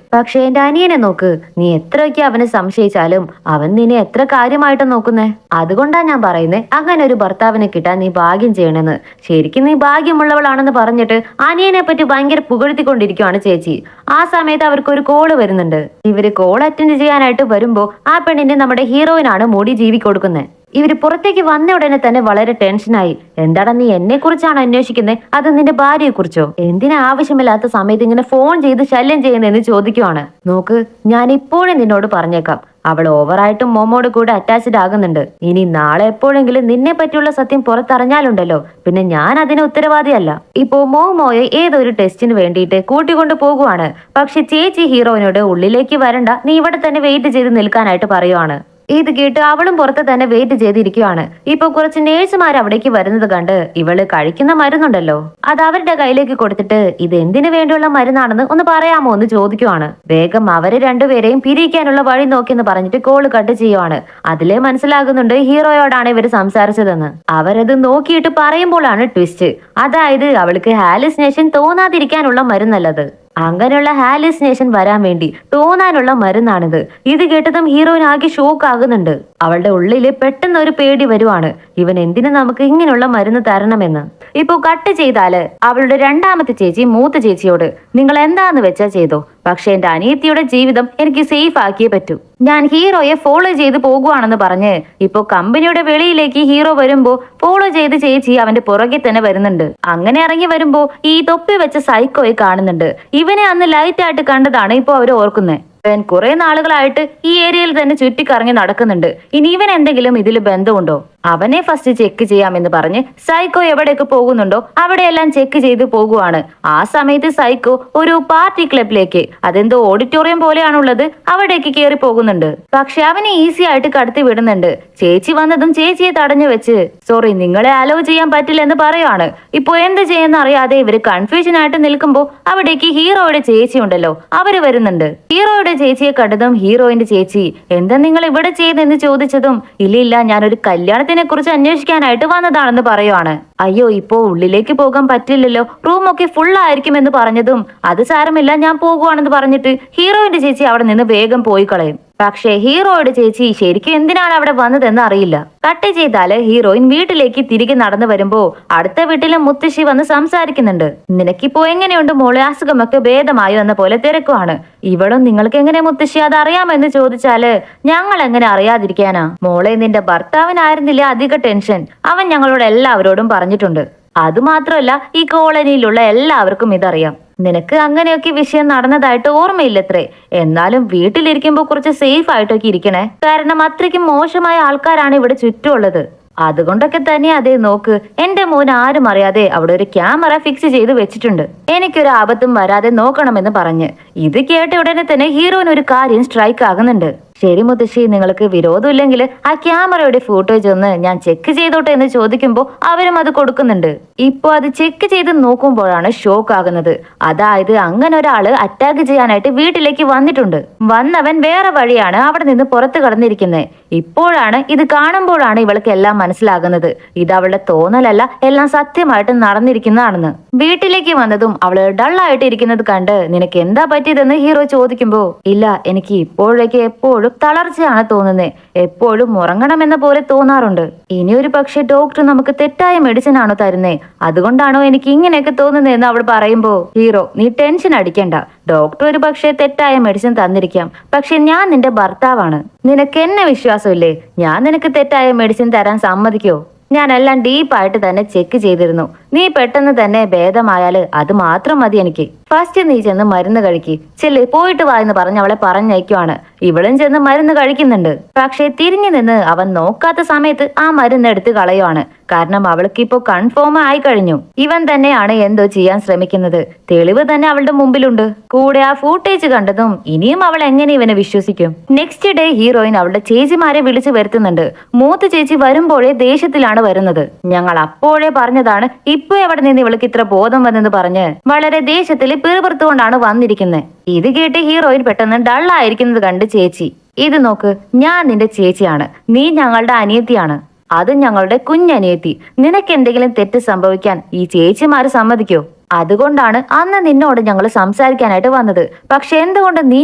പക്ഷെ എന്റെ അനിയനെ നോക്ക്, നീ എത്രയൊക്കെ അവനെ സംശയിച്ചാലും അവൻ നിന്നെ എത്ര കാര്യമായിട്ട് നോക്കുന്നേ. അതുകൊണ്ടാ ഞാൻ പറയുന്നേ, അങ്ങനെ ഒരു ഭർത്താവിനെ കിട്ടാൻ നീ ഭാഗ്യം ചെയ്യണമെന്ന്. ശരിക്കും നീ ഭാഗ്യമുള്ളവളാണെന്ന് പറഞ്ഞിട്ട് അനിയനെ പറ്റി ഭയങ്കര പുകഴ്ത്തിക്കൊണ്ടിരിക്കുവാണ് ചേച്ചി. ആ സമയത്ത് അവർക്ക് ഒരു കോള് വരുന്നുണ്ട്. ഇവര് കോൾ അറ്റൻഡ് ചെയ്യാനായിട്ട് വരുമ്പോ ആ പെണ്ണിന്റെ നമ്മുടെ ഹീറോയിനാണ് മുടി ജീവി കൊടുക്കുന്നത്. ഇവര് പുറത്തേക്ക് വന്ന ഉടനെ തന്നെ വളരെ ടെൻഷനായി. എന്താടാ നീ എന്നെ കുറിച്ചാണ് അന്വേഷിക്കുന്നത്, അത് നിന്റെ ഭാര്യയെ കുറിച്ചോ? എന്തിനാ ആവശ്യമില്ലാത്ത സമയത്ത് ഇങ്ങനെ ഫോൺ ചെയ്ത് ശല്യം ചെയ്യുന്നതെന്ന് ചോദിക്കുവാണ്. നോക്ക്, ഞാൻ ഇപ്പോഴും നിന്നോട് പറഞ്ഞേക്കാം, അവൾ ഓവറായിട്ടും മോമോട് കൂടെ അറ്റാച്ച്ഡ് ആകുന്നുണ്ട്. ഇനി നാളെ എപ്പോഴെങ്കിലും നിന്നെ പറ്റിയുള്ള സത്യം പുറത്തറിഞ്ഞാലുണ്ടല്ലോ പിന്നെ ഞാൻ അതിന് ഉത്തരവാദിയല്ല. ഇപ്പോ മോമോയെ ഏതൊരു ടെസ്റ്റിന് വേണ്ടിയിട്ട് കൂട്ടിക്കൊണ്ട് പോകുവാണ്. പക്ഷെ ചേച്ചി ഹീറോയിനോട് ഉള്ളിലേക്ക് വരണ്ട, നീ ഇവിടെ തന്നെ വെയിറ്റ് ചെയ്ത് നിൽക്കാനായിട്ട് പറയുവാണ്. ഇത് കേട്ട് അവളും പുറത്ത് തന്നെ വെയിറ്റ് ചെയ്തിരിക്കുവാണ്. ഇപ്പൊ കുറച്ച് നേഴ്സുമാർ അവിടേക്ക് വരുന്നത് കണ്ട് ഇവള് കഴിക്കുന്ന മരുന്നുണ്ടല്ലോ അത് അവരുടെ കയ്യിലേക്ക് കൊടുത്തിട്ട് ഇത് എന്തിനു വേണ്ടിയുള്ള മരുന്നാണെന്ന് ഒന്ന് പറയാമോ എന്ന് ചോദിക്കുവാണ്. വേഗം അവര് രണ്ടുപേരെയും പിരിക്കാനുള്ള വഴി നോക്കിയെന്ന് പറഞ്ഞിട്ട് കോള് കട്ട് ചെയ്യുവാണ്. അതിലെ മനസ്സിലാകുന്നുണ്ട് ഹീറോയോടാണ് ഇവര് സംസാരിച്ചതെന്ന്. അവരത് നോക്കിയിട്ട് പറയുമ്പോഴാണ് ട്വിസ്റ്റ്. അതായത് അവൾക്ക് ഹാലുസിനേഷൻ തോന്നാതിരിക്കാനുള്ള മരുന്നല്ലത്, അങ്ങനെയുള്ള ഹാലുസിനേഷൻ വരാൻ വേണ്ടി തോന്നാനുള്ള മരുന്നാണിത്. ഇത് കേട്ടതും ഹീറോയിൻ ആകെ ഷോക്ക് ആകുന്നുണ്ട്. അവളുടെ ഉള്ളില് പെട്ടെന്ന് ഒരു പേടി വരുവാണ്, ഇവൻ എന്തിനു നമുക്ക് ഇങ്ങനെയുള്ള മരുന്ന് തരണമെന്ന്. ഇപ്പൊ കട്ട് ചെയ്താല് അവളുടെ രണ്ടാമത്തെ ചേച്ചി മൂത്ത ചേച്ചിയോട് നിങ്ങൾ എന്താന്ന് വെച്ചാ ചെയ്തോ, പക്ഷെ എന്റെ അനിയത്തിയുടെ ജീവിതം എനിക്ക് സേഫ് ആക്കിയേ പറ്റൂ, ഞാൻ ഹീറോയെ ഫോളോ ചെയ്ത് പോകുവാണെന്ന് പറഞ്ഞ് ഇപ്പൊ കമ്പനിയുടെ വെളിയിലേക്ക് ഹീറോ വരുമ്പോ ഫോളോ ചെയ്ത് ചേച്ചി അവന്റെ പുറകെ തന്നെ വരുന്നുണ്ട്. അങ്ങനെ ഇറങ്ങി വരുമ്പോ ഈ തൊപ്പി വെച്ച സൈക്കോയെ കാണുന്നുണ്ട്. ഇവനെ അന്ന് ലൈറ്റ് ആയിട്ട് കണ്ടതാണ് ഇപ്പൊ അവര് ഓർക്കുന്നത്. ഇവൻ കുറെ നാളുകളായിട്ട് ഈ ഏരിയയിൽ തന്നെ ചുറ്റിക്കറങ്ങി നടക്കുന്നുണ്ട്. ഇനി ഇവൻ എന്തെങ്കിലും ഇതിൽ ബന്ധമുണ്ടോ? അവനെ ഫസ്റ്റ് ചെക്ക് ചെയ്യാമെന്ന് പറഞ്ഞ് സൈക്കോ എവിടേക്ക് പോകുന്നുണ്ടോ അവിടെയെല്ലാം ചെക്ക് ചെയ്ത് പോകുവാണ്. ആ സമയത്ത് സൈക്കോ ഒരു പാർട്ടി ക്ലബിലേക്ക്, അതെന്തോ ഓഡിറ്റോറിയം പോലെയാണുള്ളത്, അവിടേക്ക് കയറി പോകുന്നുണ്ട്. പക്ഷെ അവനെ ഈസി ആയിട്ട് കടത്തി വിടുന്നുണ്ട്. ചേച്ചി വന്നതും ചേച്ചിയെ തടഞ്ഞു വെച്ച് സോറി നിങ്ങളെ അലോ ചെയ്യാൻ പറ്റില്ലെന്ന് പറയുവാണ്. ഇപ്പൊ എന്ത് ചെയ്യുന്ന അറിയാതെ ഇവര് കൺഫ്യൂഷൻ ആയിട്ട് നിൽക്കുമ്പോ അവിടേക്ക് ഹീറോയുടെ ചേച്ചി ഉണ്ടല്ലോ അവര് വരുന്നുണ്ട്. ഹീറോയുടെ ചേച്ചിയെ കണ്ടതും ഹീറോയിന്റെ ചേച്ചി എന്താ നിങ്ങൾ ഇവിടെ ചെയ്തെന്ന് ചോദിച്ചതും ഇല്ല ഞാനൊരു കല്യാണത്തിന് ഹീറോയിനെ കുറിച്ച് അന്വേഷിക്കാനായിട്ട് വന്നതാണെന്ന് പറയുവാണ്. അയ്യോ, ഇപ്പോ ഉള്ളിലേക്ക് പോകാൻ പറ്റില്ലല്ലോ, റൂമൊക്കെ ഫുൾ ആയിരിക്കുമെന്ന് പറഞ്ഞതും അത് സാരമില്ല ഞാൻ പോകുവാണെന്ന് പറഞ്ഞിട്ട് ഹീറോയിന്റെ ചേച്ചി അവിടെ നിന്ന് വേഗം പോയി കളയും. പക്ഷേ ഹീറോയുടെ ചേച്ചി ശരിക്കും എന്തിനാണ് അവിടെ വന്നതെന്ന് അറിയില്ല. കട്ട് ചെയ്താല് ഹീറോയിൻ വീട്ടിലേക്ക് തിരികെ നടന്നു വരുമ്പോ അടുത്ത വീട്ടിലെ മുത്തശ്ശി വന്ന് സംസാരിക്കുന്നുണ്ട്. നിനക്കിപ്പോ എങ്ങനെയുണ്ട് മോളെ, അസുഖമൊക്കെ ഭേദമായോ എന്ന പോലെ തിരക്കുവാണ്. ഇവളും നിങ്ങൾക്ക് എങ്ങനെ മുത്തശ്ശി അത് അറിയാമെന്ന് ചോദിച്ചാല് ഞങ്ങൾ എങ്ങനെ അറിയാതിരിക്കാനാ മോളെ, നിന്റെ ഭർത്താവിനായിരുന്നില്ല അധിക ടെൻഷൻ, അവൻ ഞങ്ങളോട് എല്ലാവരോടും പറഞ്ഞിട്ടുണ്ട്. അതുമാത്രമല്ല ഈ കോളനിയിലുള്ള എല്ലാവർക്കും ഇതറിയാം. നിനക്ക് അങ്ങനെയൊക്കെ വിഷയം നടന്നതായിട്ട് ഓർമ്മയില്ലത്രേ. എന്നാലും വീട്ടിലിരിക്കുമ്പോ കുറച്ച് സേഫ് ആയിട്ടൊക്കെ ഇരിക്കണേ, കാരണം അത്രയ്ക്കും മോശമായ ആൾക്കാരാണ് ഇവിടെ ചുറ്റുമുള്ളത്. അതുകൊണ്ടൊക്കെ തന്നെ അതേ നോക്ക്, എന്റെ മോൻ ആരും അറിയാതെ അവിടെ ഒരു ക്യാമറ ഫിക്സ് ചെയ്ത് വെച്ചിട്ടുണ്ട്, എനിക്കൊരു ആപത്തും വരാതെ നോക്കണമെന്ന് പറഞ്ഞ്. ഇത് കേട്ട ഉടനെ തന്നെ ഹീറോയിന് ഒരു കാര്യം സ്ട്രൈക്ക് ആകുന്നുണ്ട്. ശരി മുത്തശ്ശി, നിങ്ങൾക്ക് വിരോധമില്ലെങ്കിൽ ആ ക്യാമറയുടെ ഫൂട്ടേജ് ഒന്ന് ഞാൻ ചെക്ക് ചെയ്തോട്ടെ എന്ന് ചോദിക്കുമ്പോൾ അവരും അത് കൊടുക്കുന്നുണ്ട്. ഇപ്പൊ അത് ചെക്ക് ചെയ്ത് നോക്കുമ്പോഴാണ് ഷോക്ക് ആകുന്നത്. അതായത് അങ്ങനെ ഒരാള് അറ്റാക്ക് ചെയ്യാനായിട്ട് വീട്ടിലേക്ക് വന്നിട്ടുണ്ട്. വന്നവൻ വേറെ വഴിയാണ് അവിടെ നിന്ന് പുറത്ത് കടന്നിരിക്കുന്നത്. ഇപ്പോഴാണ് ഇത് കാണുമ്പോഴാണ് ഇവൾക്ക് എല്ലാം മനസ്സിലാകുന്നത്. ഇത് അവളുടെ തോന്നലല്ല, എല്ലാം സത്യമായിട്ട് നടന്നിരിക്കുന്നതാണെന്ന്. വീട്ടിലേക്ക് വന്നതും അവള് ഡള്ളായിട്ട് ഇരിക്കുന്നത് കണ്ട് നിനക്ക് എന്താ പറ്റിയതെന്ന് ഹീറോ ചോദിക്കുമ്പോ, ഇല്ല എനിക്ക് ഇപ്പോഴേക്ക് എപ്പോഴും തളർച്ചയാണ് തോന്നുന്നത്, എപ്പോഴും ഉറങ്ങണമെന്ന പോലെ തോന്നാറുണ്ട്. ഇനി ഒരു പക്ഷെ ഡോക്ടർ നമുക്ക് തെറ്റായ മെഡിസിൻ ആണോ തരുന്നേ, അതുകൊണ്ടാണോ എനിക്ക് ഇങ്ങനെയൊക്കെ തോന്നുന്നതെന്ന് അവൾ പറയുമ്പോ, ഹീറോ നീ ടെൻഷൻ അടിക്കണ്ട, ഡോക്ടർ ഒരു പക്ഷേ തെറ്റായ മെഡിസിൻ തന്നിരിക്കാം, പക്ഷെ ഞാൻ നിന്റെ ഭർത്താവാണ്, നിനക്ക് എന്നെ വിശ്വാസമില്ലേ? ഞാൻ നിനക്ക് തെറ്റായ മെഡിസിൻ തരാൻ സമ്മതിക്കോ? ഞാനെല്ലാം ഡീപ്പായിട്ട് തന്നെ ചെക്ക് ചെയ്തിരുന്നു. നീ പെട്ടെന്ന് തന്നെ ഭേദമായാല് അത് മാത്രം മതി എനിക്ക്. ഫസ്റ്റ് നീ ചെന്ന് മരുന്ന് കഴിക്ക്, ചെല്ല് പോയിട്ട് വാ എന്ന് പറഞ്ഞ് അവളെ പറഞ്ഞയക്കുവാണ്. ഇവളും ചെന്ന് മരുന്ന് കഴിക്കുന്നുണ്ട്. പക്ഷെ തിരിഞ്ഞു നിന്ന് അവൻ നോക്കാത്ത സമയത്ത് ആ മരുന്ന് എടുത്ത് കളയുവാണ്. കാരണം അവൾക്ക് ഇപ്പോ കൺഫേം ആയി കഴിഞ്ഞു, ഇവൻ തന്നെയാണ് എന്തോ ചെയ്യാൻ ശ്രമിക്കുന്നത്. തെളിവ് തന്നെ അവളുടെ മുമ്പിലുണ്ട്. കൂടെ ആ ഫൂട്ടേജ് കണ്ടതും ഇനിയും അവൾ എങ്ങനെ ഇവനെ വിശ്വസിക്കും? നെക്സ്റ്റ് ഡേ ഹീറോയിൻ അവളുടെ ചേച്ചിമാരെ വിളിച്ചു വരുത്തുന്നുണ്ട്. മൂത്ത ചേച്ചി വരുമ്പോഴേ ദേഷ്യത്തിലാണ് വരുന്നത്. ഞങ്ങൾ അപ്പോഴേ പറഞ്ഞതാണ്, ഇപ്പൊ എവിടെ നിന്ന് ഇവൾക്ക് ഇത്ര ബോധം വന്നെന്ന് പറഞ്ഞ് വളരെ ദേഷ്യത്തിൽ പിറുപിറുത്തുകൊണ്ടാണ് വന്നിരിക്കുന്നത്. ഇത് കേട്ട് ഹീറോയിൻ പെട്ടെന്ന് ഡള്ളായിരിക്കുന്നത് കണ്ട് ചേച്ചി, ഇത് നോക്ക്, ഞാൻ നിന്റെ ചേച്ചിയാണ്, നീ ഞങ്ങളുടെ അനിയത്തിയാണ്, അത് ഞങ്ങളുടെ കുഞ്ഞനിയത്തി. നിനക്ക് എന്തെങ്കിലും തെറ്റ് സംഭവിക്കാൻ ഈ ചേച്ചിമാര് സമ്മതിക്കോ? അതുകൊണ്ടാണ് അന്ന് നിന്നോട് ഞങ്ങൾ സംസാരിക്കാനായിട്ട് വന്നത്. പക്ഷെ എന്തുകൊണ്ട് നീ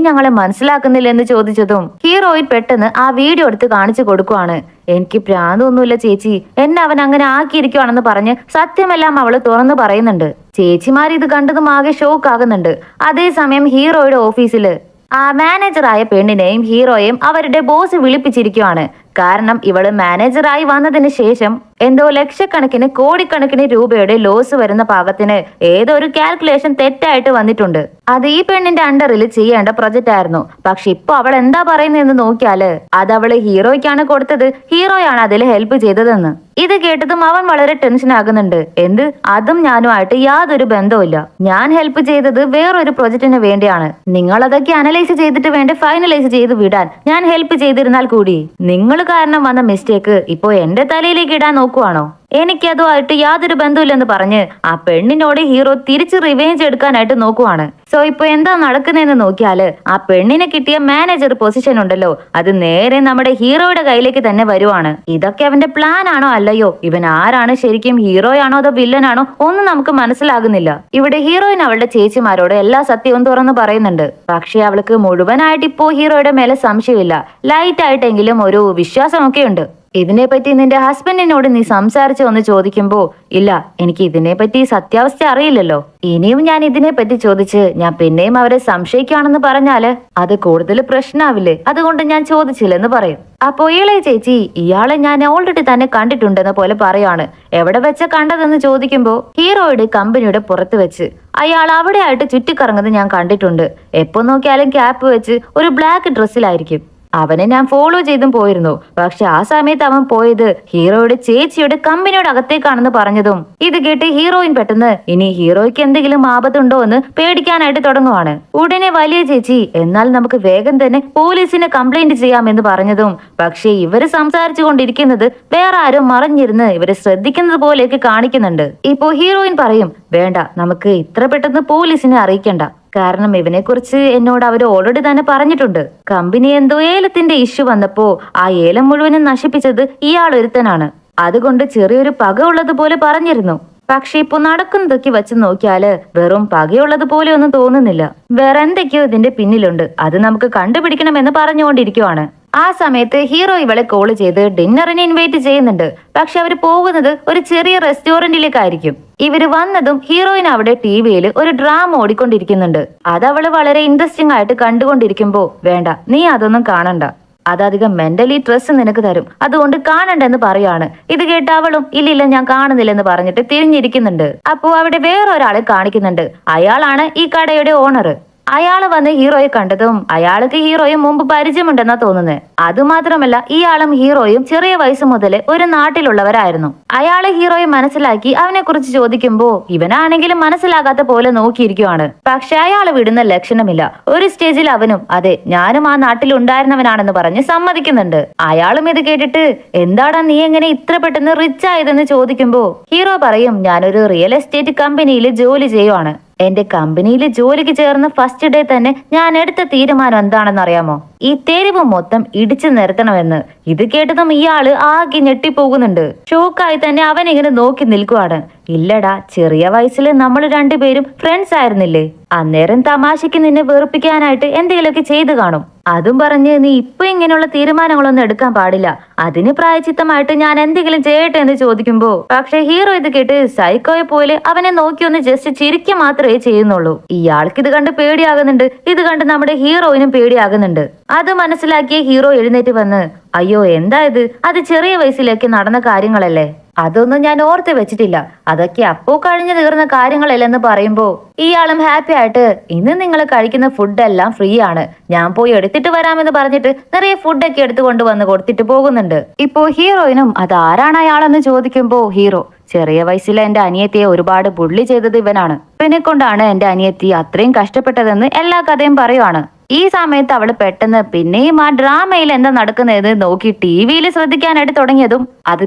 ഞങ്ങളെ മനസ്സിലാക്കുന്നില്ല എന്ന് ചോദിച്ചതും ഹീറോയിൻ പെട്ടെന്ന് ആ വീഡിയോ എടുത്ത് കാണിച്ചു കൊടുക്കുവാണ്. എനിക്ക് ഭ്രാന്തൊന്നുമില്ല ചേച്ചി, എന്നെ അവൻ അങ്ങനെ ആക്കിയിരിക്കുവാണെന്ന് പറഞ്ഞ് സത്യമെല്ലാം അവള് തുറന്നു പറയുന്നുണ്ട്. ചേച്ചിമാർ ഇത് കണ്ടതും ആകെ ഷോക്ക് ആകുന്നുണ്ട്. അതേസമയം ഹീറോയുടെ ഓഫീസില് ആ മാനേജറായ പെണ്ണിനെയും ഹീറോയെയും അവരുടെ ബോസ് വിളിപ്പിച്ചിരിക്കുവാണ്. കാരണം ഇവള് മാനേജറായി വന്നതിന് ശേഷം എന്തോ ലക്ഷക്കണക്കിന് കോടിക്കണക്കിന് രൂപയുടെ ലോസ് വരുന്ന പാകത്തിന് ഏതോ ഒരു കാൽക്കുലേഷൻ തെറ്റായിട്ട് വന്നിട്ടുണ്ട്. അത് ഈ പെണ്ണിന്റെ അണ്ടറിൽ ചെയ്യേണ്ട പ്രൊജക്റ്റ് ആയിരുന്നു. പക്ഷെ ഇപ്പൊ അവൾ എന്താ പറയുന്നതെന്ന് നോക്കിയാല് അത് അവള് ഹീറോയ്ക്കാണ് കൊടുത്തത്, ഹീറോയാണ് അതിൽ ഹെൽപ്പ് ചെയ്തതെന്ന്. ഇത് കേട്ടതും അവൻ വളരെ ടെൻഷൻ ആകുന്നുണ്ട്. എന്ത്, അതും ഞാനുമായിട്ട് യാതൊരു ബന്ധവുമില്ല, ഞാൻ ഹെൽപ്പ് ചെയ്തത് വേറൊരു പ്രൊജക്റ്റിന് വേണ്ടിയാണ്. നിങ്ങൾ അതൊക്കെ അനലൈസ് ചെയ്തിട്ട് വേണ്ട ഫൈനലൈസ് ചെയ്ത് വിടാൻ. ഞാൻ ഹെൽപ്പ് ചെയ്തിരുന്നാൽ കൂടി നിങ്ങൾ കാരണം വന്ന മിസ്റ്റേക്ക് ഇപ്പോ എന്റെ തലയിലേക്ക് ഇടാൻ നോക്കുവാണോ? എനിക്കതുമായിട്ട് യാതൊരു ബന്ധമില്ലെന്ന് പറഞ്ഞ് ആ പെണ്ണിനോട് ഹീറോ തിരിച്ച് റിവേഞ്ച് എടുക്കാനായിട്ട് നോക്കുവാണ്. സോ ഇപ്പൊ എന്താ നടക്കുന്നതെന്ന് നോക്കിയാല് ആ പെണ്ണിനെ കിട്ടിയ മാനേജർ പൊസിഷൻ ഉണ്ടല്ലോ, അത് നേരെ നമ്മുടെ ഹീറോയുടെ കയ്യിലേക്ക് തന്നെ വരുവാണ്. ഇതൊക്കെ അവന്റെ പ്ലാൻ ആണോ അല്ലയോ? ഇവൻ ആരാണ് ശരിക്കും, ഹീറോയാണോ അതോ വില്ലനാണോ ഒന്നും നമുക്ക് മനസ്സിലാകുന്നില്ല. ഇവിടെ ഹീറോയിൻ അവളുടെ ചേച്ചിമാരോട് എല്ലാ സത്യവും തുറന്നു പറയുന്നുണ്ട്. പക്ഷെ അവൾക്ക് മുഴുവനായിട്ട് ഇപ്പോ ഹീറോയുടെ മേലെ സംശയമില്ല, ലൈറ്റ് ആയിട്ടെങ്കിലും ഒരു വിശ്വാസമൊക്കെ ഉണ്ട്. ഇതിനെപ്പറ്റി നിന്റെ ഹസ്ബൻഡിനോട് നീ സംസാരിച്ചോ എന്ന് ചോദിക്കുമ്പോ, ഇല്ല, എനിക്ക് ഇതിനെപ്പറ്റി സത്യാവസ്ഥ അറിയില്ലല്ലോ, ഇനിയും ഞാൻ ഇതിനെപ്പറ്റി ചോദിച്ച് ഞാൻ പിന്നെയും അവരെ സംശയിക്കുകയാണെന്ന് പറഞ്ഞാല് അത് കൂടുതൽ പ്രശ്നമാവില്ലേ, അതുകൊണ്ട് ഞാൻ ചോദിച്ചില്ലെന്ന് പറയും. അപ്പോ ഇളയ ചേച്ചി, ഇയാളെ ഞാൻ ഓൾറെഡി തന്നെ കണ്ടിട്ടുണ്ടെന്ന പോലെ പറയാണ്. എവിടെ വെച്ച കണ്ടതെന്ന് ചോദിക്കുമ്പോ, ഹീറോയുടെ കമ്പനിയുടെ പുറത്ത് വെച്ച്. അയാൾ അവിടെ ആയിട്ട് ചുറ്റിക്കറങ്ങുന്നത് ഞാൻ കണ്ടിട്ടുണ്ട്. എപ്പോ നോക്കിയാലും ക്യാപ്പ് വെച്ച് ഒരു ബ്ലാക്ക് ഡ്രസ്സിലായിരിക്കും. അവനെ ഞാൻ ഫോളോ ചെയ്തും പോയിരുന്നു. പക്ഷെ ആ സമയത്ത് അവൻ പോയത് ഹീറോയുടെ ചേച്ചിയുടെ കമ്പനിയുടെ അകത്തേക്കാണെന്ന് പറഞ്ഞതും ഇത് കേട്ട് ഹീറോയിൻ പെട്ടെന്ന് ഇനി ഹീറോയ്ക്ക് എന്തെങ്കിലും ആപത്തുണ്ടോ എന്ന് പേടിക്കാനായിട്ട് തുടങ്ങുവാണ്. ഉടനെ വലിയ ചേച്ചി, എന്നാൽ നമുക്ക് വേഗം തന്നെ പോലീസിനെ കംപ്ലൈന്റ് ചെയ്യാമെന്ന് പറഞ്ഞതും പക്ഷെ ഇവര് സംസാരിച്ചു കൊണ്ടിരിക്കുന്നത് വേറെ ആരും മറിഞ്ഞിരുന്ന് ഇവരെ ശ്രദ്ധിക്കുന്നത് പോലെയൊക്കെ കാണിക്കുന്നുണ്ട്. ഇപ്പോ ഹീറോയിൻ പറയും, വേണ്ട, നമുക്ക് ഇത്ര പെട്ടെന്ന് പോലീസിനെ അറിയിക്കണ്ട, കാരണം ഇവനെ കുറിച്ച് എന്നോട് അവര് ഓൾറെഡി തന്നെ പറഞ്ഞിട്ടുണ്ട്. കമ്പനി എന്തോ ഏലത്തിന്റെ ഇഷ്യൂ വന്നപ്പോ ആ ഏലം മുഴുവനും നശിപ്പിച്ചത് ഇയാൾ ഒരുത്തനാണ്. അതുകൊണ്ട് ചെറിയൊരു പക ഉള്ളതുപോലെ പറഞ്ഞിരുന്നു. പക്ഷെ ഇപ്പൊ നടക്കുന്നതൊക്കെ വെച്ച് നോക്കിയാല് വെറും പകയുള്ളത് പോലെ ഒന്നും തോന്നുന്നില്ല. വേറെ എന്തൊക്കെയോ ഇതിന്റെ പിന്നിലുണ്ട്, അത് നമുക്ക് കണ്ടുപിടിക്കണമെന്ന് പറഞ്ഞുകൊണ്ടിരിക്കുവാണ്. ആ സമയത്ത് ഹീറോ ഇവളെ കോള് ചെയ്ത് ഡിന്നറിന് ഇൻവൈറ്റ് ചെയ്യുന്നുണ്ട്. പക്ഷെ അവര് പോകുന്നത് ഒരു ചെറിയ റെസ്റ്റോറന്റിലേക്കായിരിക്കും. ഇവര് വന്നതും ഹീറോയിൻ അവിടെ ടിവിയിൽ ഒരു ഡ്രാമ ഓടിക്കൊണ്ടിരിക്കുന്നുണ്ട്. അതവള് വളരെ ഇൻട്രസ്റ്റിംഗ് ആയിട്ട് കണ്ടുകൊണ്ടിരിക്കുമ്പോ, വേണ്ട നീ അതൊന്നും കാണണ്ട, അതധികം മെന്റലി സ്ട്രെസ് നിനക്ക് തരും, അതുകൊണ്ട് കാണണ്ടെന്ന് പറയാണ്. ഇത് കേട്ട് അവളും ഇല്ലില്ല ഞാൻ കാണുന്നില്ലെന്ന് പറഞ്ഞിട്ട് തിരിഞ്ഞിരിക്കുന്നുണ്ട്. അപ്പോ അവിടെ വേറൊരാളെ കാണിക്കുന്നുണ്ട്. അയാളാണ് ഈ കടയുടെ ഓണർ. അയാള് വന്ന് ഹീറോയെ കണ്ടതും അയാൾക്ക് ഹീറോയും മുമ്പ് പരിചയമുണ്ടെന്നാ തോന്നുന്നത്. അതുമാത്രമല്ല ഇയാളും ഹീറോയും ചെറിയ വയസ്സ് മുതൽ ഒരു നാട്ടിലുള്ളവരായിരുന്നു. അയാള് ഹീറോയെ മനസ്സിലാക്കി അവനെ കുറിച്ച് ചോദിക്കുമ്പോ ഇവനാണെങ്കിലും മനസ്സിലാകാത്ത പോലെ നോക്കിയിരിക്കുവാണ്. പക്ഷെ അയാള് വിടുന്ന ലക്ഷണമില്ല. ഒരു സ്റ്റേജിൽ അവനും അതെ ഞാനും ആ നാട്ടിൽ ഉണ്ടായിരുന്നവനാണെന്ന് പറഞ്ഞ് സമ്മതിക്കുന്നുണ്ട്. അയാളും ഇത് കേട്ടിട്ട് എന്താടാ നീ എങ്ങനെ ഇത്ര പെട്ടെന്ന് റിച്ച് ആയതെന്ന് ചോദിക്കുമ്പോ ഹീറോ പറയും ഞാനൊരു റിയൽ എസ്റ്റേറ്റ് കമ്പനിയിൽ ജോലി ചെയ്യുവാണ്. എന്റെ കമ്പനിയിൽ ജോലിക്ക് ചേർന്ന ഫസ്റ്റ് ഡേ തന്നെ ഞാൻ എടുത്ത തീരുമാനം എന്താണെന്ന് അറിയാമോ? ഈ തെരുവ് മൊത്തം ഇടിച്ചു നിരത്തണമെന്ന്. ഇത് കേട്ടതും ഇയാള് ആകെ ഞെട്ടിപ്പോകുന്നുണ്ട്. ഷോക്കായി തന്നെ അവൻ ഇങ്ങനെ നോക്കി നിൽക്കുവാണ്. ഇല്ലടാ, ചെറിയ വയസ്സിൽ നമ്മൾ രണ്ടുപേരും ഫ്രണ്ട്സ് ആയിരുന്നില്ലേ? അന്നേരം തമാശയ്ക്ക് നിന്നെ വെറുപ്പിക്കാനായിട്ട് എന്തെങ്കിലുമൊക്കെ ചെയ്തു കാണും. അതും പറഞ്ഞ് നീ ഇപ്പൊ ഇങ്ങനെയുള്ള തീരുമാനങ്ങളൊന്നും എടുക്കാൻ പാടില്ല. അതിന് പ്രായച്ചിത്തമായിട്ട് ഞാൻ എന്തെങ്കിലും ചെയ്യട്ടെ എന്ന് ചോദിക്കുമ്പോ പക്ഷെ ഹീറോ ഇത് കേട്ട് സൈക്കോയെ പോലെ അവനെ നോക്കി ഒന്ന് ജസ്റ്റ് ചിരിക്കുക മാത്രമേ ചെയ്യുന്നുള്ളൂ. ഇയാൾക്ക് ഇത് കണ്ട് പേടിയാകുന്നുണ്ട്. ഇത് കണ്ട് നമ്മുടെ ഹീറോയിനും പേടിയാകുന്നുണ്ട്. അത് മനസ്സിലാക്കിയ ഹീറോ എഴുന്നേറ്റ് വന്ന് അയ്യോ എന്താ ഇത്, അത് ചെറിയ വയസ്സിലേക്ക് നടന്ന കാര്യങ്ങളല്ലേ, അതൊന്നും ഞാൻ ഓർത്ത് വെച്ചിട്ടില്ല, അതൊക്കെ അപ്പോ കഴിഞ്ഞു തീർന്ന കാര്യങ്ങളല്ലെന്ന് പറയുമ്പോ ഇയാളും ഹാപ്പി ആയിട്ട് ഇന്ന് നിങ്ങൾ കഴിക്കുന്ന ഫുഡെല്ലാം ഫ്രീ ആണ്, ഞാൻ പോയി എടുത്തിട്ട് വരാമെന്ന് പറഞ്ഞിട്ട് നിറയെ ഫുഡൊക്കെ എടുത്തു കൊണ്ടുവന്ന് കൊടുത്തിട്ട് പോകുന്നുണ്ട്. ഇപ്പോ ഹീറോയിനും അത് ആരാണ് അയാളെന്ന് ചോദിക്കുമ്പോ ഹീറോ ചെറിയ വയസ്സിൽ എന്റെ അനിയത്തിയെ ഒരുപാട് ബുള്ളി ചെയ്തത് ഇവനാണ്, ഇവനെ കൊണ്ടാണ് എന്റെ അനിയത്തി അത്രയും കഷ്ടപ്പെട്ടതെന്ന് എല്ലാ കഥയും പറയുവാണ്. ഈ സമയത്ത് അവള് പെട്ടെന്ന് പിന്നെയും ആ ഡ്രാമയിൽ എന്താ നടക്കുന്നതെന്ന് നോക്കി ടിവിയിൽ ശ്രദ്ധിക്കാനായിട്ട് തുടങ്ങിയതും അത്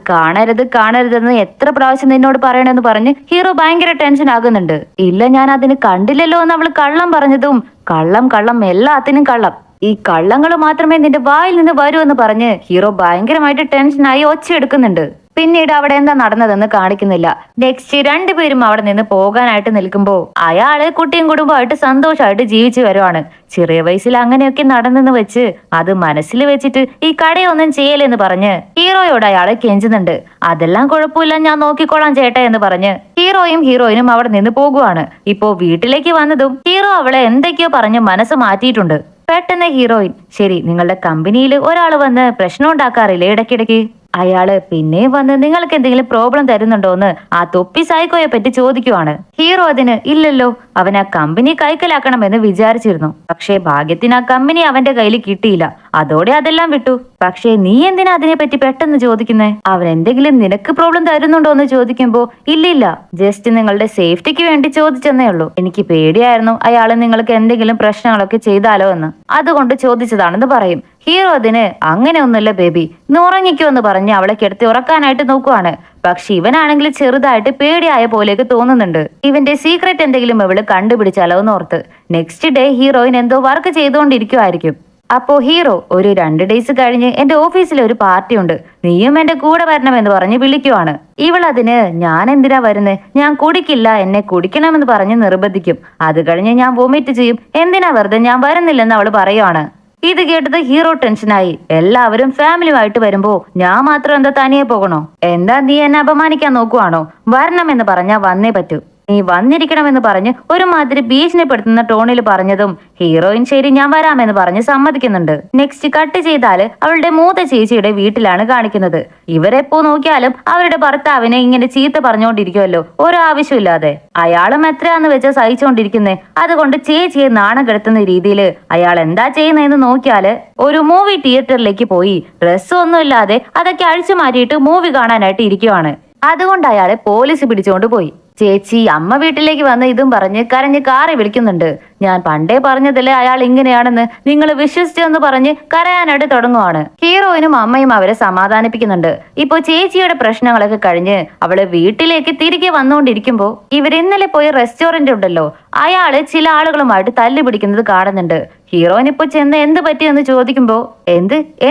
കാണരുതെന്ന് എത്ര പ്രാവശ്യം നിന്നോട് പറയണമെന്ന് പറഞ്ഞ് ഹീറോ ഭയങ്കര ടെൻഷൻ ആകുന്നുണ്ട്. ഇല്ല ഞാൻ അതിന് കണ്ടില്ലല്ലോ എന്ന് അവള് കള്ളം പറഞ്ഞതും കള്ളം എല്ലാത്തിനും കള്ളം, ഈ കള്ളങ്ങൾ മാത്രമേ നിന്റെ വായിൽ നിന്ന് വരൂ എന്ന് പറഞ്ഞ് ഹീറോ ഭയങ്കരമായിട്ട് ടെൻഷനായി ഒച്ചയെടുക്കുന്നുണ്ട്. പിന്നീട് അവിടെ എന്താ നടന്നതെന്ന് കാണിക്കുന്നില്ല. നെക്സ്റ്റ് രണ്ടുപേരും അവിടെ നിന്ന് പോകാനായിട്ട് നിൽക്കുമ്പോ അയാള് കുട്ടിയും കുടുംബമായിട്ട് സന്തോഷമായിട്ട് ജീവിച്ചു വരുവാണ്. ചെറിയ വയസ്സിൽ അങ്ങനെയൊക്കെ നടന്നെന്ന് വെച്ച് അത് മനസ്സിൽ വെച്ചിട്ട് ഈ കടയൊന്നും ചെയ്യലെന്ന് പറഞ്ഞ് ഹീറോയോട് അയാളെ കെഞ്ചുന്നുണ്ട്. അതെല്ലാം കുഴപ്പമില്ല, ഞാൻ നോക്കിക്കോളാം ചേട്ടാ എന്ന് പറഞ്ഞ് ഹീറോയും ഹീറോയിനും അവിടെ നിന്ന് പോകുവാണ്. ഇപ്പോ വീട്ടിലേക്ക് വന്നതും ഹീറോ അവളെ എന്തൊക്കെയോ പറഞ്ഞ് മനസ്സ് മാറ്റിയിട്ടുണ്ട്. പെട്ടെന്ന് ഹീറോയിൻ ശരി നിങ്ങളുടെ കമ്പനിയിൽ ഒരാൾ വന്ന് പ്രശ്നം ഉണ്ടാക്കാറില്ലേ ഇടയ്ക്കിടയ്ക്ക്, അയാള് പിന്നെ വന്ന് നിങ്ങൾക്ക് എന്തെങ്കിലും പ്രോബ്ലം തരുന്നുണ്ടോ എന്ന് ആ തൊപ്പി സൈക്കോയെ പറ്റി ചോദിക്കുവാണ്. ഹീറോ അതിന് ഇല്ലല്ലോ, അവൻ ആ കമ്പനി കൈക്കലാക്കണമെന്ന് വിചാരിച്ചിരുന്നു, പക്ഷേ ഭാഗ്യത്തിന് ആ കമ്പനി അവന്റെ കയ്യിൽ കിട്ടിയില്ല, അതോടെ അതെല്ലാം വിട്ടു. പക്ഷേ നീ എന്തിനാ അതിനെ പറ്റി പെട്ടെന്ന് ചോദിക്കുന്നേ, അവൻ എന്തെങ്കിലും നിനക്ക് പ്രോബ്ലം തരുന്നുണ്ടോ എന്ന് ചോദിക്കുമ്പോ ഇല്ലില്ല, ജസ്റ്റ് നിങ്ങളുടെ സേഫ്റ്റിക്ക് വേണ്ടി ചോദിച്ചെന്നേ ഉള്ളൂ, എനിക്ക് പേടിയായിരുന്നു അയാള് നിങ്ങൾക്ക് എന്തെങ്കിലും പ്രശ്നങ്ങളൊക്കെ ചെയ്താലോ എന്ന്, അതുകൊണ്ട് ചോദിച്ചതാണെന്ന് പറയും. ഹീറോ അതിന് അങ്ങനെ ഒന്നുമില്ല ബേബി, നീ ഉറങ്ങിക്കോ എന്ന് പറഞ്ഞ് അവളെ കിടത്തി ഉറക്കാനായിട്ട് നോക്കുവാണ്. പക്ഷെ ഇവനാണെങ്കിൽ ചെറുതായിട്ട് പേടിയായ പോലെയൊക്കെ തോന്നുന്നുണ്ട്. ഇവന്റെ സീക്രട്ട് എന്തെങ്കിലും ഇവള് കണ്ടുപിടിച്ചാലോ എന്നോർത്ത്. നെക്സ്റ്റ് ഡേ ഹീറോയിൻ എന്തോ വർക്ക് ചെയ്തുകൊണ്ടിരിക്കുവായിരിക്കും. അപ്പോ ഹീറോ ഒരു 2 ഡേയ്സ് കഴിഞ്ഞ് എന്റെ ഓഫീസിൽ ഒരു പാർട്ടി ഉണ്ട്, നീയും എന്റെ കൂടെ വരണമെന്ന് പറഞ്ഞ് വിളിക്കുവാണ്. ഇവളതിന് ഞാൻ എന്തിനാ വരുന്നേ, ഞാൻ കുടിക്കില്ല, എന്നെ കുടിക്കണമെന്ന് പറഞ്ഞ് നിർബന്ധിക്കും. അത് കഴിഞ്ഞ് ഞാൻ വൊമിറ്റ് ചെയ്യും, എന്തിനാ വെറുതെ ഞാൻ വരുന്നില്ലെന്ന് അവള് പറയുവാണ്. ഇത് കേട്ടത് ഹീറോ ടെൻഷനായി. എല്ലാവരും ഫാമിലിയുമായിട്ട് വരുമ്പോ ഞാൻ മാത്രം എന്താ തനിയെ പോകണോ, എന്താ നീ എന്നെ അപമാനിക്കാൻ നോക്കുവാണോ, വരണമെന്ന് പറഞ്ഞാ വന്നേ പറ്റൂ, നീ വന്നിരിക്കണമെന്ന് പറഞ്ഞ് ഒരുമാതിരി ഭീഷണിപ്പെടുത്തുന്ന ടോണിൽ പറഞ്ഞതും ഹീറോയിൻ ശരി ഞാൻ വരാമെന്ന് പറഞ്ഞ് സമ്മതിക്കുന്നുണ്ട്. നെക്സ്റ്റ് കട്ട് ചെയ്താല് അവളുടെ മൂത്ത ചേച്ചിയുടെ വീട്ടിലാണ് കാണിക്കുന്നത്. ഇവരെപ്പോ നോക്കിയാലും അവരുടെ ഭർത്താവിനെ ഇങ്ങനെ ചീത്ത പറഞ്ഞുകൊണ്ടിരിക്കുമല്ലോ ഒരാവശ്യമില്ലാതെ. അയാളും എത്രയാന്ന് വെച്ചാ സഹിച്ചുകൊണ്ടിരിക്കുന്നേ, അതുകൊണ്ട് ചേച്ചിയെ നാണം കെടുത്തുന്ന രീതിയിൽ അയാൾ എന്താ ചെയ്യുന്നതെന്ന് നോക്കിയാല് ഒരു മൂവി തിയേറ്ററിലേക്ക് പോയി ഡ്രസ്സ് ഒന്നും ഇല്ലാതെ അതൊക്കെ അഴിച്ചു മാറ്റിയിട്ട് മൂവി കാണാനായിട്ട് ഇരിക്കുവാണ്. അതുകൊണ്ട് അയാളെ പോലീസ് പിടിച്ചുകൊണ്ട് പോയി. ചേച്ചി അമ്മ വീട്ടിലേക്ക് വന്ന് ഇതും പറഞ്ഞ് കരഞ്ഞ് കാറി വിളിക്കുന്നുണ്ട്. ഞാൻ പണ്ടേ പറഞ്ഞതല്ലേ അയാൾ ഇങ്ങനെയാണെന്ന്, നിങ്ങൾ വിശ്വസിച്ചെന്ന് പറഞ്ഞ് കരയാനായിട്ട് തുടങ്ങുവാണ്. ഹീറോയിനും അമ്മയും അവരെ സമാധാനിപ്പിക്കുന്നുണ്ട്. ഇപ്പൊ ചേച്ചിയുടെ പ്രശ്നങ്ങളൊക്കെ കഴിഞ്ഞ് അവള് വീട്ടിലേക്ക് തിരികെ വന്നുകൊണ്ടിരിക്കുമ്പോ ഇവർ ഇന്നലെ പോയ റെസ്റ്റോറന്റ് ഉണ്ടല്ലോ, അയാള് ചില ആളുകളുമായിട്ട് തല്ലു പിടിക്കുന്നത് കാണുന്നുണ്ട്. ഹീറോയിൻ ഇപ്പൊ ചെന്ന് എന്ത് പറ്റിയെന്ന് ചോദിക്കുമ്പോ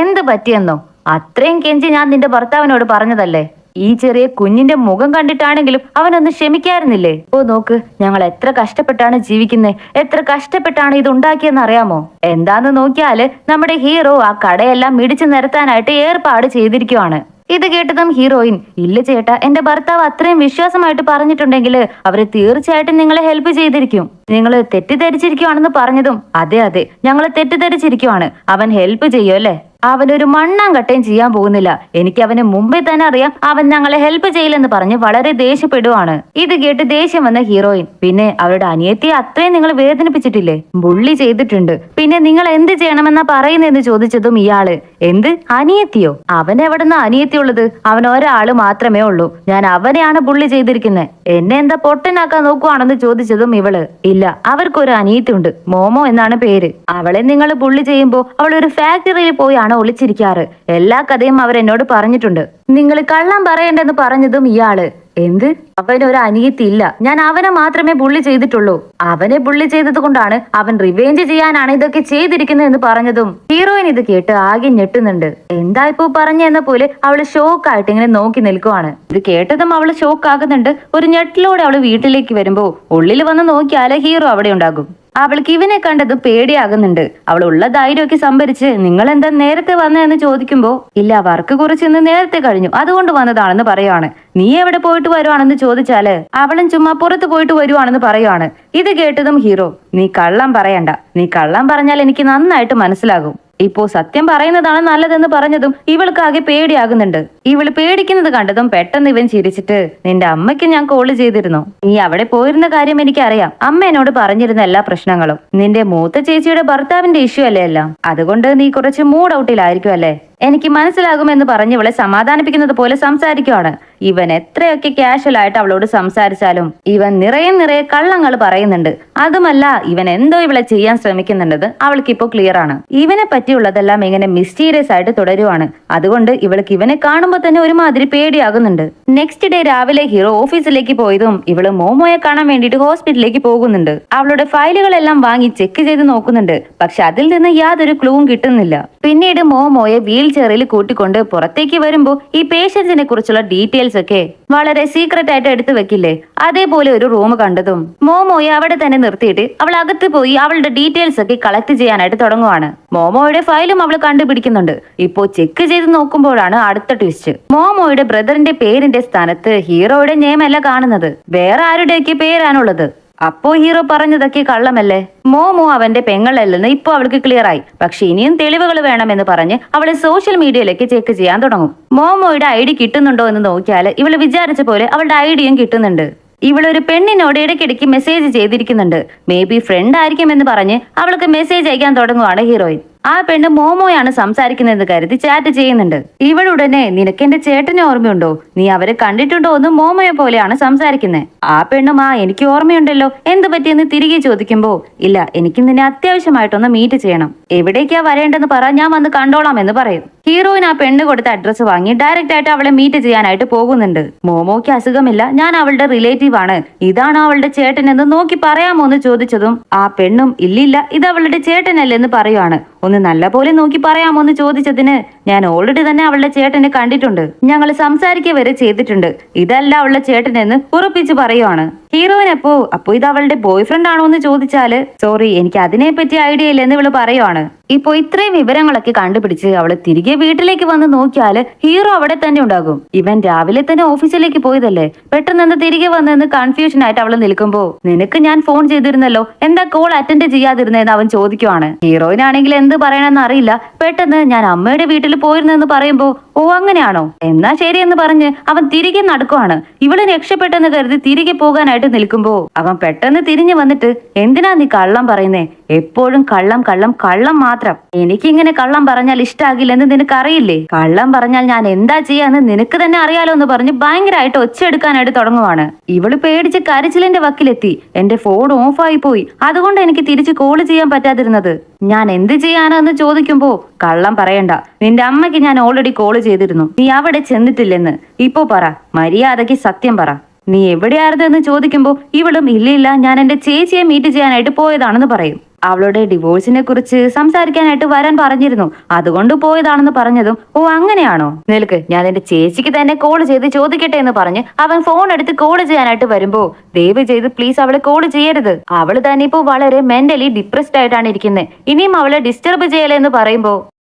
എന്ത് പറ്റിയെന്നോ, അത്രയും കെഞ്ചി ഞാൻ നിന്റെ ഭർത്താവിനോട് പറഞ്ഞതല്ലേ, ഈ ചെറിയ കുഞ്ഞിന്റെ മുഖം കണ്ടിട്ടാണെങ്കിലും അവനൊന്ന് ക്ഷമിക്കായിരുന്നില്ലേ? ഓ നോക്ക്, ഞങ്ങൾ എത്ര കഷ്ടപ്പെട്ടാണ് ജീവിക്കുന്നത്, എത്ര കഷ്ടപ്പെട്ടാണ് ഇത് ഉണ്ടാക്കിയെന്ന് അറിയാമോ? എന്താന്ന് നോക്കിയാല് നമ്മുടെ ഹീറോ ആ കടയെല്ലാം ഇടിച്ചു നിരത്താനായിട്ട് ഏർപ്പാട് ചെയ്തിരിക്കുവാണ്. ഇത് കേട്ടതും ഹീറോയിൻ, ഇല്ല ചേട്ടാ, എന്റെ ഭർത്താവ് അത്രയും വിശ്വാസമായിട്ട് പറഞ്ഞിട്ടുണ്ടെങ്കിൽ അവര് തീർച്ചയായിട്ടും നിങ്ങളെ ഹെൽപ്പ് ചെയ്തിരിക്കും. നിങ്ങൾ തെറ്റിദ്ധരിച്ചിരിക്കുവാണെന്ന് പറഞ്ഞതും, അതെ അതെ, ഞങ്ങൾ തെറ്റിദ്ധരിച്ചിരിക്കുവാണ്, അവൻ ഹെൽപ്പ് ചെയ്യും അല്ലേ? അവനൊരു മണ്ണാങ്കട്ടയും ചെയ്യാൻ പോകുന്നില്ല. എനിക്ക് അവന് മുമ്പേ തന്നെ അറിയാം അവൻ ഞങ്ങളെ ഹെൽപ്പ് ചെയ്യില്ലെന്ന് പറഞ്ഞ് വളരെ ദേഷ്യപ്പെടുവാണ്. ഇത് കേട്ട് ദേഷ്യം വന്ന ഹീറോയിൻ, പിന്നെ അവരുടെ അനിയത്തിയെ അത്രയും നിങ്ങൾ വേദനിപ്പിച്ചിട്ടില്ലേ, ബുള്ളി ചെയ്തിട്ടുണ്ട്, പിന്നെ നിങ്ങൾ എന്ത് ചെയ്യണമെന്നാ പറയുന്നതെന്ന് ചോദിച്ചതും ഇയാള്, എന്ത് അനിയത്തിയോ? അവൻ എവിടുന്ന അനിയത്തിയുള്ളത്? അവൻ ഒരാള് മാത്രമേ ഉള്ളൂ, ഞാൻ അവനെയാണ് ബുള്ളി ചെയ്തിരിക്കുന്നത്, എന്നെ എന്താ പൊട്ടനാക്കാൻ നോക്കുവാണെന്ന് ചോദിച്ചതും ഇവള്, ഇല്ല, അവർക്കൊരു അനിയത്തിയുണ്ട്, മോമോ എന്നാണ് പേര്. അവളെ നിങ്ങൾ ബുള്ളി ചെയ്യുമ്പോ അവൾ ഒരു ഫാക്ടറിയിൽ പോയാണ് ഒളിച്ചിരിക്കാറ്. എല്ലാ കഥയും അവരെന്നോട് പറഞ്ഞിട്ടുണ്ട്. നിങ്ങൾ കള്ളം പറയണ്ടെന്ന് പറഞ്ഞതും ഇയാള്, എന്ത്, അവനൊരു അനിയത്തി ഇല്ല, ഞാൻ അവനെ മാത്രമേ ബുള്ളി ചെയ്തിട്ടുള്ളൂ, അവനെ ബുള്ളി ചെയ്തത് കൊണ്ടാണ് അവൻ റിവെഞ്ച് ചെയ്യാനാണ് ഇതൊക്കെ ചെയ്തിരിക്കുന്നത് എന്ന് പറഞ്ഞതും ഹീറോയിൻ ഇത് കേട്ട് ആകെ ഞെട്ടുന്നുണ്ട്. എന്താ ഇപ്പോ പറഞ്ഞെന്ന പോലെ അവള് ഷോക്കായിട്ട് ഇങ്ങനെ നോക്കി നിൽക്കുവാണ്. ഇത് കേട്ടതും അവള് ഷോക്ക് ആകുന്നുണ്ട്. ഒരു ഞെട്ടിലൂടെ അവള് വീട്ടിലേക്ക് വരുമ്പോ ഉള്ളിൽ വന്ന് നോക്കിയാല് ഹീറോ അവിടെ ഉണ്ടാകും. അവൾക്ക് ഇവനെ കണ്ടത് പേടിയാകുന്നുണ്ട്. അവൾ ഉള്ള ധൈര്യമൊക്കെ സംഭരിച്ച്, നിങ്ങൾ എന്താ നേരത്തെ വന്നതെന്ന് ചോദിക്കുമ്പോ, ഇല്ല, വർക്ക് കുറച്ചൊന്ന് നേരത്തെ കഴിഞ്ഞു, അതുകൊണ്ട് വന്നതാണെന്ന് പറയുവാണ്. നീ എവിടെ പോയിട്ട് വരുവാണെന്ന് ചോദിച്ചാല് അവളും ചുമ്മാ പുറത്ത് പോയിട്ട് വരുവാണെന്ന് പറയുവാണ്. ഇത് കേട്ടതും ഹീറോ, നീ കള്ളം പറയണ്ട, നീ കള്ളം പറഞ്ഞാൽ എനിക്ക് നന്നായിട്ട് മനസ്സിലാകും. ഇപ്പോ സത്യം പറയുന്നതാണ് നല്ലതെന്ന് പറഞ്ഞതും ഇവൾക്കാകെ പേടിയാകുന്നുണ്ട്. ഇവള് പേടിക്കുന്നത് കണ്ടതും പെട്ടെന്ന് ഇവൻ ചിരിച്ചിട്ട്, നിന്റെ അമ്മയ്ക്ക് ഞാൻ കോള് ചെയ്തിരുന്നു, നീ അവിടെ പോയിരുന്ന കാര്യം എനിക്കറിയാം, അമ്മ എന്നോട് പറഞ്ഞിരുന്ന എല്ലാ പ്രശ്നങ്ങളും, നിന്റെ മൂത്ത ചേച്ചിയുടെ ഭർത്താവിന്റെ ഇഷ്യൂ അല്ലേ എല്ലാം, അതുകൊണ്ട് നീ കുറച്ച് മൂഡ് ഔട്ടിലായിരിക്കും അല്ലേ, എനിക്ക് മനസ്സിലാകുമെന്ന് പറഞ്ഞ് ഇവളെ സമാധാനിപ്പിക്കുന്നത് പോലെ സംസാരിക്കുവാണ്. ഇവൻ എത്രയൊക്കെ കാഷ്വൽ ആയിട്ട് അവളോട് സംസാരിച്ചാലും ഇവൻ നിറയെ കള്ളങ്ങൾ പറയുന്നുണ്ട്. അതുമല്ല, ഇവൻ എന്തോ ഇവളെ ചെയ്യാൻ ശ്രമിക്കുന്നുണ്ടത് അവൾക്കിപ്പോ ക്ലിയർ ആണ്. ഇവനെ പറ്റിയുള്ളതെല്ലാം ഇങ്ങനെ മിസ്റ്റീരിയസ് ആയിട്ട് തുടരുവാണ്. അതുകൊണ്ട് ഇവൾക്ക് ഇവനെ കാണുമ്പോൾ തന്നെ ഒരുമാതിരി പേടിയാകുന്നുണ്ട്. നെക്സ്റ്റ് ഡേ രാവിലെ ഹീറോ ഓഫീസിലേക്ക് പോയതും ഇവള് മോമോയെ കാണാൻ വേണ്ടിയിട്ട് ഹോസ്പിറ്റലിലേക്ക് പോകുന്നുണ്ട്. അവളുടെ ഫയലുകളെല്ലാം വാങ്ങി ചെക്ക് ചെയ്ത് നോക്കുന്നുണ്ട്. പക്ഷെ അതിൽ നിന്ന് യാതൊരു ക്ലൂവും കിട്ടുന്നില്ല. പിന്നീട് മോമോയെ വീൽ ചെയറിൽ കൂട്ടിക്കൊണ്ട് പുറത്തേക്ക് വരുമ്പോ ഈ പേഷ്യൻസിനെ കുറിച്ചുള്ള ഡീറ്റെയിൽസ് ഒക്കെ വളരെ സീക്രട്ട് ആയിട്ട് എടുത്തു വെക്കില്ലേ, അതേപോലെ ഒരു റൂം കണ്ടതും മോമോയെ അവിടെ തന്നെ നിർത്തിയിട്ട് അവൾ അകത്ത് പോയി അവളുടെ ഡീറ്റെയിൽസ് ഒക്കെ കളക്ട് ചെയ്യാനായിട്ട് തുടങ്ങുവാണ്. മോമോയുടെ ഫയലും അവൾ കണ്ടുപിടിക്കുന്നുണ്ട്. ഇപ്പോ ചെക്ക് ചെയ്ത് നോക്കുമ്പോഴാണ് അടുത്ത ട്വിസ്റ്റ്. മോമോയുടെ ബ്രദറിന്റെ പേരിന്റെ സ്ഥാനത്ത് ഹീറോയുടെ നെയിമല്ല കാണുന്നത്, വേറെ ആരുടെയൊക്കെ പേരാണുള്ളത്. അപ്പോ ഹീറോ പറഞ്ഞതൊക്കെ കള്ളമല്ലേ? മോമോ അവന്റെ പെങ്ങളല്ലെന്ന് ഇപ്പൊ അവൾക്ക് ക്ലിയർ ആയി. പക്ഷെ ഇനിയും തെളിവുകൾ വേണമെന്ന് പറഞ്ഞ് അവള് സോഷ്യൽ മീഡിയയിലേക്ക് ചെക്ക് ചെയ്യാൻ തുടങ്ങും. മോമോയുടെ ഐഡി കിട്ടുന്നുണ്ടോ എന്ന് നോക്കിയാൽ ഇവള് വിചാരിച്ച പോലെ അവളുടെ ഐഡിയും കിട്ടുന്നുണ്ട്. ഇവളൊരു പെണ്ണിനോട് ഇടയ്ക്കിടയ്ക്ക് മെസ്സേജ് ചെയ്തിരിക്കുന്നുണ്ട്. മേ ബി ഫ്രണ്ട് ആയിരിക്കും എന്ന് പറഞ്ഞ് അവൾക്ക് മെസ്സേജ് അയക്കാൻ തുടങ്ങുവാണ് ഹീറോയിൻ. ആ പെണ്ണ് മോമോയാണ് സംസാരിക്കുന്നതെന്ന് കരുതി ചാറ്റ് ചെയ്യുന്നുണ്ട്. ഇവളുടനെ, നിനക്ക് എന്റെ ചേട്ടനെ ഓർമ്മയുണ്ടോ, നീ അവരെ കണ്ടിട്ടുണ്ടോ എന്ന് മോമോയെ പോലെയാണ് സംസാരിക്കുന്നത്. ആ പെണ്ണും, ആ എനിക്ക് ഓർമ്മയുണ്ടല്ലോ, എന്ത് പറ്റിയെന്ന് തിരികെ ചോദിക്കുമ്പോ, ഇല്ല, എനിക്ക് നിന്നെ അത്യാവശ്യമായിട്ടൊന്ന് മീറ്റ് ചെയ്യണം, എവിടേക്കാ വരേണ്ടെന്ന് പറ, ഞാൻ വന്ന് കണ്ടോളാം എന്ന് പറയും. ഹീറോയിൻ ആ പെണ്ണ് കൊടുത്ത അഡ്രസ്സ് വാങ്ങി ഡയറക്റ്റ് ആയിട്ട് അവളെ മീറ്റ് ചെയ്യാനായിട്ട് പോകുന്നുണ്ട്. മോമോയ്ക്ക് അസുഖമില്ല, ഞാൻ അവളുടെ റിലേറ്റീവ് ആണ്, ഇതാണ് അവളുടെ ചേട്ടൻ എന്ന് നോക്കി പറയാമോ എന്ന് ചോദിച്ചതും ആ പെണ്ണും, ഇല്ലില്ല, ഇത് അവളുടെ ചേട്ടനല്ലെന്ന് പറയുവാണ്. ഒന്ന് നല്ല പോലെ നോക്കി പറയാമോ എന്ന് ചോദിച്ചതിന്, ഞാൻ ഓൾറെഡി തന്നെ അവളുടെ ചേട്ടനെ കണ്ടിട്ടുണ്ട്, ഞങ്ങൾ സംസാരിക്കുക വരെ ചെയ്തിട്ടുണ്ട്, ഇതല്ല അവളുടെ ചേട്ടനെന്ന് ഉറപ്പിച്ച് പറയുവാണ്. ഹീറോയിൻ അപ്പോ ഇത് അവളുടെ ബോയ് ഫ്രണ്ട് ആണോ എന്ന് ചോദിച്ചാല്, സോറി, എനിക്ക് അതിനെ പറ്റി ഐഡിയ ഇല്ലെന്ന് ഇവള് പറയുവാണ്. ഇപ്പോ ഇത്രയും വിവരങ്ങളൊക്കെ കണ്ടുപിടിച്ച് അവള് തിരികെ വീട്ടിലേക്ക് വന്ന് നോക്കിയാല് ഹീറോ അവിടെ തന്നെ ഉണ്ടാകും. ഇവൻ രാവിലെ തന്നെ ഓഫീസിലേക്ക് പോയതല്ലേ, പെട്ടെന്ന് തിരികെ വന്നെന്ന് കൺഫ്യൂഷൻ ആയിട്ട് അവള് നിൽക്കുമ്പോ, നിനക്ക് ഞാൻ ഫോൺ ചെയ്തിരുന്നല്ലോ, എന്താ കോൾ അറ്റൻഡ് ചെയ്യാതിരുന്നെന്ന് അവൻ ചോദിക്കുവാണ്. ഹീറോയിനാണെങ്കിൽ എന്ത് പറയണമെന്ന് അറിയില്ല. പെട്ടെന്ന്, ഞാൻ അമ്മയുടെ വീട്ടിൽ പോയിരുന്നെന്ന് പറയുമ്പോ, ഓ അങ്ങനെയാണോ, എന്നാ ശരിയെന്ന് പറഞ്ഞ് അവൻ തിരികെ നടക്കുവാണ്. ഇവള് രക്ഷപ്പെട്ടെന്ന് കരുതി തിരികെ പോകാനായിട്ട് നിൽക്കുമ്പോ അവൻ പെട്ടെന്ന് തിരിഞ്ഞു വന്നിട്ട്, എന്തിനാ നീ കള്ളം പറയുന്നേ, എപ്പോഴും കള്ളം കള്ളം കള്ളം മാത്രം, എനിക്കിങ്ങനെ കള്ളം പറഞ്ഞാൽ ഇഷ്ടാകില്ലെന്ന് നിനക്കറിയില്ലേ, കള്ളം പറഞ്ഞാൽ ഞാൻ എന്താ ചെയ്യാന്ന് നിനക്ക് തന്നെ അറിയാലോ എന്ന് പറഞ്ഞ് ഭയങ്കരമായിട്ട് ഒച്ചെടുക്കാനായിട്ട് തുടങ്ങുവാണ്. ഇവള് പേടിച്ച് കരച്ചിലിന്റെ വക്കിലെത്തി. എന്റെ ഫോൺ ഓഫായി പോയി, അതുകൊണ്ട് എനിക്ക് തിരിച്ച് കോള് ചെയ്യാൻ പറ്റാതിരുന്നത്, ഞാൻ എന്ത് ചെയ്യാനാന്ന് ചോദിക്കുമ്പോ, കള്ളം പറയണ്ട, നിന്റെ അമ്മയ്ക്ക് ഞാൻ ഓൾറെഡി കോള് ചെയ്തിരുന്നു, നീ അവിടെ ചെന്നിട്ടില്ലെന്ന്, ഇപ്പോ പറ, മര്യാദയ്ക്ക് സത്യം പറ. നീ എവിടെയായിരുന്നു എന്ന് ചോദിക്കുമ്പോ ഇവളും ഇല്ലില്ല, ഞാൻ എന്റെ ചേച്ചിയെ മീറ്റ് ചെയ്യാനായിട്ട് പോയതാണെന്ന് പറയും. അവളുടെ ഡിവോഴ്സിനെ കുറിച്ച് സംസാരിക്കാനായിട്ട് വരാൻ പറഞ്ഞിരുന്നു, അതുകൊണ്ട് പോയതാണെന്ന് പറഞ്ഞതും ഓ അങ്ങനെയാണോ, നിൽക്ക് ഞാൻ എന്റെ ചേച്ചിക്ക് തന്നെ കോൾ ചെയ്ത് ചോദിക്കട്ടെ എന്ന് പറഞ്ഞ് അവൻ ഫോൺ എടുത്ത് കോൾ ചെയ്യാനായിട്ട് വരുമ്പോ ദയവ് ചെയ്ത് പ്ലീസ് അവളെ കോൾ ചെയ്യരുത്, അവള് തന്നെ ഇപ്പോ വളരെ മെന്റലി ഡിപ്രസ്ഡ് ആയിട്ടാണ് ഇരിക്കുന്നത്, ഇനിയും അവളെ ഡിസ്റ്റർബ് ചെയ്യലെന്ന് പറയുമ്പോ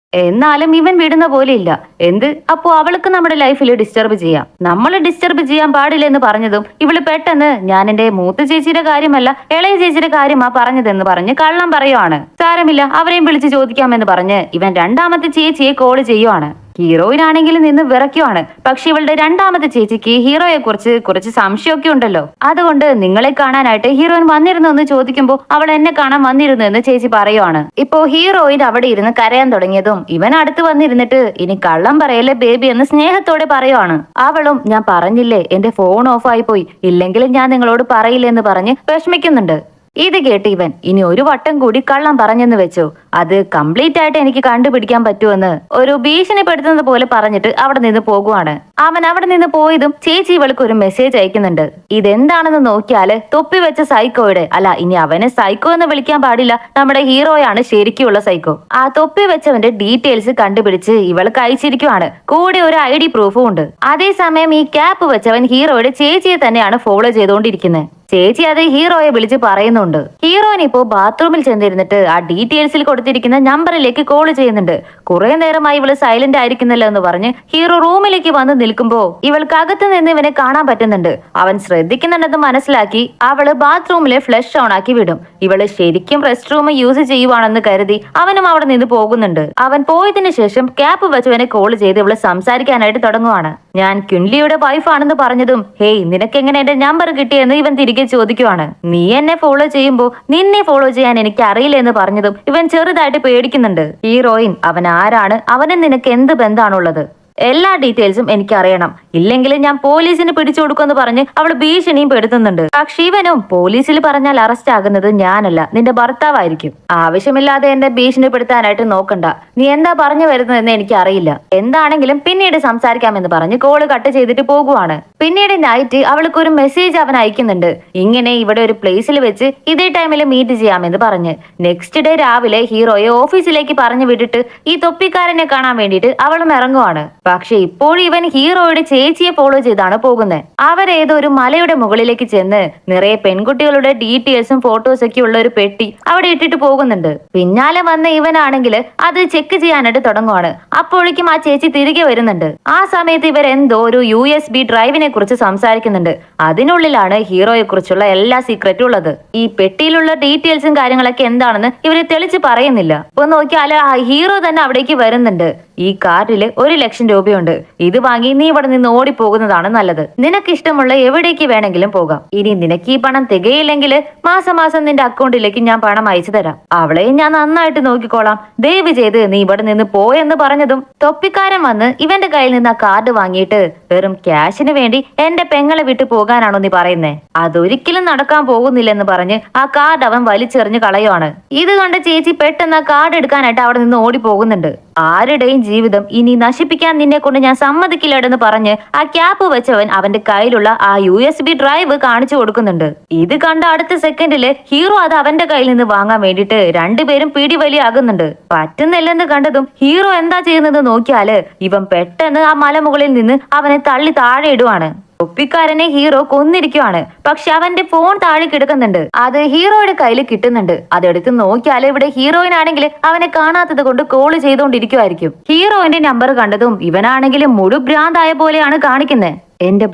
എന്നാലും ഇവൻ വിടുന്ന പോലെ ഇല്ല. എന്ത് അപ്പോ അവൾക്ക് നമ്മുടെ ലൈഫിൽ ഡിസ്റ്റർബ് ചെയ്യാം, നമ്മൾ ഡിസ്റ്റർബ് ചെയ്യാൻ പാടില്ല എന്ന് പറഞ്ഞതും ഇവള് പെട്ടെന്ന് ഞാൻ എന്റെ മൂത്ത ചേച്ചിയുടെ കാര്യമല്ല ഇളയ ചേച്ചിയുടെ കാര്യമാ പറഞ്ഞതെന്ന് പറഞ്ഞ് കള്ളം പറയുവാണ്. സാരമില്ല അവരെയും വിളിച്ച് ചോദിക്കാമെന്ന് പറഞ്ഞ് ഇവൻ രണ്ടാമത്തെ ചേച്ചിയെ കോൾ ചെയ്യുവാണ്. ഹീറോയിൻ ആണെങ്കിൽ നിന്ന് വിറയ്ക്കുവാണ്. പക്ഷെ ഇവളുടെ രണ്ടാമത്തെ ചേച്ചിക്ക് ഹീറോയെ കുറിച്ച് കുറച്ച് സംശയമൊക്കെ ഉണ്ടല്ലോ, അതുകൊണ്ട് നിങ്ങളെ കാണാനായിട്ട് ഹീറോയിൻ വന്നിരുന്നു എന്ന് ചോദിക്കുമ്പോൾ അവൾ എന്നെ കാണാൻ വന്നിരുന്നു എന്ന് ചേച്ചി പറയുവാണ്. ഇപ്പോ ഹീറോയിൻ അവിടെ ഇരുന്ന് കരയാൻ തുടങ്ങിയതും ഇവൻ അടുത്ത് വന്നിരുന്നിട്ട് ഇനി കള്ളം പറയല്ലേ ബേബി എന്ന് സ്നേഹത്തോടെ പറയുവാണ്. അവളും ഞാൻ പറഞ്ഞില്ലേ എന്റെ ഫോൺ ഓഫ് ആയി പോയി, ഇല്ലെങ്കിലും ഞാൻ നിങ്ങളോട് പറയില്ലെന്ന് പറഞ്ഞ് വിഷമിക്കുന്നുണ്ട്. ഇത് കേട്ട് ഇവൻ ഇനി ഒരു വട്ടം കൂടി കള്ളം പറഞ്ഞെന്ന് വെച്ചോ അത് കംപ്ലീറ്റ് ആയിട്ട് എനിക്ക് കണ്ടുപിടിക്കാൻ പറ്റുമെന്ന് ഒരു ഭീഷണിപ്പെടുത്തുന്നത് പോലെ പറഞ്ഞിട്ട് അവിടെ നിന്ന് പോകുവാണ്. അവൻ അവിടെ നിന്ന് പോയതും ചേച്ചി ഇവൾക്ക് ഒരു മെസ്സേജ് അയക്കുന്നുണ്ട്. ഇതെന്താണെന്ന് നോക്കിയാല് തൊപ്പി വെച്ച സൈക്കോയുടെ, അല്ല ഇനി അവനെ സൈക്കോ എന്ന് വിളിക്കാൻ പാടില്ല, നമ്മുടെ ഹീറോയാണ് ശരിക്കുള്ള സൈക്കോ. ആ തൊപ്പി വെച്ചവന്റെ ഡീറ്റെയിൽസ് കണ്ടുപിടിച്ച് ഇവൾക്ക് അയച്ചിരിക്കുവാണ്. കൂടെ ഒരു ID പ്രൂഫും ഉണ്ട്. അതേസമയം ഈ ക്യാപ്പ് വെച്ചവൻ ഹീറോയുടെ ചേച്ചിയെ തന്നെയാണ് ഫോളോ ചെയ്തുകൊണ്ടിരിക്കുന്നത്. ചേച്ചി അത് ഹീറോയെ വിളിച്ച് പറയുന്നുണ്ട്. ഹീറോയിൻ ഇപ്പോ ബാത്റൂമിൽ ചെന്നിരുന്നിട്ട് ആ ഡീറ്റെയിൽസിൽ കൊടുത്തിരിക്കുന്ന നമ്പറിലേക്ക് കോൾ ചെയ്യുന്നുണ്ട്. കുറെ നേരമായി ഇവള് സൈലന്റ് ആയിരിക്കുന്നല്ലോ എന്ന് പറഞ്ഞ് ഹീറോ റൂമിലേക്ക് വന്ന് നിൽക്കുമ്പോ ഇവൾക്ക് അകത്ത് നിന്ന് ഇവനെ കാണാൻ പറ്റുന്നുണ്ട്. അവൻ ശ്രദ്ധിക്കുന്നുണ്ടെന്ന് മനസ്സിലാക്കി അവള് ബാത്റൂമിലെ ഫ്ലഷ് ഓൺ ആക്കി വിടും. ഇവള് ശരിക്കും റെസ്റ്റ് റൂം യൂസ് ചെയ്യുവാണെന്ന് കരുതി അവനും അവിടെ നിന്ന് പോകുന്നുണ്ട്. അവൻ പോയതിനു ശേഷം ക്യാപ്പ് വെച്ചവനെ കോൾ ചെയ്ത് ഇവള് സംസാരിക്കാനായിട്ട് തുടങ്ങുവാണ്. ഞാൻ ക്വിൻലിയുടെ വൈഫാണെന്ന് പറഞ്ഞതും ഹേയ് നിനക്കെങ്ങനെ എന്റെ നമ്പർ കിട്ടിയെന്ന് ഇവൻ തിരികെ ചോദിക്കുവാണ്. നീ എന്നെ ഫോളോ ചെയ്യുമ്പോ നിന്നെ ഫോളോ ചെയ്യാൻ എനിക്ക് അറിയില്ല എന്ന് പറഞ്ഞതും ഇവൻ ചെറുതായിട്ട് പേടിക്കുന്നുണ്ട്. ഹീറോയിൻ അവൻ ആരാണ്, അവന് നിനക്ക് എന്ത് ബന്ധാണുള്ളത്, എല്ലാ ഡീറ്റെയിൽസും എനിക്ക് അറിയണം, ഇല്ലെങ്കിൽ ഞാൻ പോലീസിന് പിടിച്ചു കൊടുക്കുമെന്ന് പറഞ്ഞ് അവൾ ഭീഷണിയും പെടുത്തുന്നുണ്ട്. പക്ഷെ ഇവനും പോലീസിൽ പറഞ്ഞാൽ അറസ്റ്റ് ആകുന്നത് ഞാനല്ല നിന്റെ ഭർത്താവായിരിക്കും, ആവശ്യമില്ലാതെ എന്നെ ഭീഷണിപ്പെടുത്താനായിട്ട് നോക്കണ്ട, നീ എന്താ പറഞ്ഞു വരുന്നതെന്ന് എനിക്ക് അറിയില്ല, എന്താണെങ്കിലും പിന്നീട് സംസാരിക്കാമെന്ന് പറഞ്ഞ് കോള് കട്ട് ചെയ്തിട്ട് പോകുവാണ്. പിന്നീട് നൈറ്റ് അവൾക്ക് ഒരു മെസ്സേജ് അവൻ അയക്കുന്നുണ്ട്. ഇങ്ങനെ ഇവിടെ ഒരു പ്ലേസിൽ വെച്ച് ഇതേ ടൈമിൽ മീറ്റ് ചെയ്യാമെന്ന് പറഞ്ഞ്. നെക്സ്റ്റ് ഡേ രാവിലെ ഹീറോയെ ഓഫീസിലേക്ക് പറഞ്ഞു വിട്ടിട്ട് ഈ തൊപ്പിക്കാരനെ കാണാൻ വേണ്ടിയിട്ട് അവളും ഇറങ്ങുവാണ്. പക്ഷെ ഇപ്പോൾ ഇവൻ ഹീറോയുടെ ചേച്ചിയെ ഫോളോ ചെയ്താണ് പോകുന്നത്. അവരേതോ ഒരു മലയുടെ മുകളിലേക്ക് ചെന്ന് നിറയെ പെൺകുട്ടികളുടെ ഡീറ്റെയിൽസും ഫോട്ടോസൊക്കെ ഉള്ള ഒരു പെട്ടി അവിടെ ഇട്ടിട്ട് പോകുന്നുണ്ട്. പിന്നാലെ വന്ന ഇവനാണെങ്കിൽ അത് ചെക്ക് ചെയ്യാനായിട്ട് തുടങ്ങുവാണ്. അപ്പോഴേക്കും ആ ചേച്ചി തിരികെ വരുന്നുണ്ട്. ആ സമയത്ത് ഇവരെന്തോ ഒരു USB ഡ്രൈവിനെ കുറിച്ച് സംസാരിക്കുന്നുണ്ട്. അതിനുള്ളിലാണ് ഹീറോയെ കുറിച്ചുള്ള എല്ലാ സീക്രറ്റും ഉള്ളത്. ഈ പെട്ടിയിലുള്ള ഡീറ്റെയിൽസും കാര്യങ്ങളൊക്കെ എന്താണെന്ന് ഇവര് തെളിച്ച് പറയുന്നില്ല. ഇപ്പൊ നോക്കിയാല് ആ ഹീറോ തന്നെ അവിടേക്ക് വരുന്നുണ്ട്. ഈ കാർഡില് 1,00,000 രൂപയുണ്ട്, ഇത് വാങ്ങി നീ ഇവിടെ നിന്ന് ഓടിപ്പോകുന്നതാണ് നല്ലത്, നിനക്ക് ഇഷ്ടമുള്ള എവിടേക്ക് വേണമെങ്കിലും പോകാം, ഇനി നിനക്ക് ഈ പണം തികയില്ലെങ്കിൽ മാസം മാസം നിന്റെ അക്കൗണ്ടിലേക്ക് ഞാൻ പണം അയച്ചു തരാം, അവളെയും ഞാൻ നന്നായിട്ട് നോക്കിക്കോളാം, ദയവ് ചെയ്ത് നീ ഇവിടെ നിന്ന് പോയെന്ന് പറഞ്ഞതും തൊപ്പിക്കാരൻ വന്ന് ഇവന്റെ കയ്യിൽ നിന്ന് ആ കാർഡ് വാങ്ങിയിട്ട് വെറും ക്യാഷിന് വേണ്ടി എന്റെ പെങ്ങളെ വിട്ടു പോകാനാണോ നീ പറയുന്നേ, അതൊരിക്കലും നടക്കാൻ പോകുന്നില്ലെന്ന് പറഞ്ഞ് ആ കാർഡ് അവൻ വലിച്ചെറിഞ്ഞ് കളയുവാണ്. ഇത് കണ്ട ചേച്ചി പെട്ടെന്ന് ആ കാർഡ് എടുക്കാനായിട്ട് അവിടെ നിന്ന് ഓടി പോകുന്നുണ്ട്. ആരുടെയും ജീവിതം ഇനി നശിപ്പിക്കാൻ നിന്നെ കൊണ്ട് ഞാൻ സമ്മതിക്കില്ലെന്ന് പറഞ്ഞ് ആ ക്യാപ്പ് വെച്ചവൻ അവന്റെ കയ്യിലുള്ള ആ USB ഡ്രൈവ് കാണിച്ചു കൊടുക്കുന്നുണ്ട്. ഇത് കണ്ട അടുത്ത സെക്കൻഡില് ഹീറോ അത് അവന്റെ കയ്യിൽ നിന്ന് വാങ്ങാൻ വേണ്ടിയിട്ട് രണ്ടുപേരും പിടിവലിയാകുന്നുണ്ട്. പറ്റുന്നില്ലെന്ന് കണ്ടതും ഹീറോ എന്താ ചെയ്യുന്നത് നോക്കിയാല് ഇവൻ പെട്ടെന്ന് ആ മലമുകളിൽ നിന്ന് അവനെ തള്ളി താഴെ ഇടുവാണ്. തൊപ്പിക്കാരനെ ഹീറോ കൊന്നിരിക്കുവാണ്. പക്ഷെ അവന്റെ ഫോൺ താഴെ കിടക്കുന്നുണ്ട്. അത് ഹീറോയുടെ കയ്യിൽ കിട്ടുന്നുണ്ട്. അതെടുത്ത് നോക്കിയാൽ ഇവിടെ ഹീറോയിൻ ആണെങ്കിൽ അവനെ കാണാത്തത് കൊണ്ട് കോള് ചെയ്തുകൊണ്ടിരിക്കുവായിരിക്കും. ഹീറോയിന്റെ നമ്പർ കണ്ടതും ഇവനാണെങ്കിൽ മുഴു ഭ്രാന്തായ പോലെയാണ് കാണിക്കുന്നത്. എന്റെ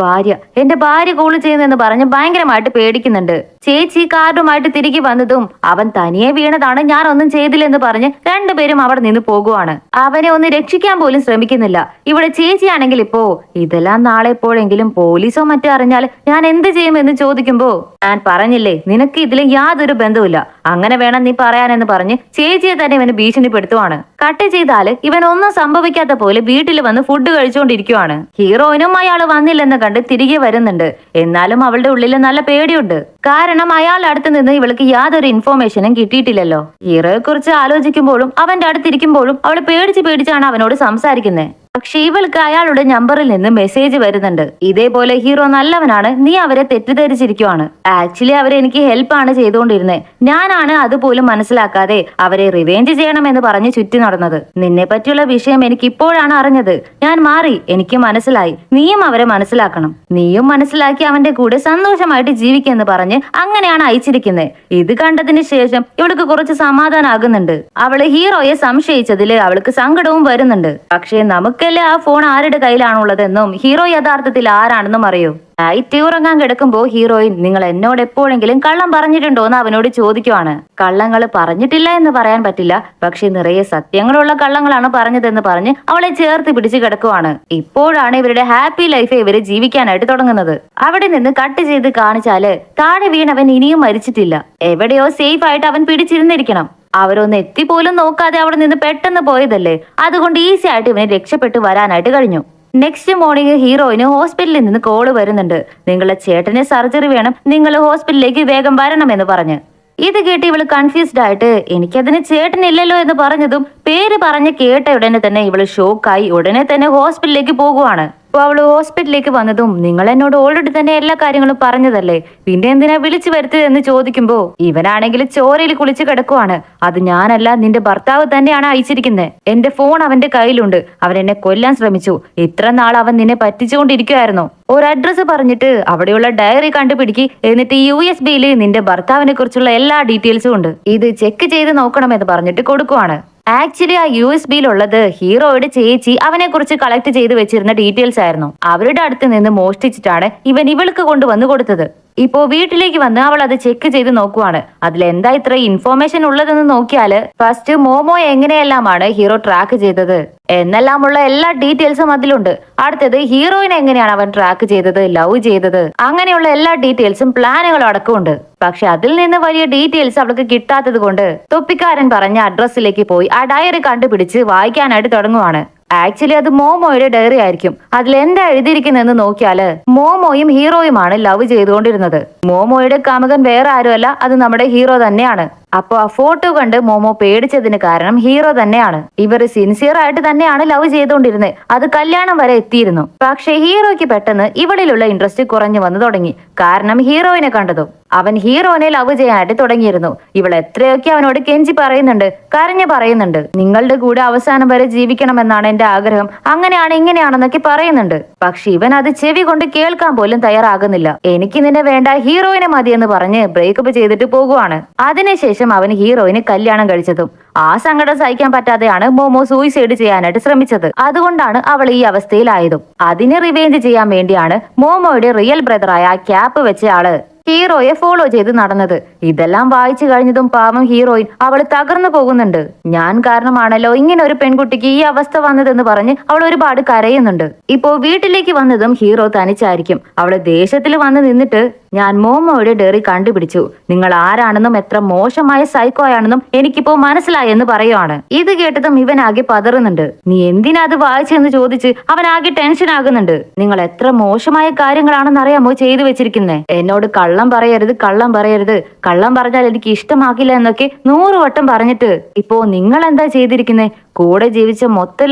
ഭാര്യ കോള് ചെയ്യുന്നെന്ന് പറഞ്ഞ് ഭയങ്കരമായിട്ട് പേടിക്കുന്നുണ്ട്. ചേച്ചി കാർഡുമായിട്ട് തിരികെ വന്നതും അവൻ തനിയെ വീണതാണ്, ഞാൻ ഒന്നും ചെയ്തില്ലെന്ന് പറഞ്ഞ് രണ്ടുപേരും അവിടെ നിന്ന് പോകുവാണ്. അവനെ ഒന്ന് രക്ഷിക്കാൻ പോലും ശ്രമിക്കുന്നില്ല. ഇവിടെ ചേച്ചിയാണെങ്കിൽ ഇപ്പോ ഇതെല്ലാം നാളെ എപ്പോഴെങ്കിലും പോലീസോ മറ്റോ അറിഞ്ഞാൽ ഞാൻ എന്ത് ചെയ്യുമെന്ന് ചോദിക്കുമ്പോ ഞാൻ പറഞ്ഞില്ലേ നിനക്ക് ഇതിൽ യാതൊരു ബന്ധവുമില്ല, അങ്ങനെ വേണം നീ പറയാനെന്ന് പറഞ്ഞ് ചേച്ചിയെ തന്നെ ഇവന് ഭീഷണിപ്പെടുത്തുവാണ്. കട്ട് ചെയ്താല് ഇവൻ ഒന്നും സംഭവിക്കാത്ത പോലെ വീട്ടിൽ വന്ന് ഫുഡ് കഴിച്ചുകൊണ്ടിരിക്കുവാണ്. ഹീറോയിനും അയാൾ വന്നില്ലെന്ന് കണ്ട് തിരികെ വരുന്നുണ്ട്. എന്നാലും അവളുടെ ഉള്ളിൽ നല്ല പേടിയുണ്ട്. കാരണം അയാളുടെ അടുത്ത് നിന്ന് ഇവൾക്ക് യാതൊരു ഇൻഫോർമേഷനും കിട്ടിയിട്ടില്ലല്ലോ. ഹീറോയെ കുറിച്ച് ആലോചിക്കുമ്പോഴും അവന്റെ അടുത്തിരിക്കുമ്പോഴും അവൾ പേടിച്ചാണ് അവനോട് സംസാരിക്കുന്നത്. പക്ഷെ ഇവൾക്ക് അയാളുടെ നമ്പറിൽ നിന്ന് മെസ്സേജ് വരുന്നുണ്ട്. ഇതേപോലെ ഹീറോ നല്ലവനാണ്, നീ അവരെ തെറ്റിദ്ധരിച്ചിരിക്കുവാണ്, ആക്ച്വലി അവരെ എനിക്ക് ഹെൽപ്പാണ് ചെയ്തുകൊണ്ടിരുന്നത്, ഞാനാണ് അതുപോലും മനസ്സിലാക്കാതെ അവരെ റിവേഞ്ച് ചെയ്യണമെന്ന് പറഞ്ഞ് ചുറ്റി നടന്നത്. നിന്നെ പറ്റിയുള്ള വിഷയം എനിക്ക് ഇപ്പോഴാണ് അറിഞ്ഞത്. ഞാൻ മാറി, എനിക്ക് മനസ്സിലായി. നീയും അവരെ മനസ്സിലാക്കണം, നീയും മനസ്സിലാക്കി അവന്റെ കൂടെ സന്തോഷമായിട്ട് ജീവിക്കെന്ന് പറഞ്ഞ് അങ്ങനെയാണ് അയച്ചിരിക്കുന്നത്. ഇത് കണ്ടതിന് ശേഷം ഇവൾക്ക് കുറച്ച് സമാധാനാകുന്നുണ്ട്. അവള് ഹീറോയെ സംശയിച്ചതില് അവൾക്ക് സങ്കടവും വരുന്നുണ്ട്. പക്ഷേ നമുക്കല്ലേ ആ ഫോൺ ആരുടെ കയ്യിലാണുള്ളതെന്നും ഹീറോ യഥാർത്ഥത്തിൽ ആരാണെന്നും അറിയൂ. നൈറ്റ് ഉറങ്ങാൻ കിടക്കുമ്പോ ഹീറോയിൻ നിങ്ങൾ എന്നോട് എപ്പോഴെങ്കിലും കള്ളം പറഞ്ഞിട്ടുണ്ടോ എന്ന് അവനോട് ചോദിക്കുവാണ്. കള്ളങ്ങൾ പറഞ്ഞിട്ടില്ല എന്ന് പറയാൻ പറ്റില്ല, പക്ഷെ നിറയെ സത്യങ്ങളുള്ള കള്ളങ്ങളാണ് പറഞ്ഞതെന്ന് പറഞ്ഞ് അവളെ ചേർത്ത് പിടിച്ച് കിടക്കുവാണ്. ഇപ്പോഴാണ് ഇവരുടെ ഹാപ്പി ലൈഫ് ഇവര് ജീവിക്കാനായിട്ട് തുടങ്ങുന്നത്. അവിടെ നിന്ന് കട്ട് ചെയ്ത് കാണിച്ചാല് താഴെ വീണവൻ ഇനിയും മരിച്ചിട്ടില്ല, എവിടെയോ സേഫ് ആയിട്ട് അവൻ പിടിച്ചിരുന്നിരിക്കണം. അവരൊന്ന് എത്തിപ്പോലും നോക്കാതെ അവിടെ നിന്ന് പെട്ടെന്ന് പോയതല്ലേ, അതുകൊണ്ട് ഈസി ആയിട്ട് ഇവനെ രക്ഷപ്പെട്ടു വരാനായിട്ട് കഴിഞ്ഞു. നെക്സ്റ്റ് മോർണിംഗ് ഹീറോയിന് ഹോസ്പിറ്റലിൽ നിന്ന് കോള് വരുന്നുണ്ട്. നിങ്ങളുടെ ചേട്ടന് സർജറി വേണം, നിങ്ങൾ ഹോസ്പിറ്റലിലേക്ക് വേഗം വരണമെന്ന് പറഞ്ഞ്. ഇത് കേട്ട് ഇവള് കൺഫ്യൂസ്ഡ് ആയിട്ട് എനിക്കതിന് ചേട്ടനില്ലല്ലോ എന്ന് പറഞ്ഞതും പേര് പറഞ്ഞ് കേട്ട ഉടനെ തന്നെ ഇവള് ഷോക്കായി ഉടനെ തന്നെ ഹോസ്പിറ്റലിലേക്ക് പോകുവാണ്. അപ്പൊ അവള് ഹോസ്പിറ്റലിലേക്ക് വന്നതും നിങ്ങൾ എന്നോട് ഓൾറെഡി തന്നെ എല്ലാ കാര്യങ്ങളും പറഞ്ഞതല്ലേ, പിന്നെ എന്തിനാ വിളിച്ചു വരുത്തത് എന്ന് ചോദിക്കുമ്പോ ഇവനാണെങ്കിൽ ചോരയിൽ കുളിച്ച് കിടക്കുവാണ്. അത് ഞാനല്ല, നിന്റെ ഭർത്താവ് തന്നെയാണ് അയച്ചിരിക്കുന്നത്. എന്റെ ഫോൺ അവന്റെ കയ്യിലുണ്ട്, അവൻ എന്നെ കൊല്ലാൻ ശ്രമിച്ചു, ഇത്ര നാൾ അവൻ നിന്നെ പറ്റിച്ചുകൊണ്ടിരിക്കുവായിരുന്നു. ഒരു അഡ്രസ്സ് പറഞ്ഞിട്ട് അവിടെയുള്ള ഡയറി കണ്ടുപിടിക്ക്, എന്നിട്ട് USB-യിൽ നിന്റെ ഭർത്താവിനെ കുറിച്ചുള്ള എല്ലാ ഡീറ്റെയിൽസും ഉണ്ട്, ഇത് ചെക്ക് ചെയ്ത് നോക്കണമെന്ന് പറഞ്ഞിട്ട് കൊടുക്കുവാണ്. ആക്ച്വലി ആ USB-യിലുള്ളത് ഹീറോയുടെ ചേച്ചി അവനെ കുറിച്ച് കളക്ട് ചെയ്ത് വെച്ചിരുന്ന ഡീറ്റെയിൽസ് ആയിരുന്നു. അവരുടെ അടുത്ത് നിന്ന് മോഷ്ടിച്ചിട്ടാണ് ഇവൻ ഇവൾക്ക് കൊണ്ടുവന്ന് കൊടുത്തത്. ഇപ്പോ വീട്ടിലേക്ക് വന്ന് അവൾ അത് ചെക്ക് ചെയ്ത് നോക്കുവാണ്. അതിലെന്താ ഇത്ര ഇൻഫോർമേഷൻ ഉള്ളതെന്ന് നോക്കിയാല് ഫസ്റ്റ് മോമോയെ എങ്ങനെയെല്ലാമാണ് ഹീറോ ട്രാക്ക് ചെയ്തത് എന്നെല്ലാമുള്ള എല്ലാ ഡീറ്റെയിൽസും അതിലുണ്ട്. അടുത്തത് ഹീറോയിനെ എങ്ങനെയാണ് അവൻ ട്രാക്ക് ചെയ്തത്, ലവ് ചെയ്തത്, അങ്ങനെയുള്ള എല്ലാ ഡീറ്റെയിൽസും പ്ലാനുകളും അടക്കമുണ്ട്. പക്ഷെ അതിൽ നിന്ന് വലിയ ഡീറ്റെയിൽസ് അവൾക്ക് കിട്ടാത്തത് കൊണ്ട് തൊപ്പിക്കാരൻ പറഞ്ഞ അഡ്രസ്സിലേക്ക് പോയി ആ ഡയറി കണ്ടുപിടിച്ച് വായിക്കാനായിട്ട് തുടങ്ങുവാണ്. ആക്ച്വലി അത് മോമോയുടെ ഡയറി ആയിരിക്കും. അതിൽ എന്താ എഴുതിയിരിക്കുന്നതെന്ന് നോക്കിയാല് മോമോയും ഹീറോയുമാണ് ലവ് ചെയ്തുകൊണ്ടിരുന്നത്. മോമോയുടെ കാമുകൻ വേറെ ആരുമല്ല, അത് നമ്മുടെ ഹീറോ തന്നെയാണ്. അപ്പൊ ആ ഫോട്ടോ കണ്ട് മോമോ പേടിച്ചതിന് കാരണം ഹീറോ തന്നെയാണ്. ഇവർ സിൻസിയർ ആയിട്ട് തന്നെയാണ് ലവ് ചെയ്തുകൊണ്ടിരുന്നത്, അത് കല്യാണം വരെ എത്തിയിരുന്നു. പക്ഷെ ഹീറോയ്ക്ക് പെട്ടെന്ന് ഇവളിലുള്ള ഇൻട്രസ്റ്റ് കുറഞ്ഞു വന്നു തുടങ്ങി. കാരണം ഹീറോയിനെ കണ്ടതും അവൻ ഹീറോനെ ലവ് ചെയ്യാനായിട്ട് തുടങ്ങിയിരുന്നു. ഇവൾ എത്രയൊക്കെ അവനോട് കെഞ്ചി പറയുന്നുണ്ട്, കരഞ്ഞു പറയുന്നുണ്ട്, നിങ്ങളുടെ കൂടെ അവസാനം വരെ ജീവിക്കണമെന്നാണ് എന്റെ ആഗ്രഹം, അങ്ങനെയാണ് ഇങ്ങനെയാണെന്നൊക്കെ പറയുന്നുണ്ട്. പക്ഷെ ഇവൻ അത് ചെവി കൊണ്ട് കേൾക്കാൻ പോലും തയ്യാറാകുന്നില്ല. എനിക്ക് നിന്നെ വേണ്ട, ഹീറോയിനെ മതിയെന്ന് പറഞ്ഞ് ബ്രേക്കപ്പ് ചെയ്തിട്ട് പോകുവാണ്. അതിനുശേഷം അവന് ഹീറോയിന് കല്യാണം കഴിച്ചതും ആ സങ്കടം സഹിക്കാൻ പറ്റാതെയാണ് മോമോ സൂയിസൈഡ് ചെയ്യാനായിട്ട് ശ്രമിച്ചത്. അതുകൊണ്ടാണ് അവൾ ഈ അവസ്ഥയിലായതും. അതിന് റിവേഞ്ച് ചെയ്യാൻ വേണ്ടിയാണ് മോമോയുടെ റിയൽ ബ്രദറായ ക്യാപ്പ് വെച്ച ആള് ഹീറോയെ ഫോളോ ചെയ്ത് നടന്നത്. ഇതെല്ലാം വായിച്ചു കഴിഞ്ഞതും പാവം ഹീറോയിൻ അവൾ തകർന്നു പോകുന്നുണ്ട്. ഞാൻ കാരണമാണല്ലോ ഇങ്ങനെ ഒരു പെൺകുട്ടിക്ക് ഈ അവസ്ഥ വന്നതെന്ന് പറഞ്ഞ് അവൾ ഒരുപാട് കരയുന്നുണ്ട്. ഇപ്പോ വീട്ടിലേക്ക് വന്നതും ഹീറോ തനിച്ചായിരിക്കും. അവള് ദേഷ്യത്തിൽ വന്ന് നിന്നിട്ട് ഞാൻ മോമോയുടെ ഡയറി കണ്ടുപിടിച്ചു, നിങ്ങൾ ആരാണെന്നും എത്ര മോശമായ സൈക്കോയാണെന്നും എനിക്കിപ്പോ മനസ്സിലായെന്ന് പറയുവാണ്. ഇത് കേട്ടതും ഇവനാകെ പതറുന്നുണ്ട്. നീ എന്തിനാ അത് വായിച്ചെന്ന് ചോദിച്ച് അവനാകെ ടെൻഷൻ ആകുന്നുണ്ട്. നിങ്ങൾ എത്ര മോശമായ കാര്യങ്ങളാണെന്ന് അറിയാമോ ചെയ്തു വെച്ചിരിക്കുന്നേ, എന്നോട് കള്ളം പറയരുത്, കള്ളം പറയരുത്, കള്ളം പറഞ്ഞാൽ എനിക്ക് ഇഷ്ടമാക്കില്ല എന്നൊക്കെ 100 വട്ടം പറഞ്ഞിട്ട് ഇപ്പോ നിങ്ങൾ എന്താ ചെയ്തിരിക്കുന്നേ, കൂടെ ജീവിച്ച മൊത്തം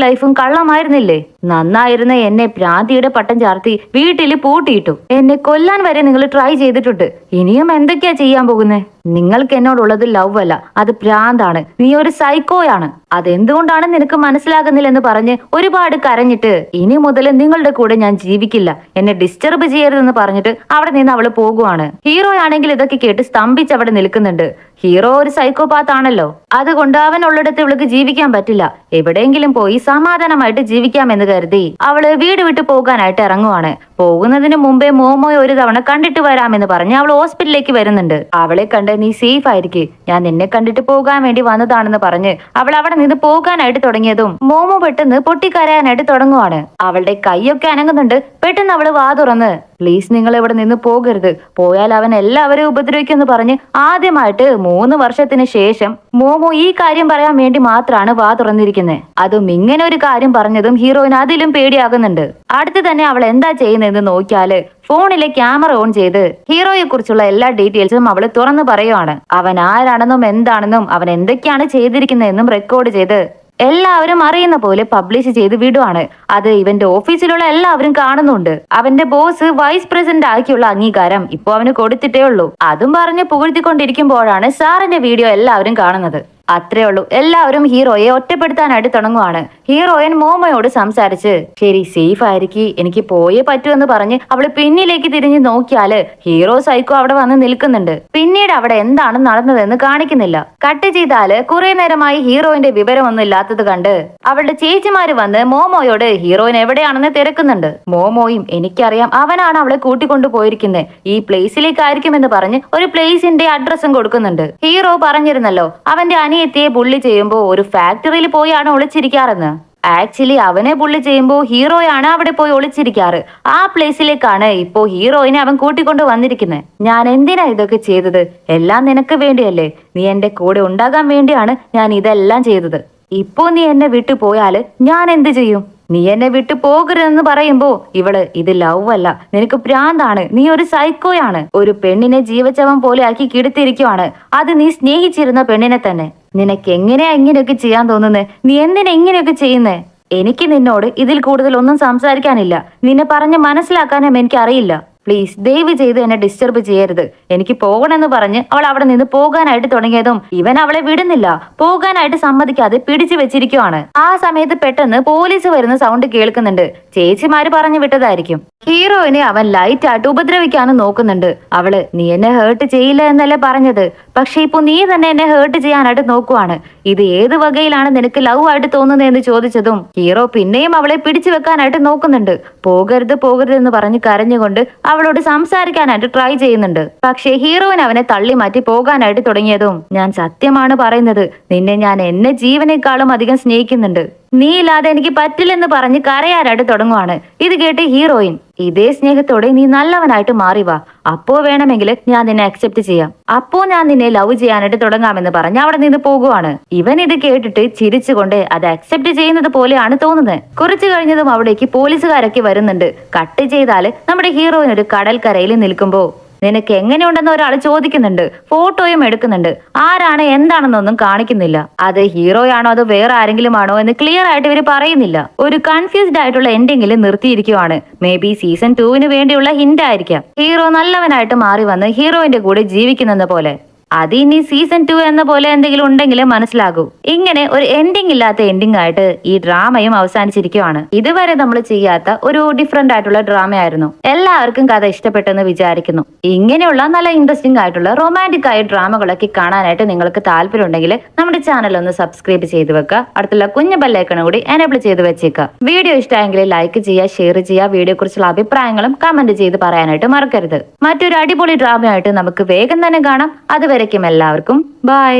ലൈഫും കള്ളമായിരുന്നില്ലേ, നന്നായിരുന്ന എന്നെ ഭ്രാന്തിയുടെ പട്ടം ചാർത്തി വീട്ടിൽ പൂട്ടിയിട്ടു, എന്നെ കൊല്ലാൻ വരെ നിങ്ങൾ ട്രൈ ചെയ്തിട്ടുണ്ട്, ഇനിയും എന്തൊക്കെയാ ചെയ്യാൻ പോകുന്നേ, നിങ്ങൾക്ക് എന്നോടുള്ളത് ലവ് അല്ല, അത് ഭ്രാന്താണ്, നീ ഒരു സൈക്കോയാണ്, അതെന്തുകൊണ്ടാണ് നിനക്ക് മനസ്സിലാകുന്നില്ലെന്ന് പറഞ്ഞ് ഒരുപാട് കരഞ്ഞിട്ട് ഇനി മുതൽ നിങ്ങളുടെ കൂടെ ഞാൻ ജീവിക്കില്ല, എന്നെ ഡിസ്റ്റർബ് ചെയ്യരുതെന്ന് പറഞ്ഞിട്ട് അവിടെ നിന്ന് അവള് പോകുവാണ്. ഹീറോ ആണെങ്കിൽ ഇതൊക്കെ കേട്ട് സ്തംഭിച്ച് അവിടെ നിൽക്കുന്നുണ്ട്. ഹീറോ ഒരു സൈക്കോപാത്ത് ആണല്ലോ, അതുകൊണ്ട് അവനുള്ളിടത്ത് ഇവൾക്ക് ജീവിക്കാൻ പറ്റില്ല. എവിടെയെങ്കിലും പോയി സമാധാനമായിട്ട് ജീവിക്കാമെന്ന് കരുതി അവള് വീട് വിട്ടു പോകാനായിട്ട് ഇറങ്ങുവാണ്. പോകുന്നതിന് മുമ്പേ മോമോയെ ഒരു തവണ കണ്ടിട്ട് വരാമെന്ന് പറഞ്ഞ് അവൾ ഹോസ്പിറ്റലിലേക്ക് വരുന്നുണ്ട്. അവളെ കണ്ട് നീ സേഫ് ആയിരിക്കെ, ഞാൻ നിന്നെ കണ്ടിട്ട് പോകാൻ വേണ്ടി വന്നതാണെന്ന് പറഞ്ഞ് അവൾ അവിടെ നിന്ന് പോകാനായിട്ട് തുടങ്ങിയതും മോമോ പെട്ടെന്ന് പൊട്ടിക്കരയാനായിട്ട് തുടങ്ങുവാണ്. അവളുടെ കൈയൊക്കെ അനങ്ങുന്നുണ്ട്. പെട്ടെന്ന് അവള് വാ തുറന്ന് പ്ലീസ് നിങ്ങൾ ഇവിടെ നിന്ന് പോകരുത്, പോയാൽ അവൻ എല്ലാവരും ഉപദ്രവിക്കുമെന്ന് പറഞ്ഞ് ആദ്യമായിട്ട് 3 വർഷത്തിന് ശേഷം മോമോ ഈ കാര്യം പറയാൻ വേണ്ടി മാത്രമാണ് വാ തുറന്നിരിക്കുന്നത്. അതും ഇങ്ങനെ ഒരു കാര്യം പറഞ്ഞതും ഹീറോയിന് അതിലും പേടിയാകുന്നുണ്ട്. അടുത്ത് തന്നെ അവൾ എന്താ ചെയ്യുന്നതെന്ന് നോക്കിയാല് ഫോണിലെ ക്യാമറ ഓൺ ചെയ്ത് ഹീറോയെ കുറിച്ചുള്ള എല്ലാ ഡീറ്റെയിൽസും അവള് തുറന്നു പറയുവാണ്. അവൻ ആരാണെന്നും എന്താണെന്നും അവൻ എന്തൊക്കെയാണ് ചെയ്തിരിക്കുന്നതെന്നും റെക്കോർഡ് ചെയ്ത് എല്ലാവരും അറിയുന്ന പോലെ പബ്ലിഷ് ചെയ്ത് വിടുവാണ്. അത് ഇവന്റെ ഓഫീസിലുള്ള എല്ലാവരും കാണുന്നുണ്ട്. അവന്റെ ബോസ് വൈസ് പ്രസിഡന്റ് ആക്കിയുള്ള അംഗീകാരം ഇപ്പൊ അവന് കൊടുത്തിട്ടേ ഉള്ളൂ. അതും പറഞ്ഞ് പുകഴ്ത്തിക്കൊണ്ടിരിക്കുമ്പോഴാണ് സാറിന്റെ വീഡിയോ എല്ലാവരും കാണുന്നത്. അത്രേ ഉള്ളൂ, എല്ലാവരും ഹീറോയെ ഒറ്റപ്പെടുത്താനായിട്ട് തുടങ്ങുവാണ്. ഹീറോയിൻ മോമോയോട് സംസാരിച്ച് ശരി സേഫ് ആയിരിക്കും, എനിക്ക് പോയേ പറ്റൂ എന്ന് പറഞ്ഞ് അവള് പിന്നിലേക്ക് തിരിഞ്ഞു നോക്കിയാല് ഹീറോ സൈക്കോ അവിടെ വന്ന് നിൽക്കുന്നുണ്ട്. പിന്നീട് അവിടെ എന്താണ് നടന്നതെന്ന് കാണിക്കുന്നില്ല. കട്ട് ചെയ്താല് കുറെ നേരമായി ഹീറോയിന്റെ വിവരമൊന്നും ഇല്ലാത്തത് കണ്ട് അവളുടെ ചേച്ചിമാര് വന്ന് മോമോയോട് ഹീറോയിൻ എവിടെയാണെന്ന് തിരക്കുന്നുണ്ട്. മോമോയും എനിക്കറിയാം അവനാണ് അവളെ കൂട്ടിക്കൊണ്ടു പോയിരിക്കുന്നത്, ഈ പ്ലേസിലേക്കായിരിക്കും എന്ന് പറഞ്ഞ് ഒരു പ്ലേസിന്റെ അഡ്രസ്സും കൊടുക്കുന്നുണ്ട്. ഹീറോ പറഞ്ഞിരുന്നല്ലോ അവന്റെ അനിയത്തിയെ ബുള്ളി ചെയ്യുമ്പോ ഒരു ഫാക്ടറിയിൽ പോയാണ് ഒളിച്ചിരിക്കാറെന്ന്. ആക്ച്വലി അവനെ ബുള്ളി ചെയ്യുമ്പോ ഹീറോയാണ് അവിടെ പോയി ഒളിച്ചിരിക്കാറ്. ആ പ്ലേസിലേക്കാണ് ഇപ്പോ ഹീറോയിനെ അവൻ കൂട്ടിക്കൊണ്ട് വന്നിരിക്കുന്നത്. ഞാൻ എന്തിനാ ഇതൊക്കെ ചെയ്തത്? എല്ലാം നിനക്ക് വേണ്ടിയല്ലേ? നീ എന്റെ കൂടെ ഉണ്ടാകാൻ വേണ്ടിയാണ് ഞാൻ ഇതെല്ലാം ചെയ്തത്. ഇപ്പോ നീ എന്നെ വിട്ടു പോയാല് ഞാൻ എന്ത് ചെയ്യും? നീ എന്നെ വിട്ടു പോകരുതെന്ന് പറയുമ്പോ ഇവള് ഇത് ലവ് അല്ല, നിനക്ക് ഭ്രാന്താണ്, നീ ഒരു സൈക്കോയാണ്, ഒരു പെണ്ണിനെ ജീവച്ചവൻ പോലെ ആക്കി കിടത്തിയിരിക്കുവാണ്, അത് നീ സ്നേഹിച്ചിരുന്ന പെണ്ണിനെ തന്നെ. നിനക്ക് എങ്ങനെയാ ഇങ്ങനെയൊക്കെ ചെയ്യാൻ തോന്നുന്നേ? നീ എന്തിനാ ഇങ്ങനെയൊക്കെ ചെയ്യുന്നേ? എനിക്ക് നിന്നോട് ഇതിൽ കൂടുതൽ ഒന്നും സംസാരിക്കാനില്ല. നിന്നെ പറഞ്ഞ് മനസ്സിലാക്കാനും എനിക്ക് അറിയില്ല. പ്ലീസ് ദയവ് ചെയ്ത് എന്നെ ഡിസ്റ്റർബ് ചെയ്യരുത്. എനിക്ക് പോകണമെന്ന് പറഞ്ഞ് അവൾ അവിടെ നിന്ന് പോകാനായിട്ട് തുടങ്ങിയതും ഇവൻ അവളെ വിടുന്നില്ല. പോകാനായിട്ട് സമ്മതിക്കാതെ പിടിച്ചു വെച്ചിരിക്കുവാണ്. ആ സമയത്ത് പെട്ടെന്ന് പോലീസ് വരുന്ന സൗണ്ട് കേൾക്കുന്നുണ്ട്. ചേച്ചിമാര് പറഞ്ഞു വിട്ടതായിരിക്കും. ഹീറോയിനെ അവൻ ലൈറ്റ് ആയിട്ട് ഉപദ്രവിക്കാനും നോക്കുന്നുണ്ട്. അവള് നീ എന്നെ ഹേർട്ട് ചെയ്യില്ല എന്നല്ലേ പറഞ്ഞത്, പക്ഷെ ഇപ്പൊ നീ തന്നെ എന്നെ ഹേർട്ട് ചെയ്യാനായിട്ട് നോക്കുവാണ്. ഇത് ഏത് വകയിലാണ് നിനക്ക് ലവ് ആയിട്ട് തോന്നുന്നതെന്ന് ചോദിച്ചതും ഹീറോ പിന്നെയും അവളെ പിടിച്ചു വെക്കാനായിട്ട് നോക്കുന്നുണ്ട്. പോകരുത് പോകരുത് എന്ന് പറഞ്ഞ് കരഞ്ഞുകൊണ്ട് അവളോട് സംസാരിക്കാനായിട്ട് ട്രൈ ചെയ്യുന്നുണ്ട്. പക്ഷേ ഹീറോയിൻ അവനെ തള്ളി മാറ്റി പോകാനായിട്ട് തുടങ്ങിയതും ഞാൻ സത്യമാണ് പറയുന്നത്, നിന്നെ ഞാൻ എന്നെ ജീവനേക്കാളും അധികം സ്നേഹിക്കുന്നുണ്ട്, നീ ഇല്ലാതെ എനിക്ക് പറ്റില്ലെന്ന് പറഞ്ഞ് കരയാനായിട്ട് തുടങ്ങുവാണ്. ഇത് കേട്ട് ഹീറോയിൻ ഇതേ സ്നേഹത്തോടെ നീ നല്ലവനായിട്ട് മാറി വാ, അപ്പോ വേണമെങ്കിൽ ഞാൻ നിന്നെ അക്സെപ്റ്റ് ചെയ്യാം, അപ്പോ ഞാൻ നിന്നെ ലവ് ചെയ്യാനായിട്ട് തുടങ്ങാമെന്ന് പറഞ്ഞ് അവിടെ നിന്ന് പോകുവാണ്. ഇവൻ ഇത് കേട്ടിട്ട് ചിരിച്ചുകൊണ്ട് അത് അക്സെപ്റ്റ് ചെയ്യുന്നത് പോലെയാണ് തോന്നുന്നത്. കുറച്ചു കഴിഞ്ഞതും അവിടേക്ക് പോലീസുകാരൊക്കെ വരുന്നുണ്ട്. കട്ട് ചെയ്താല് നമ്മുടെ ഹീറോയിൻ ഒരു കടൽക്കരയിൽ നിൽക്കുമ്പോ നിനക്ക് എങ്ങനെയുണ്ടെന്ന് ഒരാൾ ചോദിക്കുന്നുണ്ട്. ഫോട്ടോയും എടുക്കുന്നുണ്ട്. ആരാണ് എന്താണെന്നൊന്നും കാണിക്കുന്നില്ല. അത് ഹീറോയാണോ അതോ വേറെ ആരെങ്കിലും ആണോ എന്ന് ക്ലിയർ ആയിട്ട് ഇവര് പറയുന്നില്ല. ഒരു കൺഫ്യൂസ്ഡ് ആയിട്ടുള്ള എൻഡിങ്ങിൽ നിർത്തിയിരിക്കുവാണ്. മേ ബി സീസൺ 2 വേണ്ടിയുള്ള ഹിന്റ് ആയിരിക്കാം. ഹീറോ നല്ലവനായിട്ട് മാറി വന്ന് ഹീറോയിന്റെ കൂടെ ജീവിക്കുന്നെന്ന പോലെ. അത് ഇനി സീസൺ 2 എന്ന പോലെ എന്തെങ്കിലും ഉണ്ടെങ്കിലേ മനസ്സിലാകൂ. ഇങ്ങനെ ഒരു എൻഡിങ് ഇല്ലാത്ത എൻഡിങ് ആയിട്ട് ഈ ഡ്രാമയും അവസാനിച്ചിരിക്കുവാണ്. ഇതുവരെ നമ്മൾ ചെയ്യാത്ത ഒരു ഡിഫറെന്റ് ആയിട്ടുള്ള ഡ്രാമയായിരുന്നു. എല്ലാവർക്കും കഥ ഇഷ്ടപ്പെട്ടെന്ന് വിചാരിക്കുന്നു. ഇങ്ങനെയുള്ള നല്ല ഇൻട്രസ്റ്റിംഗ് ആയിട്ടുള്ള റൊമാൻറ്റിക് ആയ ഡ്രാമകളൊക്കെ കാണാനായിട്ട് നിങ്ങൾക്ക് താല്പര്യം ഉണ്ടെങ്കിൽ നമ്മുടെ ചാനൽ ഒന്ന് സബ്സ്ക്രൈബ് ചെയ്ത് വെക്കുക. അടുത്തുള്ള കുഞ്ഞു ബെല്ലൈക്കൺ കൂടി എനേബിൾ ചെയ്ത് വെച്ചേക്കുക. വീഡിയോ ഇഷ്ടമായെങ്കിൽ ലൈക്ക് ചെയ്യുക, ഷെയർ ചെയ്യുക. വീഡിയോ കുറിച്ചുള്ള അഭിപ്രായങ്ങളും കമന്റ് ചെയ്ത് പറയാനായിട്ട് മറക്കരുത്. മറ്റൊരു അടിപൊളി ഡ്രാമയായിട്ട് നമുക്ക് വേഗം തന്നെ കാണാം. അതുവരയ്ക്കും എല്ലാവർക്കും ബൈ.